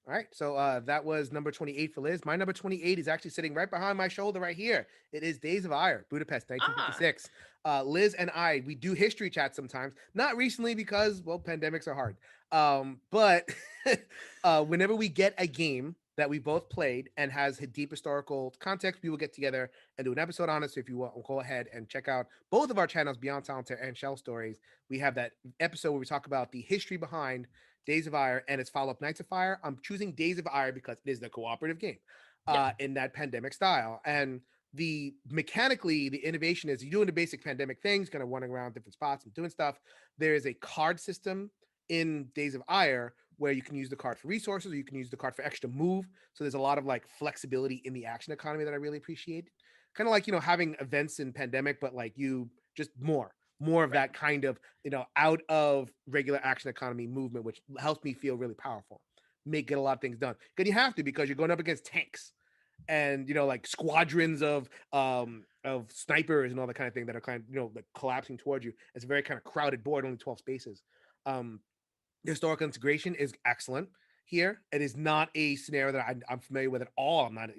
right. So that was number 28 for Liz. My number 28 is actually sitting right behind my shoulder right here. It is Days of Ire, Budapest, 1956. Liz and I, we do history chat sometimes. Not recently because, well, pandemics are hard. But whenever we get a game that we both played and has a deep historical context, we will get together and do an episode on it. So if you want, go ahead and check out both of our channels, Beyond Solitaire and Shell Stories. We have that episode where we talk about the history behind Days of Ire and its follow-up Nights of Fire. I'm choosing Days of Ire because it is the cooperative game in that pandemic style. And mechanically, the innovation is you're doing the basic pandemic things, kind of running around different spots and doing stuff. There is a card system in Days of Ire where you can use the card for resources, or you can use the card for extra move. So there's a lot of like flexibility in the action economy that I really appreciate. Kind of like, having events in pandemic, but like you just more of that kind of, out of regular action economy movement, which helps me feel really powerful, get a lot of things done. Because you have to, because you're going up against tanks and, like squadrons of snipers and all that kind of thing that are kind of, like collapsing towards you. It's a very kind of crowded board, only 12 spaces. The historical integration is excellent here. It is not a scenario that I'm familiar with at all. I'm not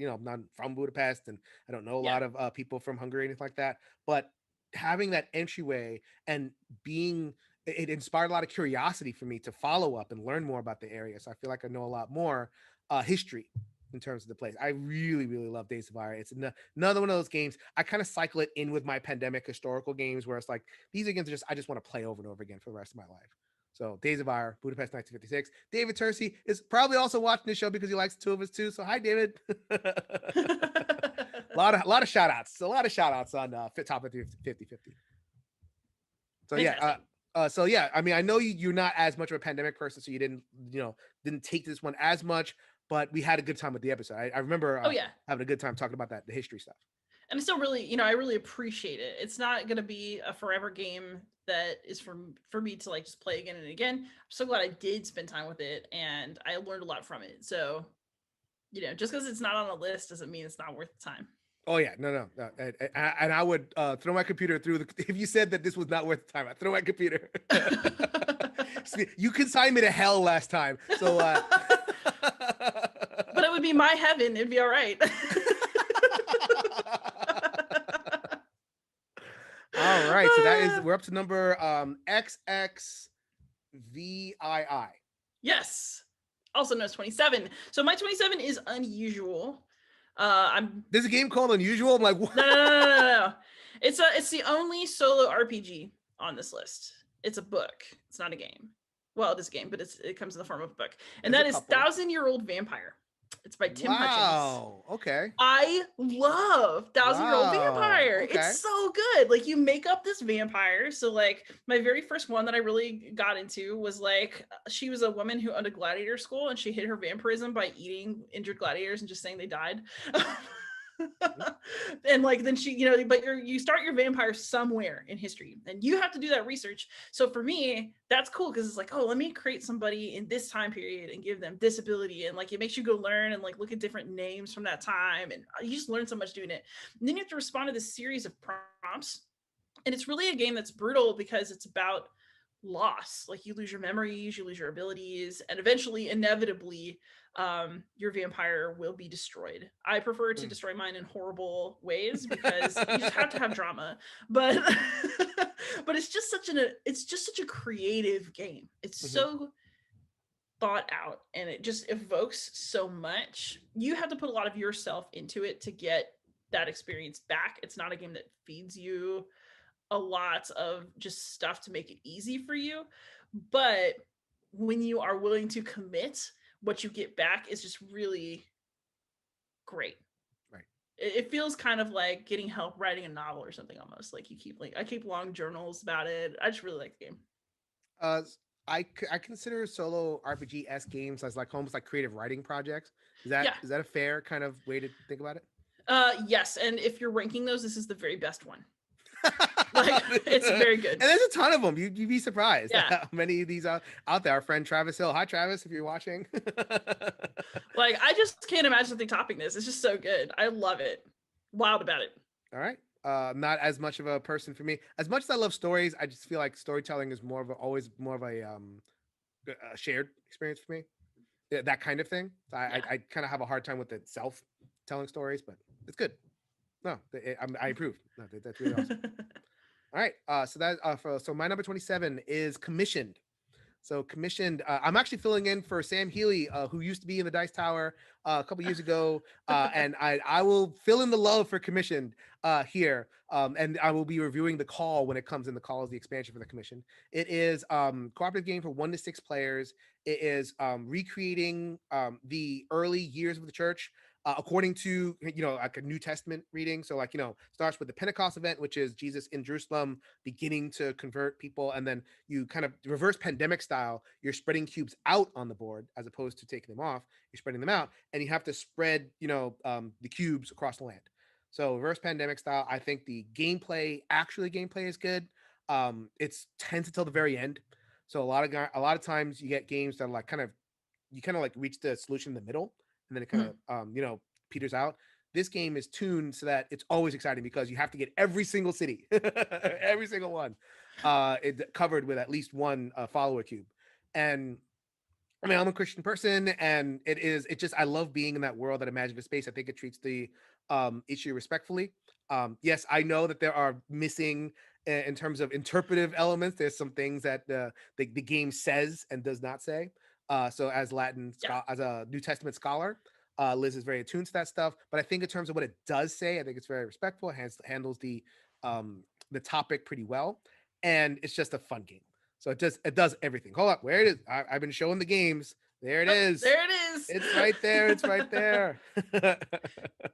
from Budapest, and I don't know a lot of people from Hungary, anything like that. But having that entryway and it inspired a lot of curiosity for me to follow up and learn more about the area. So I feel like I know a lot more history in terms of the place. I really, really love Days of Ire. It's another one of those games. I kind of cycle it in with my pandemic historical games where it's like, these are games I just want to play over and over again for the rest of my life. So Days of Ire, Budapest 1956. David Tercey is probably also watching the show because he likes the two of us too. So hi, David. a lot of shout outs. A lot of shout outs on top of 50-50. So yeah, I mean, I know you're not as much of a pandemic person, so you didn't take this one as much, but we had a good time with the episode. I remember having a good time talking about the history stuff. And I still really, I really appreciate it. It's not going to be a forever game that is for me to like just play again and again. I'm so glad I did spend time with it, and I learned a lot from it. So, just because it's not on a list doesn't mean it's not worth the time. Oh yeah, no. And I would throw my computer through if you said that this was not worth the time, I'd throw my computer. You consigned me to hell last time, so. But it would be my heaven. It'd be all right. All right, so we're up to number XXVII. Yes, also known as 27. So my 27 is unusual. There's a game called Unusual. I'm like, what? No. It's the only solo RPG on this list. It's a book. It's not a game. Well, it is a game, but it comes in the form of a book, and that is 1,000-Year-Old Vampire. It's by Tim Hutchins. Wow. Okay. I love Thousand Year Old Wow, Vampire. okay. It's so good. Like you make up this vampire. So like my very first one that I really got into was like she was a woman who owned a gladiator school and she hid her vampirism by eating injured gladiators and just saying they died. And like then she, but you start your vampire somewhere in history and you have to do that research. So for me, that's cool because it's like, oh, let me create somebody in this time period and give them this ability, and like it makes you go learn and like look at different names from that time, and you just learn so much doing it. And then you have to respond to this series of prompts, and it's really a game that's brutal because it's about loss. Like you lose your memories, you lose your abilities, and eventually, inevitably, your vampire will be destroyed. I prefer to destroy mine in horrible ways because you just have to have drama. But but it's just such a creative game. It's so thought out and it just evokes so much. You have to put a lot of yourself into it to get that experience back. It's not a game that feeds you a lot of just stuff to make it easy for you, but when you are willing to commit, what you get back is just really great. Right. It feels kind of like getting help writing a novel or something, almost like I keep long journals about it. I just really like the game. I consider solo RPG-esque games as like almost like creative writing projects. Is that a fair kind of way to think about it? Yes, and if you're ranking those, this is the very best one. Like it's very good, and there's a ton of them. You'd be surprised how many of these are out there. Our friend Travis Hill, hi Travis, if you're watching. Like I just can't imagine something topping this. It's just so good. I love it. Wild about it. All right. Not as much of a person for me. As much as I love stories, I just feel like storytelling is always more of a shared experience for me. That kind of thing. So I kind of have a hard time with the self-telling stories, but it's good. No, I approve. No, that's really awesome. All right. So my number 27 is Commissioned. So Commissioned, I'm actually filling in for Sam Healy, who used to be in the Dice Tower a couple years ago, and I will fill in the love for Commissioned here, and I will be reviewing The Call when it comes in. The Call is the expansion for the Commission. It is cooperative game for 1 to 6 players. It is recreating the early years of the church. According to, like a New Testament reading. So like, starts with the Pentecost event, which is Jesus in Jerusalem beginning to convert people. And then you kind of reverse pandemic style. You're spreading cubes out on the board as opposed to taking them off. You're spreading them out and you have to spread, the cubes across the land. So reverse pandemic style. I think the gameplay is good. It's tense until the very end. So a lot of times you get games that are like you kind of like reach the solution in the middle. And then it kind of, peters out. This game is tuned so that it's always exciting because you have to get every single city, every single one, covered with at least one follower cube. And I mean, I'm a Christian person, and I love being in that world, that imaginative space. I think it treats the issue respectfully. Yes, I know that there are missing in terms of interpretive elements. There's some things that the game says and does not say. So as as a New Testament scholar, Liz is very attuned to that stuff. But I think in terms of what it does say, I think it's very respectful. It handles the topic pretty well, and it's just a fun game. So it does everything. Hold up, where it is? I've been showing the games. There it is. There it is. It's right there. It's right there.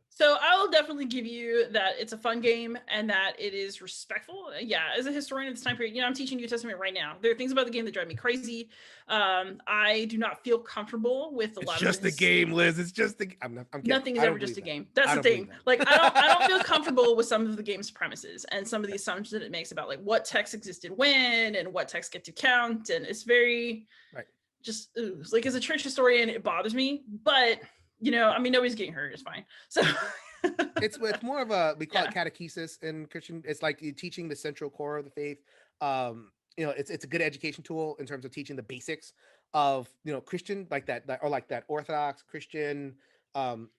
So I will definitely give you that it's a fun game and that it is respectful. Yeah, as a historian of this time period, I'm teaching New Testament right now. There are things about the game that drive me crazy. I do not feel comfortable with a lot of just a game, Liz. It's just I'm kidding. Nothing is ever just a game. That's the thing. Like I don't feel comfortable with some of the game's premises and some of the assumptions that it makes about like what text existed when and what text get to count. And it's very just like as a church historian, it bothers me, but nobody's getting hurt. It's fine. So it's more of we call it catechesis in Christian. It's like you're teaching the central core of the faith. It's a good education tool in terms of teaching the basics of Christian, like that Orthodox Christian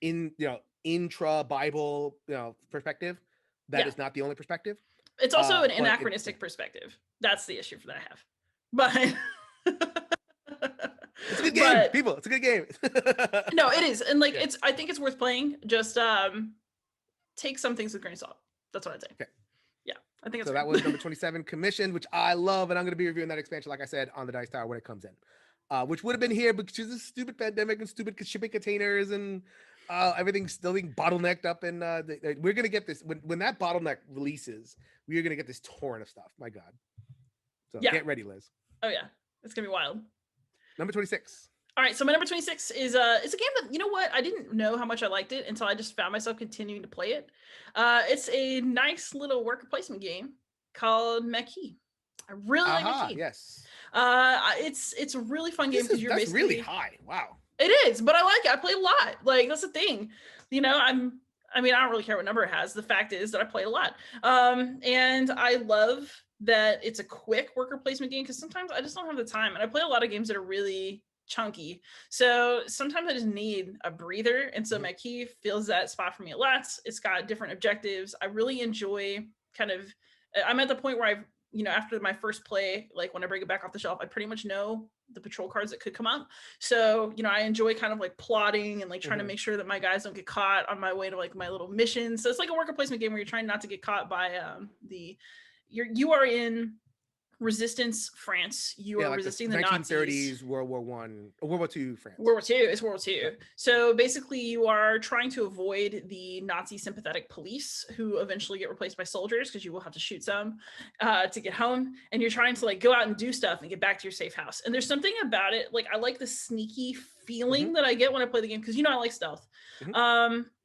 intra Bible perspective. That is not the only perspective. It's also an anachronistic perspective. That's the issue that I have. But it's a good game, people. It's a good game. No, it is, and I think it's worth playing. Just take some things with a grain of salt. That's what I'd say. Okay. Yeah, I think so. That was number 27, Commissioned, which I love, and I'm going to be reviewing that expansion, like I said, on the Dice Tower when it comes in. which would have been here because of the stupid pandemic and stupid shipping containers and everything still being bottlenecked up. And we're gonna get this when that bottleneck releases. We are gonna get this torrent of stuff. My God. So Yeah. get ready, Liz. Oh yeah, it's gonna be wild. Number 26. All right, so my number 26 is it's a game that, you know what, I didn't know how much I liked it until I just found myself continuing to play it. It's a nice little worker placement game called Meki. I really like Meki. Yes. It's a really fun game because you're that's basically really high. Wow. It is, but I like it. I play a lot. Like, that's the thing. You know, I don't really care what number it has. The fact is that I play a lot. And I love that it's a quick worker placement game because sometimes I just don't have the time. And I play a lot of games that are really chunky. So sometimes I just need a breather. And so Meki fills that spot for me a lot. It's got different objectives. I really enjoy I'm at the point where I've, you know, after my first play, like when I bring it back off the shelf, I pretty much know the patrol cards that could come up. So, you know, I enjoy kind of like plotting and like trying to make sure that my guys don't get caught on my way to like my little mission. So it's like a worker placement game where you're trying not to get caught by you are in resistance France. You are like resisting the 1930s, Nazis. World War One, or World War II France. World War II. It's World War II. So basically, you are trying to avoid the Nazi sympathetic police who eventually get replaced by soldiers because you will have to shoot some to get home. And you're trying to like go out and do stuff and get back to your safe house. And there's something about it. Like I like the sneaky feeling that I get when I play the game because, you know, I like stealth.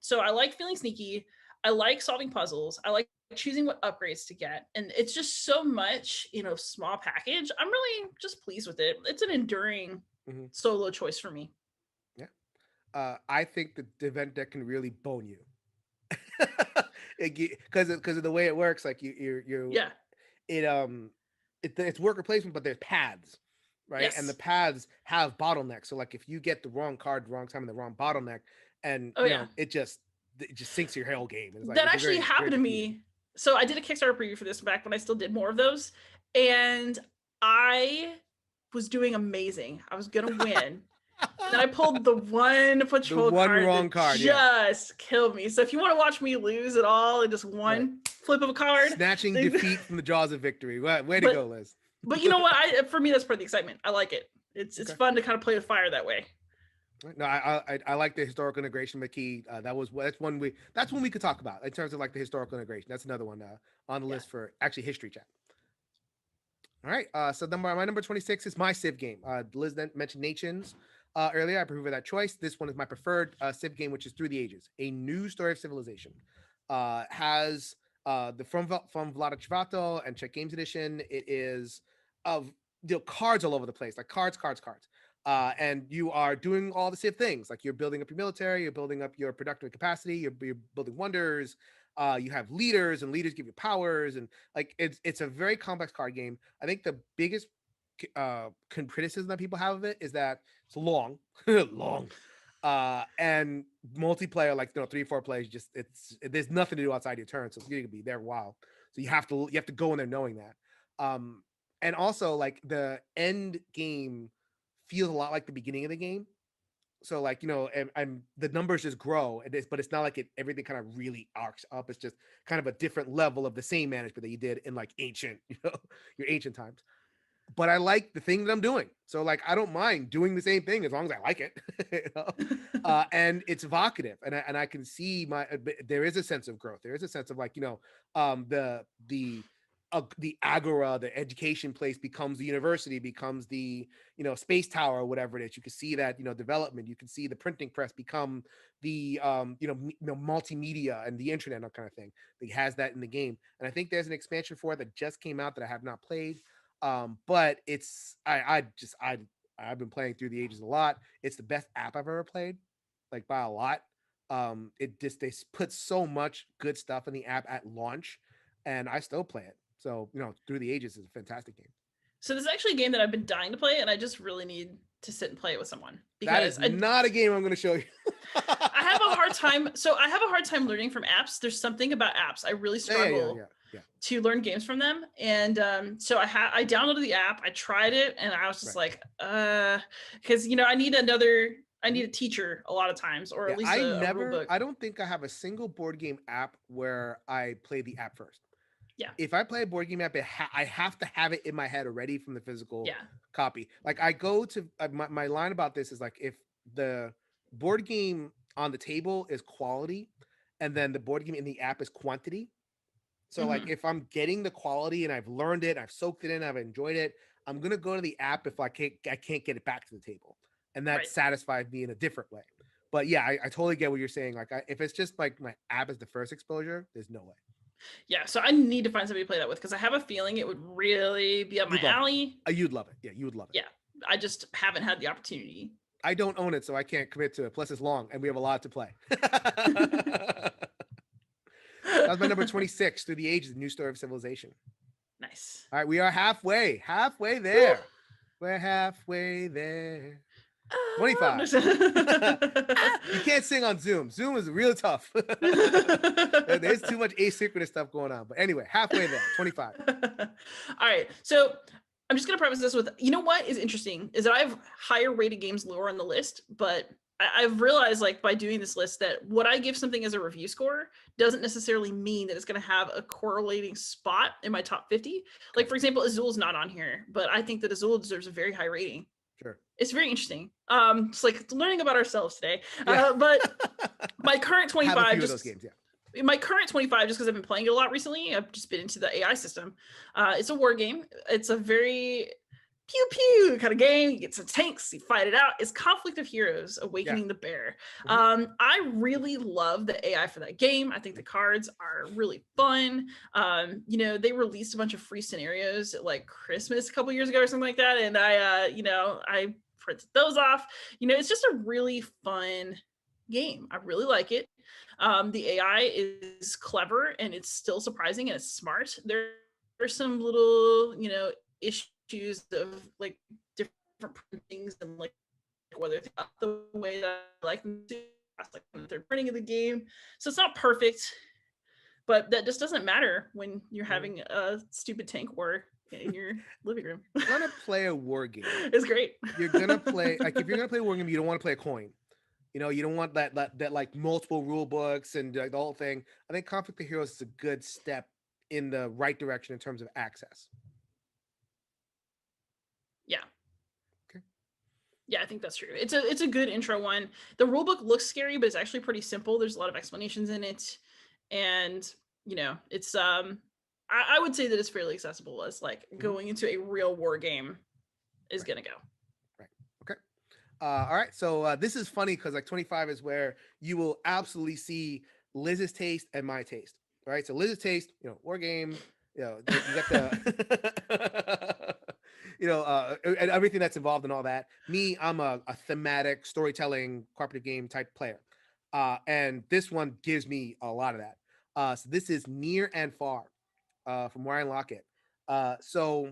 So I like feeling sneaky. I like solving puzzles. I like choosing what upgrades to get, and it's just so much, you know, small package. I'm really just pleased with it. It's an enduring solo choice for me. I think the event deck can really bone you because of the way it works. Like it's worker placement, but there's paths, right? Yes. And the paths have bottlenecks. So like if you get the wrong card, the wrong time, and the wrong bottleneck, and you know, it just sinks your whole game. It's like, that actually happened to me. So I did a Kickstarter preview for this back when I still did more of those, and I was doing amazing. I was gonna win. Then I pulled the one patrol wrong card just killed me. So if you want to watch me lose at all in just one flip of a card, snatching defeat from the jaws of victory. Way to go, Liz. But you know what? For me, that's part of the excitement. I like it. It's fun to kind of play with fire that way. No, I like the historical integration, McKee. That's one we could talk about in terms of like the historical integration. That's another one on the list for actually history chat. All right, so my number 26 is my Civ game. Liz mentioned Nations earlier. I approve of that choice. This one is my preferred Civ game, which is Through the Ages, a new story of civilization. Has the from Vlada Chvato and Czech Games Edition. It is of cards all over the place, like cards. And you are doing all the Civ things, like you're building up your military, you're building up your productive capacity, you're building wonders. You have leaders, and leaders give you powers, and like it's a very complex card game. I think the biggest criticism that people have of it is that it's long, and multiplayer, like 3-4 players, there's nothing to do outside your turn, so you're gonna be there a while. So you have to go in there knowing that. And also like the end game feels a lot like the beginning of the game. So like, you know, and the numbers just grow, but it's not like everything kind of really arcs up. It's just kind of a different level of the same management that you did in like ancient, your ancient times. But I like the thing that I'm doing. So like, I don't mind doing the same thing as long as I like it. And it's evocative, and I can see there is a sense of growth. There is a sense of like, the agora, the education place becomes the university, becomes the space tower or whatever it is. You can see that development. You can see the printing press become the multimedia and the internet, that kind of thing. It has that in the game, and I think there's an expansion for it that just came out that I have not played. But it's I've been playing Through the Ages a lot. It's the best app I've ever played, like by a lot. They put so much good stuff in the app at launch, and I still play it. So, Through the Ages is a fantastic game. So this is actually a game that I've been dying to play, and I just really need to sit and play it with someone. Because that is not a game I'm going to show you. I have a hard time. So I have a hard time learning from apps. There's something about apps. I really struggle to learn games from them. And so I downloaded the app. I tried it, and I was just like, because I need a teacher a lot of times, or at least a rule book. I don't think I have a single board game app where I play the app first. Yeah. If I play a board game app, I have to have it in my head already from the physical Yeah. copy. Like I go to my line about this is like if the board game on the table is quality, and then the board game in the app is quantity. So like Mhm. if I'm getting the quality and I've learned it, I've soaked it in, I've enjoyed it, I'm gonna go to the app if I can't get it back to the table, and that Right. satisfies me in a different way. But yeah, I totally get what you're saying. Like if it's just like my app is the first exposure, there's no way. Yeah, so I need to find somebody to play that with because I have a feeling it would really be up my You'd love it. alley. You'd love it. Yeah, you would love it. Yeah, I just haven't had the opportunity. I don't own it, so I can't commit to it. Plus, it's long, and we have a lot to play. That was my number 26, Through the Ages, The New Story of Civilization. Nice. All right, we are halfway there. We're halfway there. 25. You can't sing on Zoom. Zoom is real tough. There's too much asynchronous stuff going on. But anyway, halfway there, 25. All right. So I'm just going to preface this with, you know what is interesting is that I have higher rated games lower on the list, but I've realized like by doing this list that what I give something as a review score doesn't necessarily mean that it's going to have a correlating spot in my top 50. Like for example, Azul's not on here, but I think that Azul deserves a very high rating. Sure. It's very interesting. It's like learning about ourselves today. Yeah. But my current 25 Have a few just of those games, yeah. my current 25, just because I've been playing it a lot recently, I've just been into the AI system. It's a war game. It's a very pew pew kind of game. You get some tanks, you fight it out. It's Conflict of Heroes, Awakening the Bear. I really love the AI for that game. I think the cards are really fun. You know, they released a bunch of free scenarios at like Christmas a couple years ago or something like that, and I printed those off. You know, it's just a really fun game. I really like it. The AI is clever and it's still surprising and it's smart. There are some little, issues of like different things and like whether it's not the way that I like them to, like the third printing of the game. So it's not perfect, but that just doesn't matter when you're having a stupid tank war in your living room. You're gonna play a war game. It's great. You're gonna play like if you're gonna play a war game, you don't want to play a coin. You know, you don't want that like multiple rule books and the whole thing. I think Conflict of Heroes is a good step in the right direction in terms of access. Yeah. Okay. Yeah, I think that's true. It's a good intro one. The rule book looks scary, but it's actually pretty simple. There's a lot of explanations in it, and it's I would say that it's fairly accessible as like going into a real war game is gonna go. Right. Okay. All right. So this is funny because like 25 is where you will absolutely see Liz's taste and my taste. Right. So Liz's taste, war game, you got the, and everything that's involved in all that. Me, I'm a thematic storytelling cooperative game type player. And this one gives me a lot of that. So this is Near and Far from Ryan Lockett. So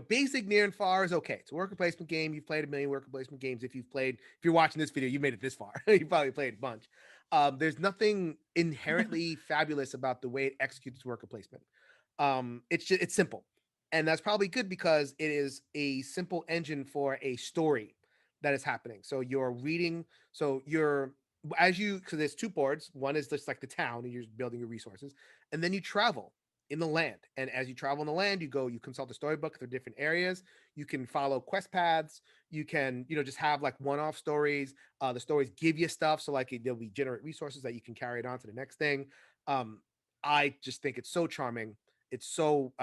basic Near and Far is okay. It's a worker placement game. You've played a million worker placement games. If you're watching this video, you made it this far. You probably played a bunch. There's nothing inherently fabulous about the way it executes worker placement. It's simple, and that's probably good because it is a simple engine for a story that is happening. So you're reading. So because there's two boards. One is just like the town, and you're building your resources, and then you travel in the land. And as you travel in the land, you consult the storybook for different areas. You can follow quest paths. You can, just have like one-off stories. The stories give you stuff. So like they'll be generate resources that you can carry it on to the next thing. I just think it's so charming. It's so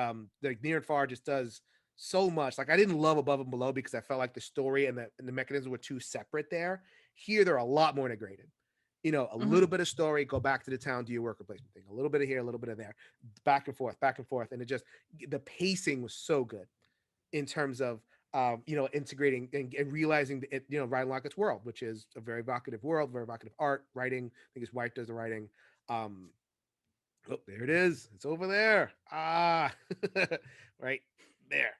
like Near and Far just does so much. Like I didn't love Above and Below because I felt like the story and the mechanisms were too separate there. Here, they're a lot more integrated. A little bit of story, go back to the town, do your worker placement thing. A little bit of here, a little bit of there, back and forth. And the pacing was so good in terms of, integrating and realizing it, Ryan Lockett's world, which is a very evocative world, very evocative art, writing. I think his wife does the writing. Oh, there it is. It's over there. Right there.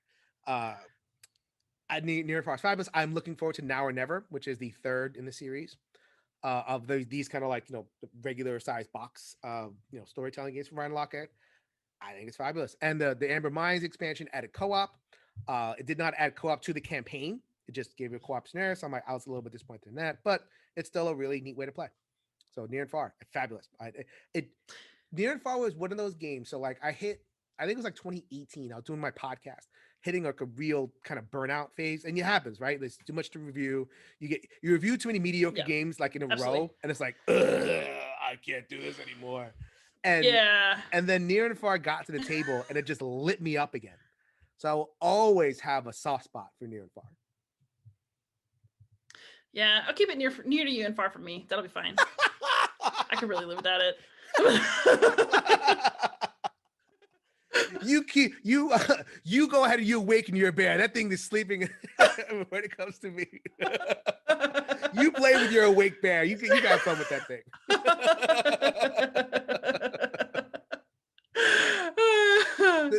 Near and Far is fabulous. I'm looking forward to Now or Never, which is the third in the series. Of these kind of like regular size box storytelling games from Ryan Lockett. I think it's fabulous. And the Amber Mines expansion added co-op. It did not add co-op to the campaign. It just gave you a co-op scenario. So I was a little bit disappointed in that, but it's still a really neat way to play. So Near and Far, fabulous. Near and Far was one of those games. So like I hit I think it was like 2018. I was doing my podcast, hitting like a real kind of burnout phase, and it happens, right? There's too much to review. You review too many mediocre Yeah, games like in a absolutely. row, and it's like, ugh, I can't do this anymore. And Yeah. and then Near and Far got to the table, and it just lit me up again. So I will always have a soft spot for Near and Far. Yeah, I'll keep it near to you and far from me. That'll be fine. I can really live without it. You go ahead and you awaken your bear. That thing is sleeping when it comes to me. You play with your awake bear. You can have fun with that thing.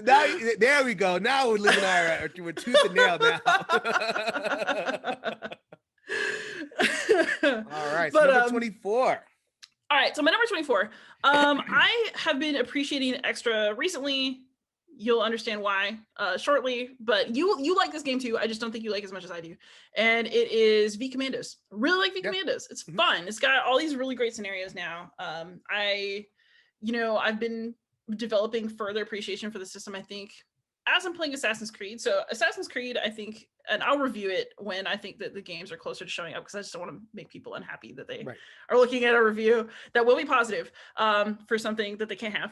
Now, there we go. Now we're living our with tooth and nail now. All right, so number 24. All right, so my number 24. I have been appreciating extra recently. You'll understand why shortly, but you like this game too. I just don't think you like it as much as I do. And it is V Commandos. Really like V Commandos. It's fun. It's got all these really great scenarios now. I've been developing further appreciation for the system, I think, as I'm playing Assassin's Creed. So Assassin's Creed, I think, and I'll review it when I think that the games are closer to showing up, because I just don't want to make people unhappy that they are looking at a review that will be positive for something that they can't have.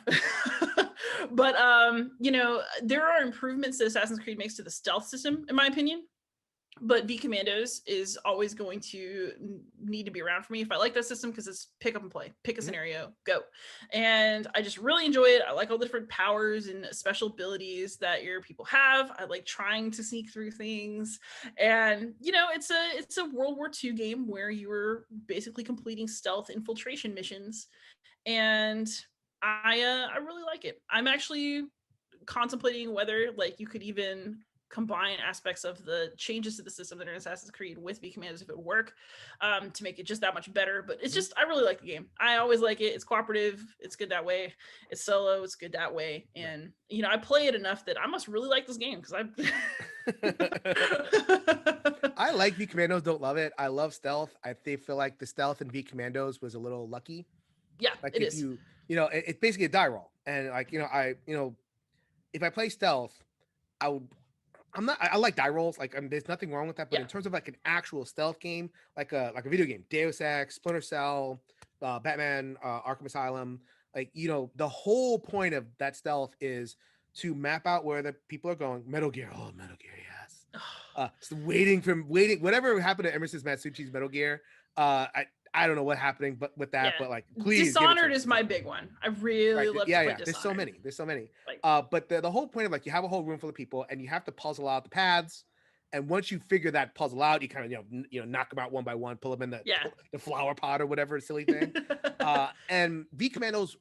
But there are improvements that Assassin's Creed makes to the stealth system, in my opinion. But V Commandos is always going to need to be around for me if I like that system, because it's pick up and play, pick a scenario, go. And I just really enjoy it. I like all the different powers and special abilities that your people have. I like trying to sneak through things. And, it's a World War II game where you were basically completing stealth infiltration missions. And I really like it. I'm actually contemplating whether you could even combine aspects of the changes to the system that are in Assassin's Creed with V Commandos if it would work, to make it just that much better. But it's just, I really like the game. I always like it. It's cooperative. It's good that way. It's solo. It's good that way. And, I play it enough that I must really like this game, because I like V Commandos, don't love it. I love stealth. I feel like the stealth in V Commandos was a little lucky. Yeah, like it if is. It's basically a die roll. And if I play stealth, I like die rolls. There's nothing wrong with that. But in terms of an actual stealth game, like a video game, Deus Ex, Splinter Cell, Batman, Arkham Asylum, the whole point of that stealth is to map out where the people are going. Metal Gear, yes. So waiting, whatever happened to Emerson Matsuuchi's Metal Gear. I don't know what happening, but with that, but please. Dishonored is my big one. I really love. Yeah. There's so many. But the whole point of you have a whole room full of people, and you have to puzzle out the paths. And once you figure that puzzle out, you kind of knock them out one by one, pull them in the flower pot or whatever silly thing. And V Commandos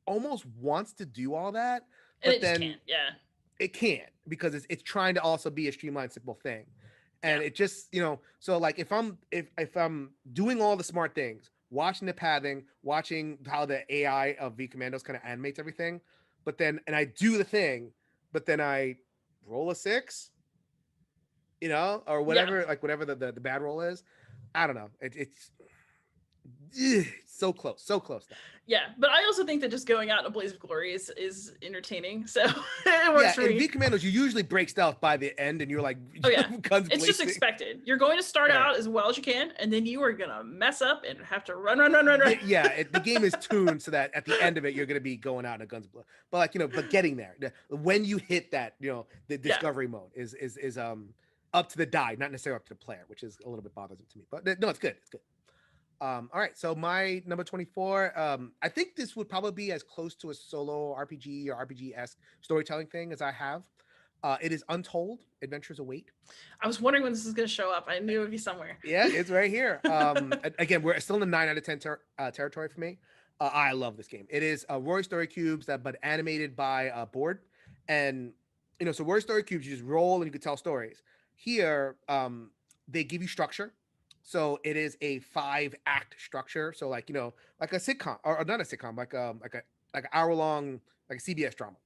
almost wants to do all that, but then can't. It can't, because it's trying to also be a streamlined, simple thing. And it just, so if I'm doing all the smart things, watching the pathing, watching how the AI of V Commandos kind of animates everything, and I do the thing, but then I roll a 6, or whatever, whatever the bad roll is. I don't know. It's so close though. Yeah, but I also think that just going out in a blaze of glory is entertaining, so it works for me. In V Commandos, you usually break stealth by the end, and you're like, guns it's just expected. You're going to start out as well as you can, and then you are gonna mess up and have to run. The game is tuned so that at the end of it, you're gonna be going out in a guns blazing. But but getting there, when you hit that, the discovery mode is up to the die, not necessarily up to the player, which is a little bit bothersome to me. But no, it's good. It's good. All right, so my number 24, I think this would probably be as close to a solo RPG or RPG-esque storytelling thing as I have. It is Untold: Adventures Await. I was wondering when this is going to show up. I knew it would be somewhere. Yeah, it's right here. Again, we're still in the 9 out of 10 territory for me. I love this game. It is Rory Story Cubes, but animated by Board. And, so Rory Story Cubes, you just roll and you can tell stories. Here, they give you structure. So it is a 5-act structure. So like a sitcom, or not a sitcom, like an hour-long, like a CBS drama,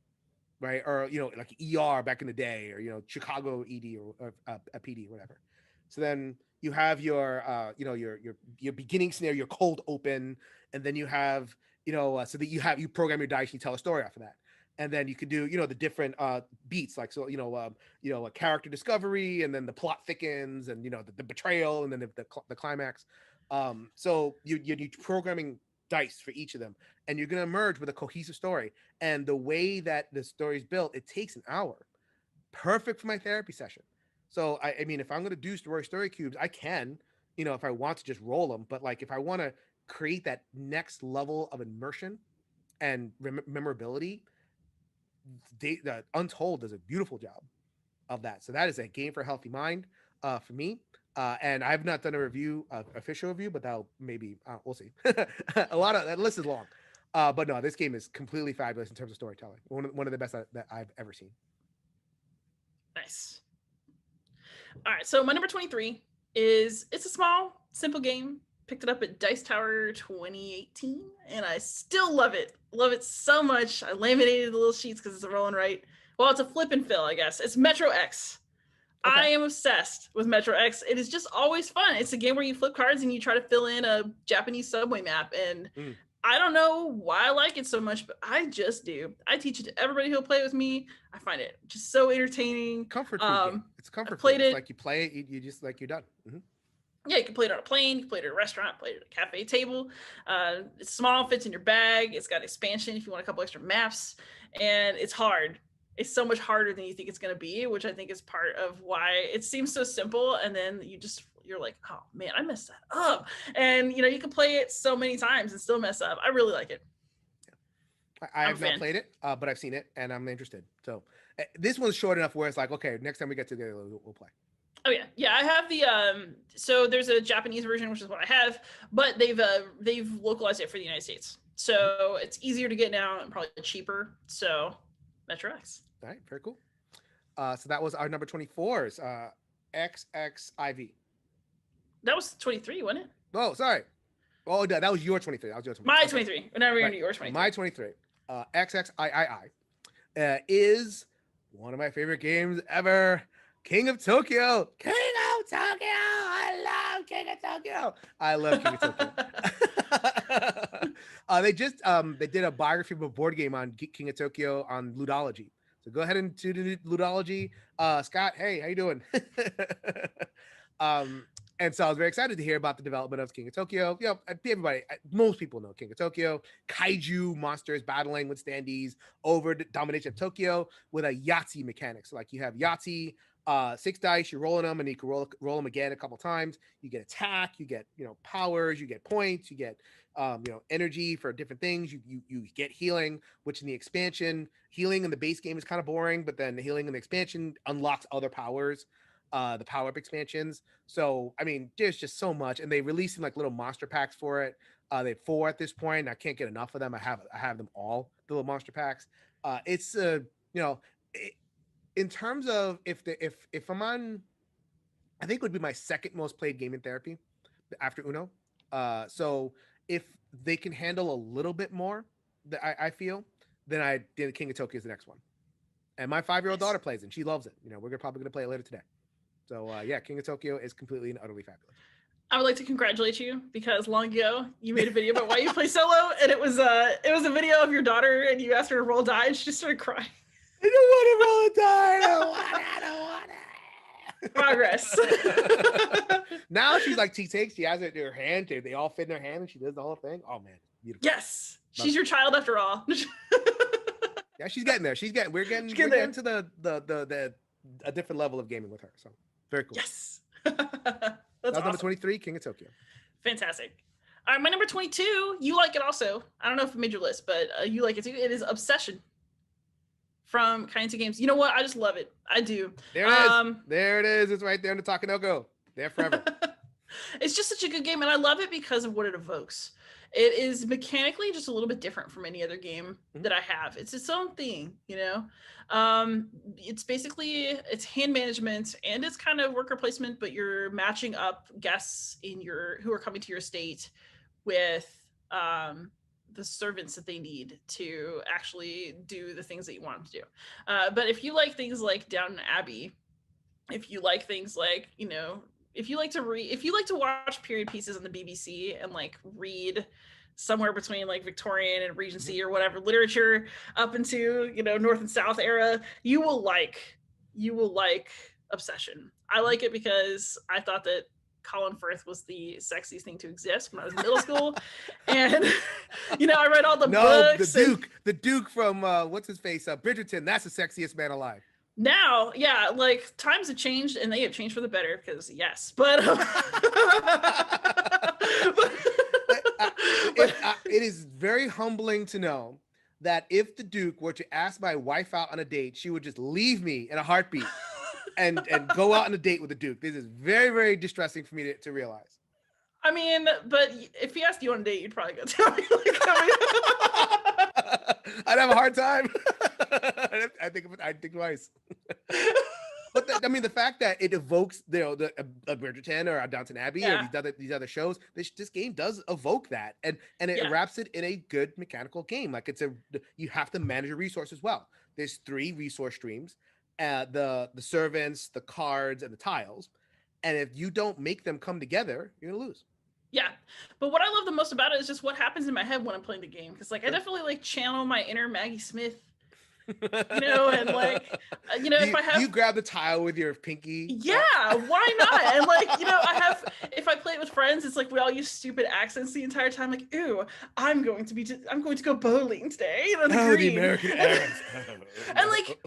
right? Or like ER back in the day, or Chicago ED or PD or whatever. So then you have your your beginning scenario, your cold open, and then you have so that you program your dice, and you tell a story off of that. and then you could do the different beats, like so a character discovery, and then the plot thickens, and the betrayal, and then the climax. So you're programming dice for each of them, and you're going to emerge with a cohesive story. And the way that the story is built, it takes an hour. Perfect for my therapy session. So I mean, if I'm going to do story cubes, I can, if I want to just roll them, but like if I want to create that next level of immersion and memorability, Untold does a beautiful job of that. So that is a game for a healthy mind for me. And I've not done a review, official review, but that'll maybe we'll see. A lot of that list is long, but no, this game is completely fabulous in terms of storytelling. One of the best that I've ever seen. Nice. All right, so my number 23 it's a small, simple game. Picked it up at Dice Tower 2018, and I still love it. Love it so much. I laminated the little sheets because it's a roll and write. Well, it's a flip and fill, I guess. It's Metro X. Okay. I am obsessed with Metro X. It is just always fun. It's a game where you flip cards and you try to fill in a Japanese subway map. And I don't know why I like it so much, but I just do. I teach it to everybody who'll play with me. I find it just so entertaining. Comfort food game. It's comfort food. It's like you play it, you just like you're done. Mm-hmm. Yeah, you can play it on a plane, you can play it at a restaurant, play it at a cafe table. It's small, fits in your bag. It's got expansion if you want a couple extra maps. And it's hard. It's so much harder than you think it's going to be, which I think is part of why it seems so simple. And then you're like, oh man, I messed that up. And you can play it so many times and still mess up. I really like it. I have not played it, but I've seen it and I'm interested. So this one's short enough where it's like, okay, next time we get together, we'll play. Oh yeah. I have the so there's a Japanese version, which is what I have, but they've localized it for the United States. So it's easier to get now and probably cheaper. So Metro X. All right, very cool. So that was our number 24's XXIV. That was 23, wasn't it? Oh, sorry. Oh, that was your 23. That was your 23. My 23. Whenever you're into yours 23. My 23. XXIII is one of my favorite games ever. King of Tokyo. King of Tokyo. I love King of Tokyo. I love King of Tokyo. They just they did a biography of a board game on King of Tokyo on Ludology. So go ahead and do Ludology. Scott, hey, how you doing? And so I was very excited to hear about the development of King of Tokyo. Everybody, most people know King of Tokyo. Kaiju monsters battling with standees over the domination of Tokyo with a Yahtzee mechanic. So like you have Yahtzee, 6 dice, you're rolling them, and you can roll them again a couple times. You get attack, you get powers, you get points, you get energy for different things. You get healing, which in the expansion, healing in the base game is kind of boring, but then the healing in the expansion unlocks other powers. The power-up expansions. So I mean, there's just so much, and they releasing like little monster packs for it. They have 4 at this point, and I can't get enough of them. I have them all, the little monster packs. It's in terms of if I'm on, I think it would be my second most played game in therapy after Uno. So if they can handle a little bit more, I feel, then King of Tokyo is the next one. And my 5-year-old daughter plays it, and she loves it. We're probably gonna play it later today. So yeah, King of Tokyo is completely and utterly fabulous. I would like to congratulate you because long ago you made a video about why you play solo, and it was a video of your daughter, and you asked her to roll die, and she just started crying. I don't want to roll a die. I don't want it. Progress. Now she's like T-Takes. She has it in her hand. They all fit in her hand, and she does the whole thing. Oh man, beautiful. Yes, she's your child after all. Yeah, she's getting there. We're getting to the a different level of gaming with her. So very cool. Yes. That's awesome. Number 23, King of Tokyo. Fantastic. All right, my number 22, you like it also. I don't know if it made your list, but you like it too. It is Obsession from Kainta Games. You know what? I just love it. I do. There it is. There it is. It's right there in the Takanoko. There forever. It's just such a good game, and I love it because of what it evokes. It is mechanically just a little bit different from any other game that I have. It's its own thing, It's basically hand management and it's kind of worker placement, but you're matching up guests who are coming to your estate with the servants that they need to actually do the things that you want them to do. But if you like things like Downton Abbey, if you like things like if you like to watch period pieces on the BBC and like read somewhere between like Victorian and Regency or whatever literature up into, you know, North and South era, you will like Obsession. I like it because I thought that Colin Firth was the sexiest thing to exist when I was in middle school. And, you know, I read all the books. The Duke from, what's his face? Bridgerton. That's the sexiest man alive. Now, yeah, like times have changed and they have changed for the better because, yes. But, it is very humbling to know that if the Duke were to ask my wife out on a date, she would just leave me in a heartbeat and go out on a date with the Duke. This is very, very distressing for me to realize. I mean, but if he asked you on a date, you'd probably go tell me. Like, I'd have a hard time. I think twice. But the fact that it evokes, you know, a Bridgerton or a Downton Abbey or these other shows, this game does evoke that, and it wraps it in a good mechanical game. Like you have to manage your resources well. There's 3 resource streams, the servants, the cards, and the tiles, and if you don't make them come together, you're gonna lose. Yeah, but what I love the most about it is just what happens in my head when I'm playing the game, because like I definitely like channel my inner Maggie Smith. You know, and like, you know, if I have, you grab the tile with your pinky. Yeah, why not? And like, you know, if I play it with friends, it's like we all use stupid accents the entire time. Like, ooh, I'm going to go bowling today. You know, the American accents. And like,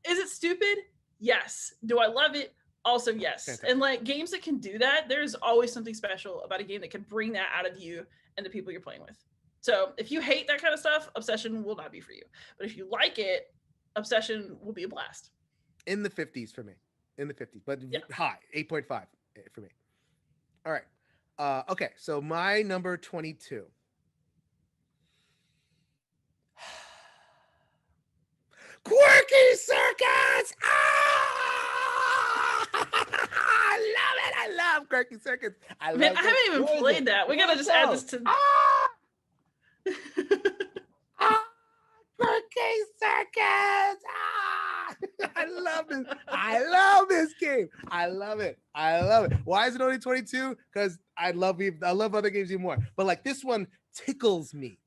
is it stupid? Yes. Do I love it? Also, yes. Fantastic. And like games that can do that, there's always something special about a game that can bring that out of you and the people you're playing with. So if you hate that kind of stuff, Obsession will not be for you. But if you like it, Obsession will be a blast. In the 50s for me. In the 50s, but high, 8.5 for me. All right. Okay, so my number 22. Quirky Circuits! I love Quirky Circuits. I haven't even played that. We gotta just add this to... Quirky Circuits! I love this game. I love it. Why is it only 22? Because I love other games even more. But like this one tickles me.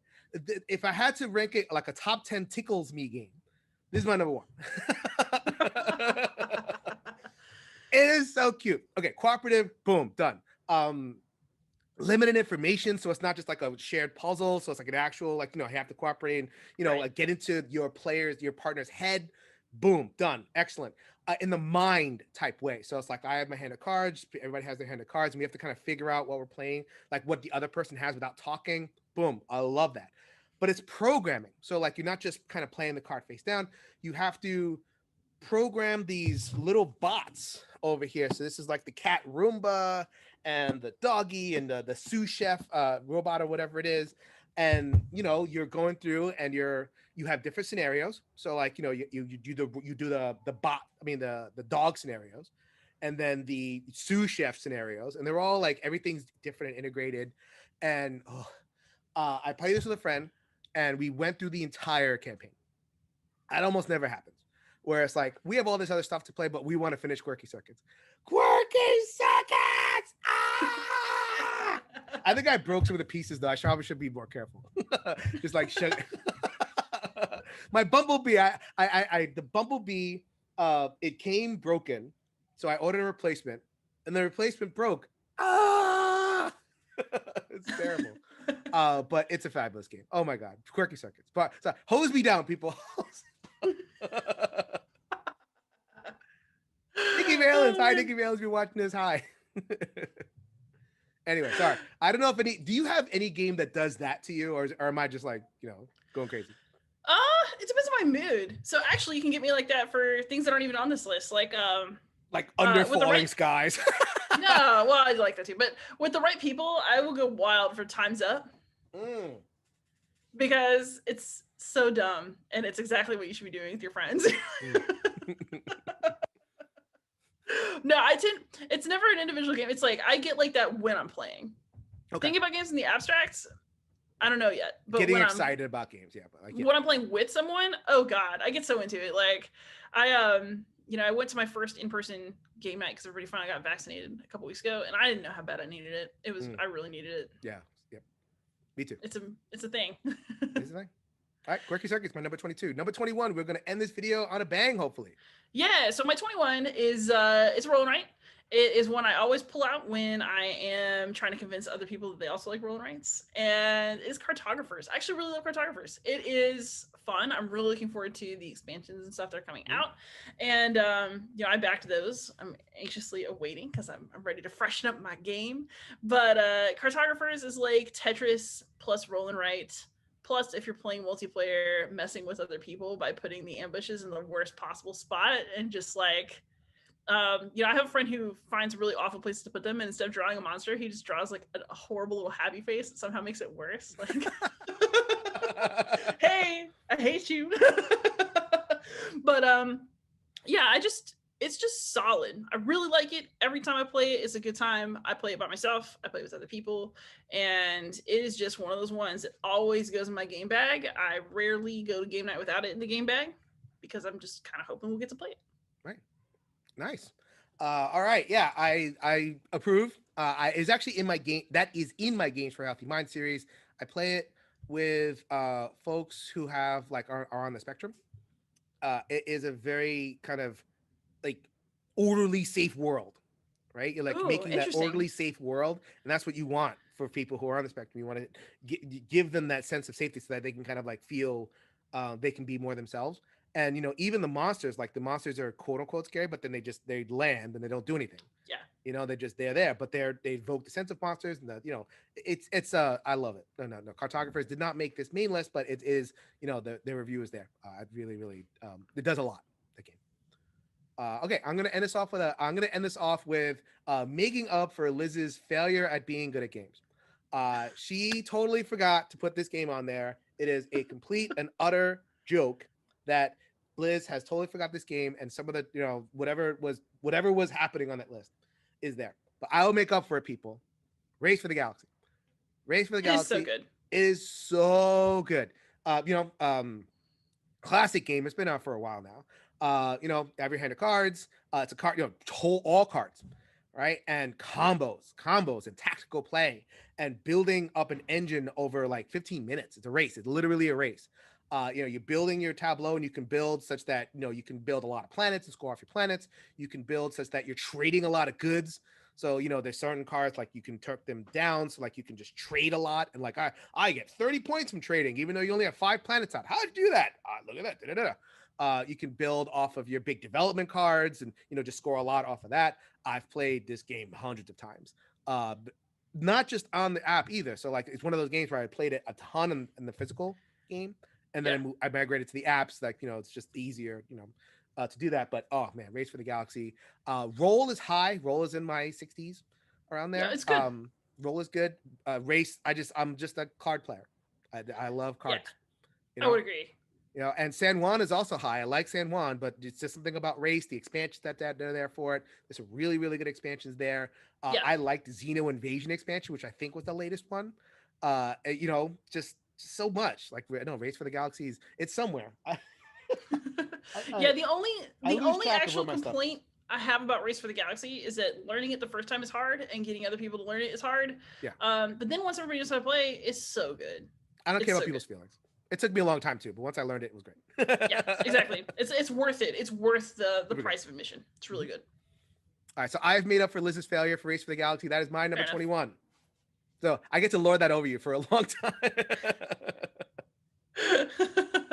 If I had to rank it like a top 10 tickles me game, this is my number 1. It is so cute. Okay, cooperative, boom, done. Limited information, so it's not just like a shared puzzle, so it's like an actual, like, you know, you have to cooperate and, you know, like get into your partner's head. Boom, done. Excellent. In the mind type way. So it's like I have my hand of cards, everybody has their hand of cards, and we have to kind of figure out what we're playing, like what the other person has without talking. Boom, I love that. But it's programming. So like you're not just kind of playing the card face down, you have to program these little bots over here. So this is like the cat Roomba and the doggy and the sous chef robot or whatever it is. And you know, you're going through and you have different scenarios. So like, you know, you do the dog scenarios, and then the sous chef scenarios, and they're all like everything's different and integrated. And I played this with a friend, and we went through the entire campaign. That almost never happens. Where it's like, we have all this other stuff to play, but we want to finish Quirky Circuits. Quirky Circuits! Ah! I think I broke some of the pieces, though. I probably should be more careful. Just like, my Bumblebee, the Bumblebee, it came broken. So I ordered a replacement, and the replacement broke. Ah! It's terrible. But it's a fabulous game. Oh my God. Quirky Circuits. But so, hose me down, people. Nikki Valens. Hi, Nikki Valens. You're watching this. Hi. Anyway, sorry. I don't know if do you have any game that does that to you, or am I just like, you know, going crazy? It depends on my mood. So actually you can get me like that for things that aren't even on this list. Like Under Falling Skies. No, well, I like that too. But with the right people, I will go wild for Time's Up. Because it's so dumb, and it's exactly what you should be doing with your friends. No, it's never an individual game. It's like I get like that when I'm playing. Okay. Thinking about games in the abstracts, I don't know yet. But getting excited about games, yeah. But when I'm playing with someone, oh God, I get so into it. Like I went to my first in-person game night because everybody finally got vaccinated a couple weeks ago, and I didn't know how bad I needed it. I really needed it. Yeah. Yep. Me too. It's a thing. Is it? All right, Quirky Circuit's my number 22. Number 21, we're going to end this video on a bang, hopefully. Yeah, so my 21 is it's Roll and Write. It is one I always pull out when I am trying to convince other people that they also like roll and writes, and it's Cartographers. I actually really love Cartographers. It is fun. I'm really looking forward to the expansions and stuff that are coming out, and you know, I backed those. I'm anxiously awaiting because I'm ready to freshen up my game. But Cartographers is like Tetris plus roll and write. Plus, if you're playing multiplayer, messing with other people by putting the ambushes in the worst possible spot and just like, you know, I have a friend who finds really awful places to put them, and instead of drawing a monster, he just draws like a horrible little happy face that somehow makes it worse. Like, hey, I hate you. But yeah, it's just solid. I really like it. Every time I play it, it's a good time. I play it by myself. I play it with other people. And it is just one of those ones that always goes in my game bag. I rarely go to game night without it in the game bag because I'm just kind of hoping we'll get to play it. Right. Nice. All right. Yeah, I approve. It's actually in my game. That is in my Games for Healthy Mind series. I play it with folks who have like are on the spectrum. It is a very kind of like orderly, safe world, right? You're like making that orderly, safe world, and that's what you want for people who are on the spectrum. You want to give them that sense of safety so that they can kind of like feel they can be more themselves. And you know, even the monsters, like the monsters are quote unquote scary, but then they land and they don't do anything. Yeah. You know, they're there, but they evoke the sense of monsters, and you know, it's I love it. No, Cartographers did not make this main list, but it is, you know, the review is there. I really it does a lot. The game. Okay, I'm gonna end this off with making up for Liz's failure at being good at games. She totally forgot to put this game on there. It is a complete and utter joke that Liz has totally forgot this game, and some of the, you know, whatever was happening on that list is there. But I will make up for it, people. Race for the Galaxy. Race for the Galaxy. It is so good. It is so good. You know, classic game. It's been out for a while now. You know, have your hand of cards. It's a card, you know, all cards, right? And combos and tactical play and building up an engine over like 15 minutes. It's a race. It's literally a race. You know, you're building your tableau, and you can build such that, you know, you can build a lot of planets and score off your planets. You can build such that you're trading a lot of goods. So, you know, there's certain cards like you can turk them down, so like you can just trade a lot, and like I get 30 points from trading, even though you only have 5 planets out. How'd you do that? Look at that. You can build off of your big development cards, and you know, just score a lot off of that. I've played this game hundreds of times, not just on the app either. So like, it's one of those games where I played it a ton in the physical game, and then I migrated to the apps. Like, you know, it's just easier, you know, to do that. But oh man, Race for the Galaxy. Roll is high. Roll is in my 60s, around there. Yeah, it's good. Roll is good. Race, I'm just a card player. I love cards. Yeah. You know? I would agree. You know, and San Juan is also high. I like San Juan, but it's just something about Race, the expansions that they're there for it. There's some really good expansions there. I liked the Xeno Invasion expansion, which I think was the latest one. You know, just so much. Like, no, Race for the Galaxies, it's somewhere. Yeah, the only actual my stuff complaint I have about Race for the Galaxy is that learning it the first time is hard, and getting other people to learn it is hard. Yeah. But then once everybody knows how to play, it's so good. I don't care about people's feelings. It took me a long time too, but once I learned it, it was great. Yeah, exactly. It's worth it. It's worth the price of admission. It's really good. All right, so I've made up for Liz's failure for Race for the Galaxy. That is my number 21. So I get to lord that over you for a long time.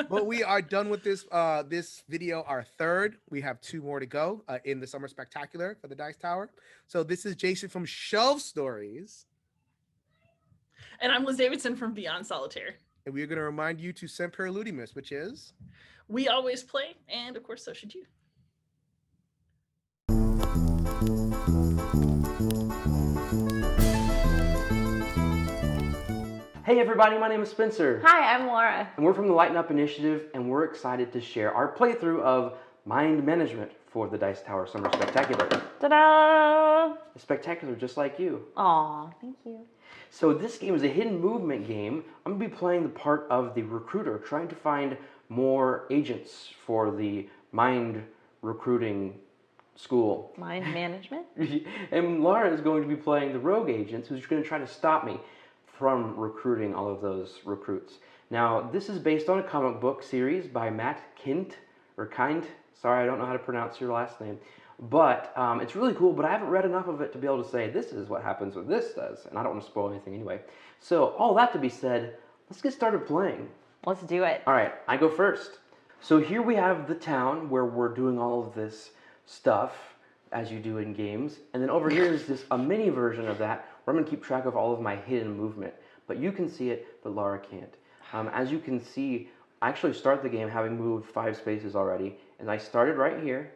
But we are done with this this video, our third. We have 2 more to go in the Summer Spectacular for the Dice Tower. So this is Jason from Shelf Stories. And I'm Liz Davidson from Beyond Solitaire. And we are going to remind you to Semper Ludimus, which is... We always play, and of course, so should you. Hey everybody, my name is Spencer. Hi, I'm Laura. And we're from the Lighten Up Initiative, and we're excited to share our playthrough of Mind Management for the Dice Tower Summer Spectacular. Ta-da! A spectacular just like you. Aw, thank you. So this game is a hidden movement game. I'm going to be playing the part of the recruiter, trying to find more agents for the mind recruiting school. Mind management? And Laura is going to be playing the rogue agents, who's going to try to stop me from recruiting all of those recruits. Now, this is based on a comic book series by Matt Kindt, or Kind. Sorry, I don't know how to pronounce your last name. But it's really cool, but I haven't read enough of it to be able to say this is what happens when this does, and I don't want to spoil anything anyway. So, all that to be said, let's get started playing. Let's do it. All right, I go first. So here we have the town where we're doing all of this stuff, as you do in games. And then over here is a mini version of that, where I'm going to keep track of all of my hidden movement. But you can see it, but Laura can't. As you can see, I actually start the game having moved 5 spaces already. And I started right here.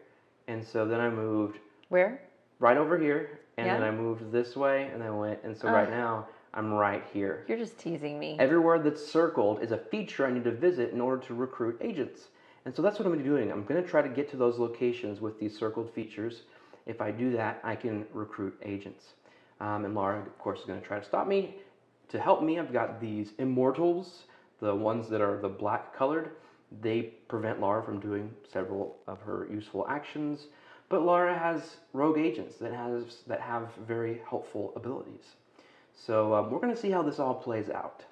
And so then I moved... Where? Right over here. And Yeah? then I moved this way, and then went... And so right now, I'm right here. You're just teasing me. Everywhere that's circled is a feature I need to visit in order to recruit agents. And so that's what I'm going to be doing. I'm going to try to get to those locations with these circled features. If I do that, I can recruit agents. And Laura, of course, is going to try to stop me. To help me, I've got these immortals, the ones that are the black colored. They prevent Laura from doing several of her useful actions. But Laura has rogue agents that have very helpful abilities. So we're going to see how this all plays out.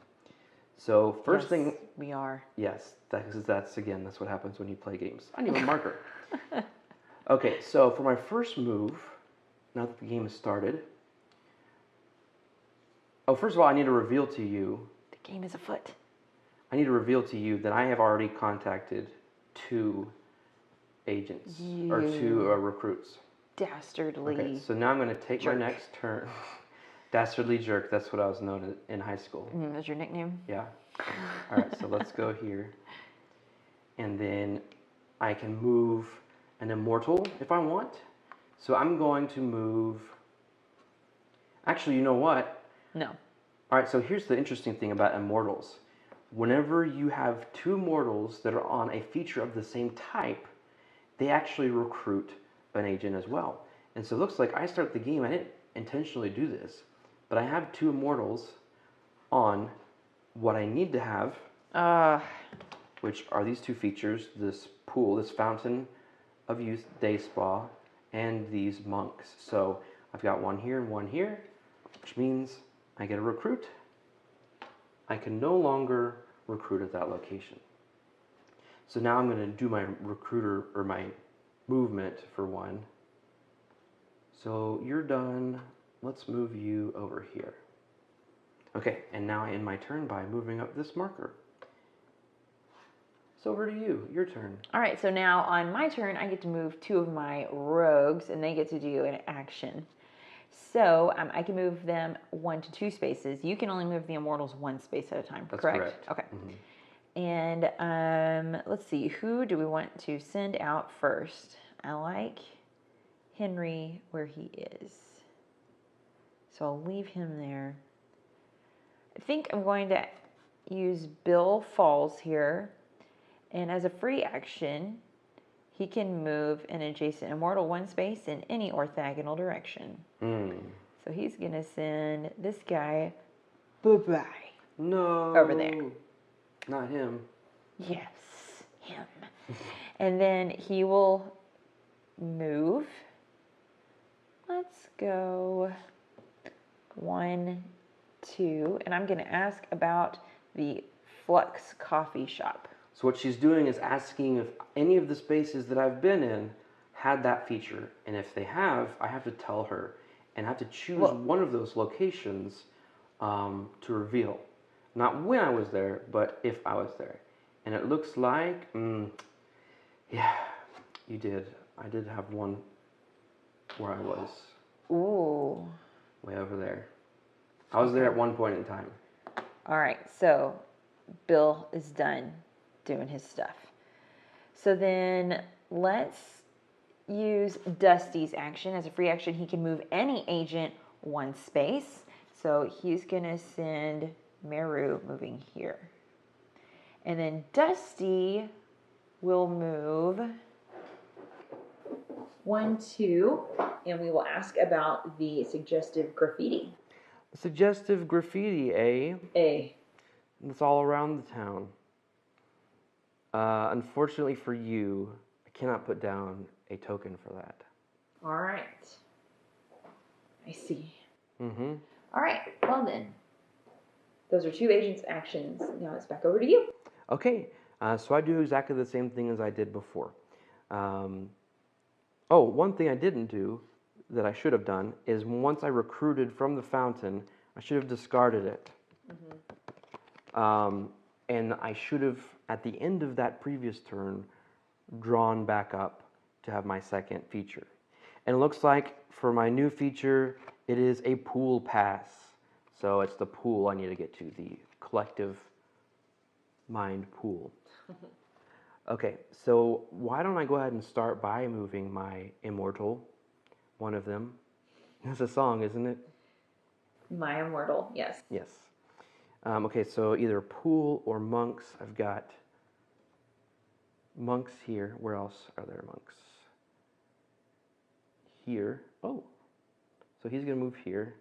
So first thing... we are. Yes, that's what happens when you play games. I need a marker. Okay, so for my first move, now that the game has started... Oh, first of all, I need to reveal to you... The game is afoot. I need to reveal to you that I have already contacted 2 agents, or 2 recruits. Dastardly. Okay, so now I'm going to take my next turn. Dastardly jerk, that's what I was known in high school. That's your nickname? Yeah. All right, so let's go here. And then I can move an immortal if I want. So I'm going to move... Actually, you know what? No. All right, so here's the interesting thing about immortals. Whenever you have 2 mortals that are on a feature of the same type, they actually recruit an agent as well. And so it looks like I start the game, I didn't intentionally do this, but I have 2 immortals on what I need to have, which are these 2 features, this pool, this fountain of youth day spa, and these monks. So I've got 1 here and 1 here, which means I get a recruit. I can no longer recruit at that location. So now I'm going to do my recruiter, or my movement for 1. So you're done. Let's move you over here. Okay, and now I end my turn by moving up this marker. So over to you, your turn. All right, so now on my turn, I get to move 2 of my rogues, and they get to do an action. So I can move them 1 to 2 spaces. You can only move the immortals 1 space at a time, That's correct? correct. Okay. And let's see, who do we want to send out first? I like Henry where he is. So I'll leave him there. I think I'm going to use Bill Falls here. And as a free action, he can move an adjacent immortal 1 space in any orthogonal direction. So he's going to send this guy, bye-bye. No. Over there. Not him. Yes, him. And then he will move. Let's go 1, 2. And I'm going to ask about the Flux Coffee Shop. So what she's doing is asking if any of the spaces that I've been in had that feature. And if they have, I have to tell her. And I have to choose one of those locations to reveal. Not when I was there, but if I was there. And it looks like, yeah, you did. I did have one where I was. Ooh. Way over there. I was there at one point in time. All right, so Bill is done doing his stuff. So then let's use Dusty's action. As a free action, he can move any agent 1 space. So he's going to send Meru moving here. And then Dusty will move 1, 2, and we will ask about the suggestive graffiti. Suggestive graffiti, eh? A. It's all around the town. Unfortunately for you, I cannot put down a token for that. All right. I see. Mm-hmm. All right, well then. Those are 2 agents' actions. Now it's back over to you. Okay, so I do exactly the same thing as I did before. Oh, one thing I didn't do that I should have done is once I recruited from the fountain, I should have discarded it. And I should have, at the end of that previous turn, drawn back up to have my second feature. And it looks like for my new feature, it is a pool pass. So it's the pool I need to get to, the collective mind pool. Okay, so why don't I go ahead and start by moving my immortal, one of them. It's a song, isn't it? My immortal, yes. Yes. Okay, so either pool or monks. I've got monks here. Where else are there monks? Here. Oh, so he's going to move here.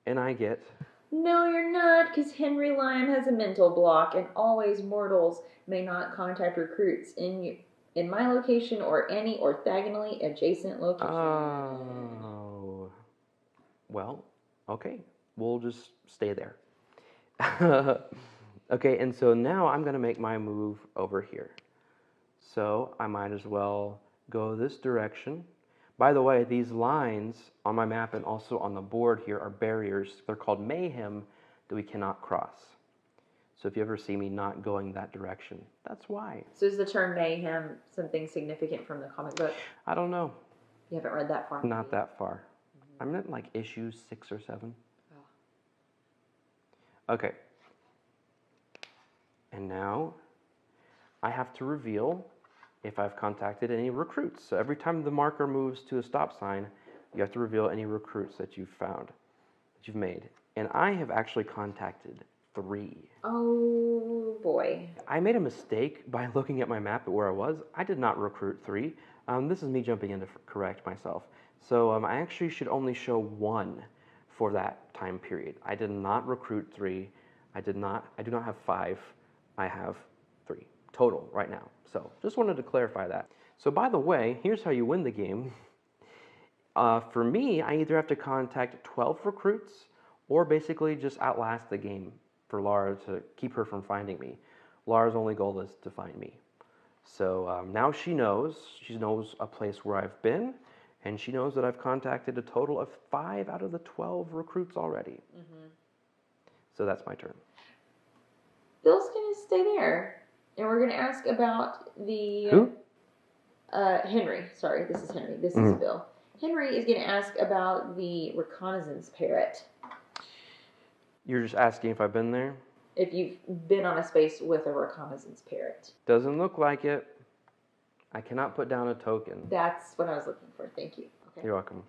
And I get... No, you're not, because Henry Lime has a mental block, and always mortals may not contact recruits in my location or any orthogonally adjacent location. Oh. Well, okay. We'll just stay there. Okay, and so now I'm going to make my move over here. So I might as well go this direction. By the way, these lines on my map and also on the board here are barriers. They're called mayhem that we cannot cross. So if you ever see me not going that direction, that's why. So is the term mayhem something significant from the comic book? I don't know. You haven't read that far? Not that far. I'm at like issue 6 or 7. Okay. And now I have to reveal if I've contacted any recruits. So every time the marker moves to a stop sign, you have to reveal any recruits that you've found, that you've made. And I have actually contacted 3. Oh boy. I made a mistake by looking at my map at where I was. I did not recruit 3. This is me jumping in to correct myself. So I actually should only show 1 for that time period. I did not recruit 3. I do not have 5. I have 3 total right now. So just wanted to clarify that. So by the way, here's how you win the game. For me, I either have to contact 12 recruits or basically just outlast the game for Laura to keep her from finding me. Laura's only goal is to find me. So now she knows a place where I've been, and she knows that I've contacted a total of 5 out of the 12 recruits already. So that's my turn. Bill's going to stay there, and we're going to ask about the... Who? Henry. Sorry, this is Henry. This is Bill. Henry is going to ask about the reconnaissance parrot. You're just asking if I've been there? If you've been on a space with a reconnaissance parrot. Doesn't look like it. I cannot put down a token. That's what I was looking for. Thank you. Okay. You're welcome.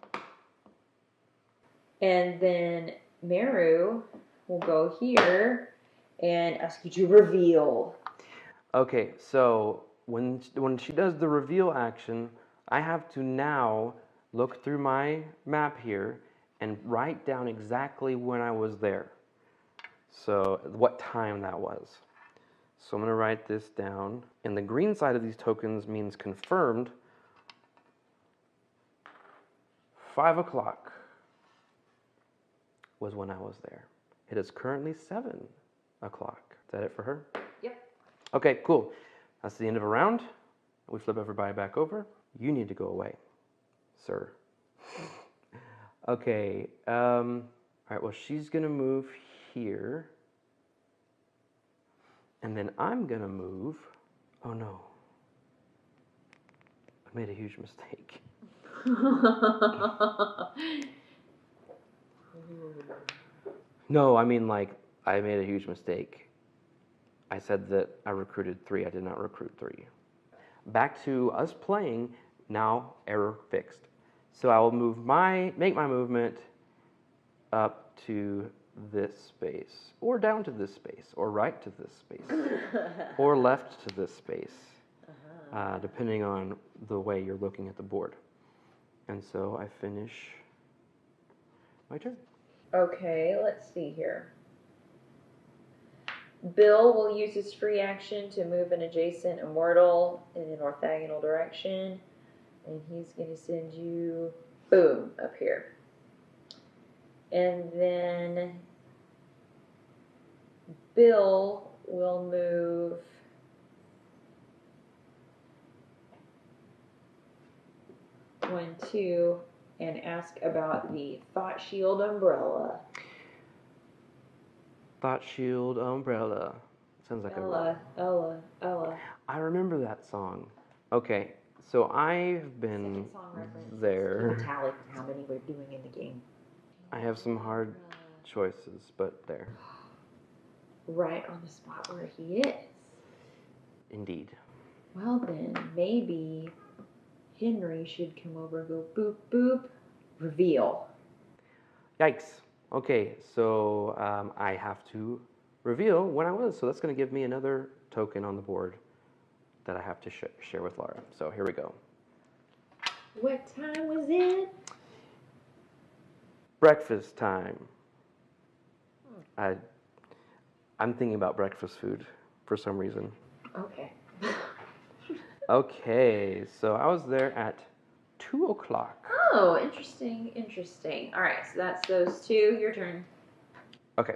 And then Meru will go here and ask you to reveal. Okay, so when she does the reveal action, I have to now look through my map here and write down exactly when I was there. So what time that was. So I'm going to write this down. And the green side of these tokens means confirmed. 5 o'clock was when I was there. It is currently 7 o'clock. Is that it for her? Yep. Okay, cool. That's the end of a round. We flip everybody back over. You need to go away, sir. Okay. All right, well, she's going to move here. And then I'm going to move. Oh, no. I made a huge mistake. No, I mean, like, I made a huge mistake. I said that I recruited 3. I did not recruit 3. Back to us playing. Now, error fixed. So I will make my movement up to this space, or down to this space, or right to this space, or left to this space, depending on the way you're looking at the board. And so I finish my turn. Okay, let's see here. Bill will use his free action to move an adjacent immortal in an orthogonal direction. And he's going to send you, boom, up here. And then Bill will move 1, 2, and ask about the Thought Shield umbrella. Thought Shield Umbrella. Sounds like Ella. I remember that song. Okay, so I've been Second song reference. there. Keep a tally for how many we're doing in the game. I have some hard choices, but there. Right on the spot where he is. Indeed. Well then, maybe Henry should come over and go boop boop. Reveal. Yikes. Okay, so I have to reveal when I was. So that's going to give me another token on the board that I have to share with Laura. So here we go. What time was it? Breakfast time. I'm thinking about breakfast food for some reason. Okay. Okay, so I was there at 2 o'clock. Oh, interesting. All right, so that's those two. Your turn. Okay.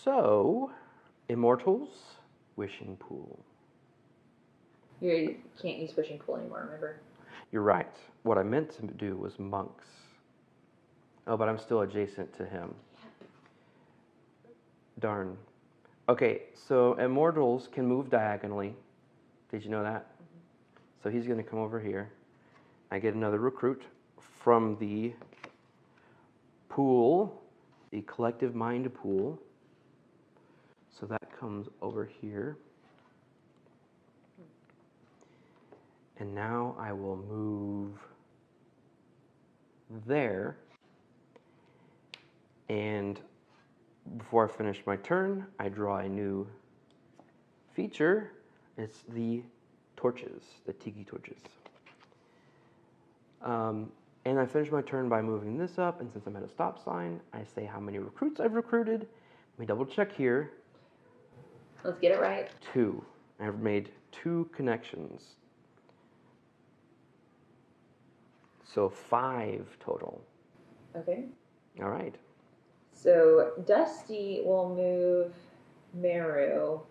So, Immortals, Wishing Pool. You can't use wishing pool anymore, remember? You're right. What I meant to do was monks. Oh, but I'm still adjacent to him. Darn. Okay, so Immortals can move diagonally. Did you know that? So he's going to come over here. I get another recruit from the pool, the collective mind pool. So that comes over here. And now I will move there. And before I finish my turn, I draw a new feature. It's the torches, the tiki torches. And I finish my turn by moving this up, and since I'm at a stop sign, I say how many recruits I've recruited. Let me double check here. Let's get it right. 2. I've made 2 connections. So 5 total. Okay. All right. So Dusty will move Meru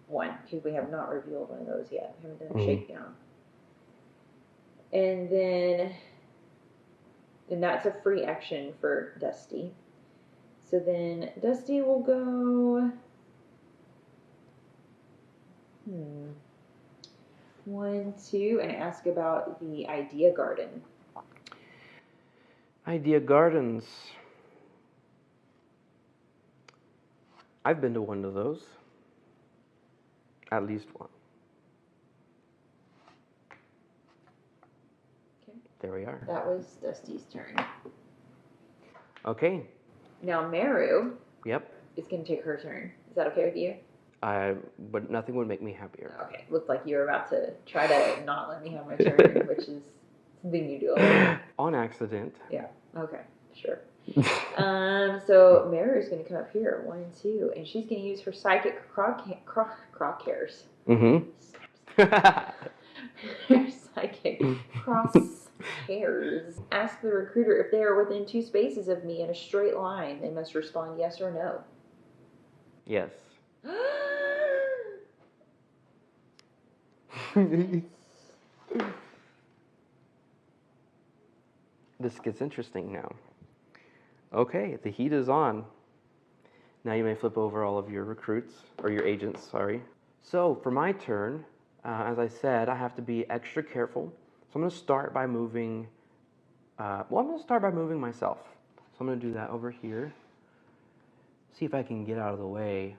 1, because we have not revealed one of those yet. We haven't done a shakedown. And then that's a free action for Dusty. So then Dusty will go 1, 2, and ask about the Idea Garden. Idea Gardens. I've been to one of those. At least one. Okay. There we are. That was Dusty's turn. Okay. Now Meru Yep. is going to take her turn. Is that okay with you? But nothing would make me happier. Okay. Looked like you were about to try to not let me have my turn, which is something you do a lot. On accident. Yeah. Okay. Sure. So Meru's going to come up here, 1, 2, and she's going to use her psychic crosshairs. Mm-hmm. Her psychic crosshairs. Ask the recruiter if they are within 2 spaces of me in a straight line. They must respond yes or no. Yes. This gets interesting now. Okay, the heat is on. Now you may flip over all of your recruits, or your agents, sorry. So for my turn, as I said, I have to be extra careful. So I'm going to start by moving, I'm going to start by moving myself. So I'm going to do that over here. See if I can get out of the way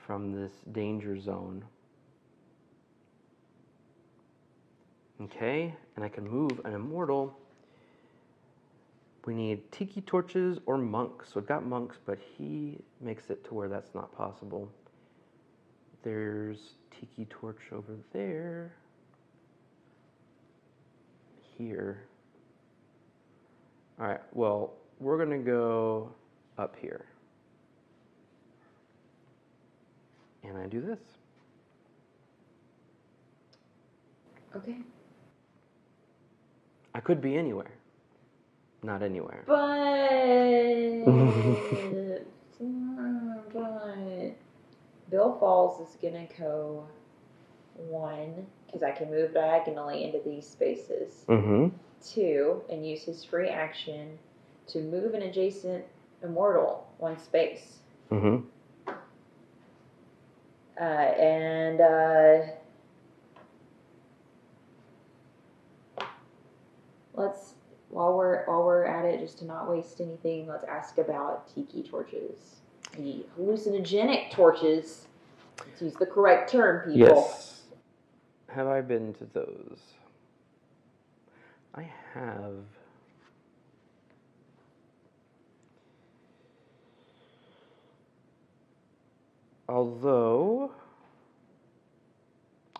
from this danger zone. Okay, and I can move an immortal. We need tiki torches or monks. So I've got monks, but he makes it to where that's not possible. There's tiki torch over there. Here. All right, well, we're gonna go up here. And I do this. Okay. I could be anywhere. Not anywhere. But Bill Falls is gonna go 1 because I can move diagonally into these spaces. Mm-hmm. 2 and use his free action to move an adjacent immortal 1 space. Mm-hmm. And let's while we're at it, just to not waste anything, let's ask about tiki torches, the hallucinogenic torches. Let's use the correct term, people. Yes. Have I been to those? I have. Although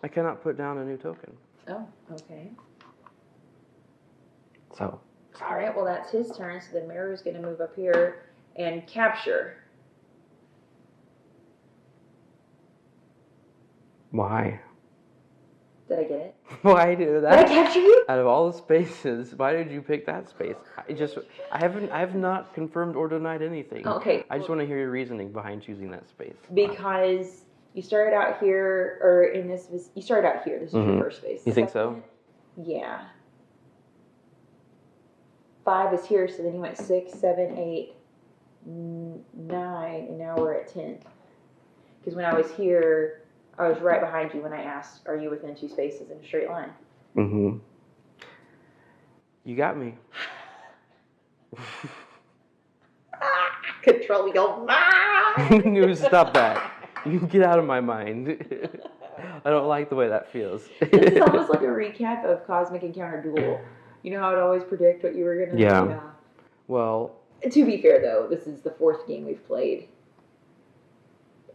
I cannot put down a new token. Oh, okay. So, All right, well, that's his turn, so then Meru's going to move up here and capture. why? Did I get it? Why do Did I that? capture you? Out of all the spaces, why did you pick that space? I have not confirmed or denied anything. Okay. I just want to hear your reasoning behind choosing that space. Because you started out here, or in this, you started out here. This is your first space. You think so? Yeah. 5 is here, so then you went 6, 7, 8, 9, and now we're at 10. Because when I was here, I was right behind you when I asked, are you within 2 spaces in a straight line? Mm-hmm. You got me. Control your mind! You stop that. You get out of my mind. I don't like the way that feels. This is almost like a recap of Cosmic Encounter Duel. You know how it always predict what you were going to do? Yeah. Well, To be fair, though, this is the 4th game we've played.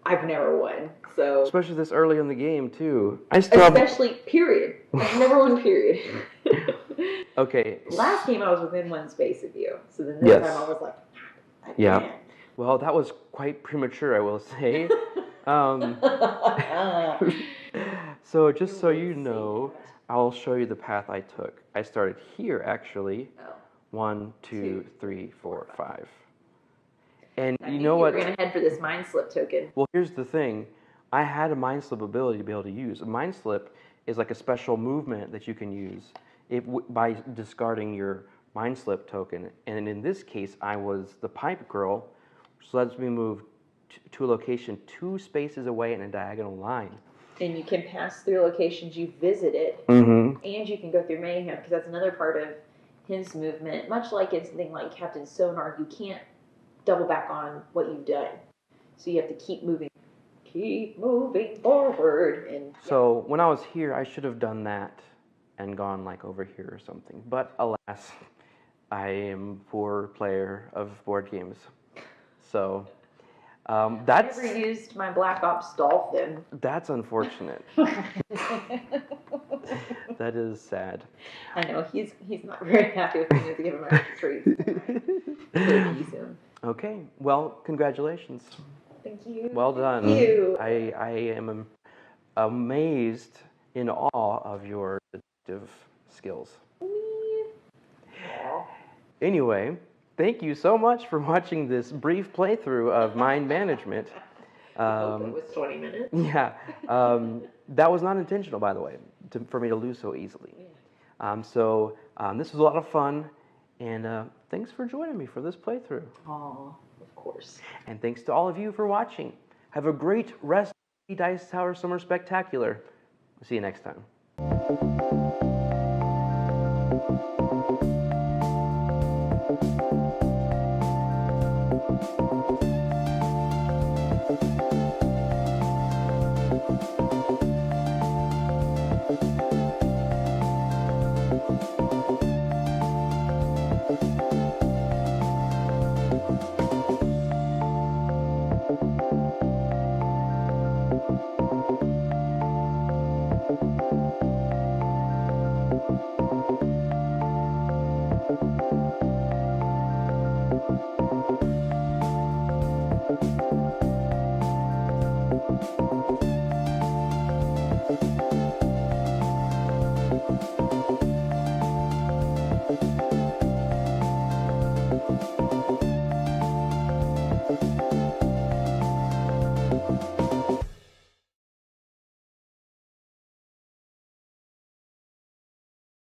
I've never won, so... especially this early in the game, too. I still have... Especially, period. I've never won, period. Okay. Last game I was within 1 space of you, so then this time I was like, I Yeah. can't. Well, that was quite premature, I will say. So just so you know, I'll show you the path I took. I started here, actually. Oh. 1, 2, 3, 4, 5. And I you knew know what? You were going to head for this mind slip token. Well, here's the thing. I had a mind slip ability to be able to use. A mind slip is like a special movement that you can use by discarding your mind slip token. And in this case, I was the pipe girl, which lets me move to a location 2 spaces away in a diagonal line. And you can pass through locations you visited, Mm-hmm. and you can go through Mayhem, because that's another part of his movement. Much like in something like Captain Sonar, you can't double back on what you've done. So you have to keep moving forward. And So when I was here, I should have done that and gone like over here or something. But alas, I am a poor player of board games. So that's... I never used my Black Ops Dolphin. That's unfortunate. That is sad. I know, he's not very happy with me to give him extra treats. So tease him. Okay, well, congratulations. Thank you. Well done. Thank you. I am amazed, in awe of your detective skills. Aw. Anyway, thank you so much for watching this brief playthrough of Mind Management. I hope it was 20 minutes. Yeah, that was not intentional, by the way, for me to lose so easily. This was a lot of fun, and thanks for joining me for this playthrough. Aw, of course. And thanks to all of you for watching. Have a great rest of the Dice Tower Summer Spectacular. See you next time.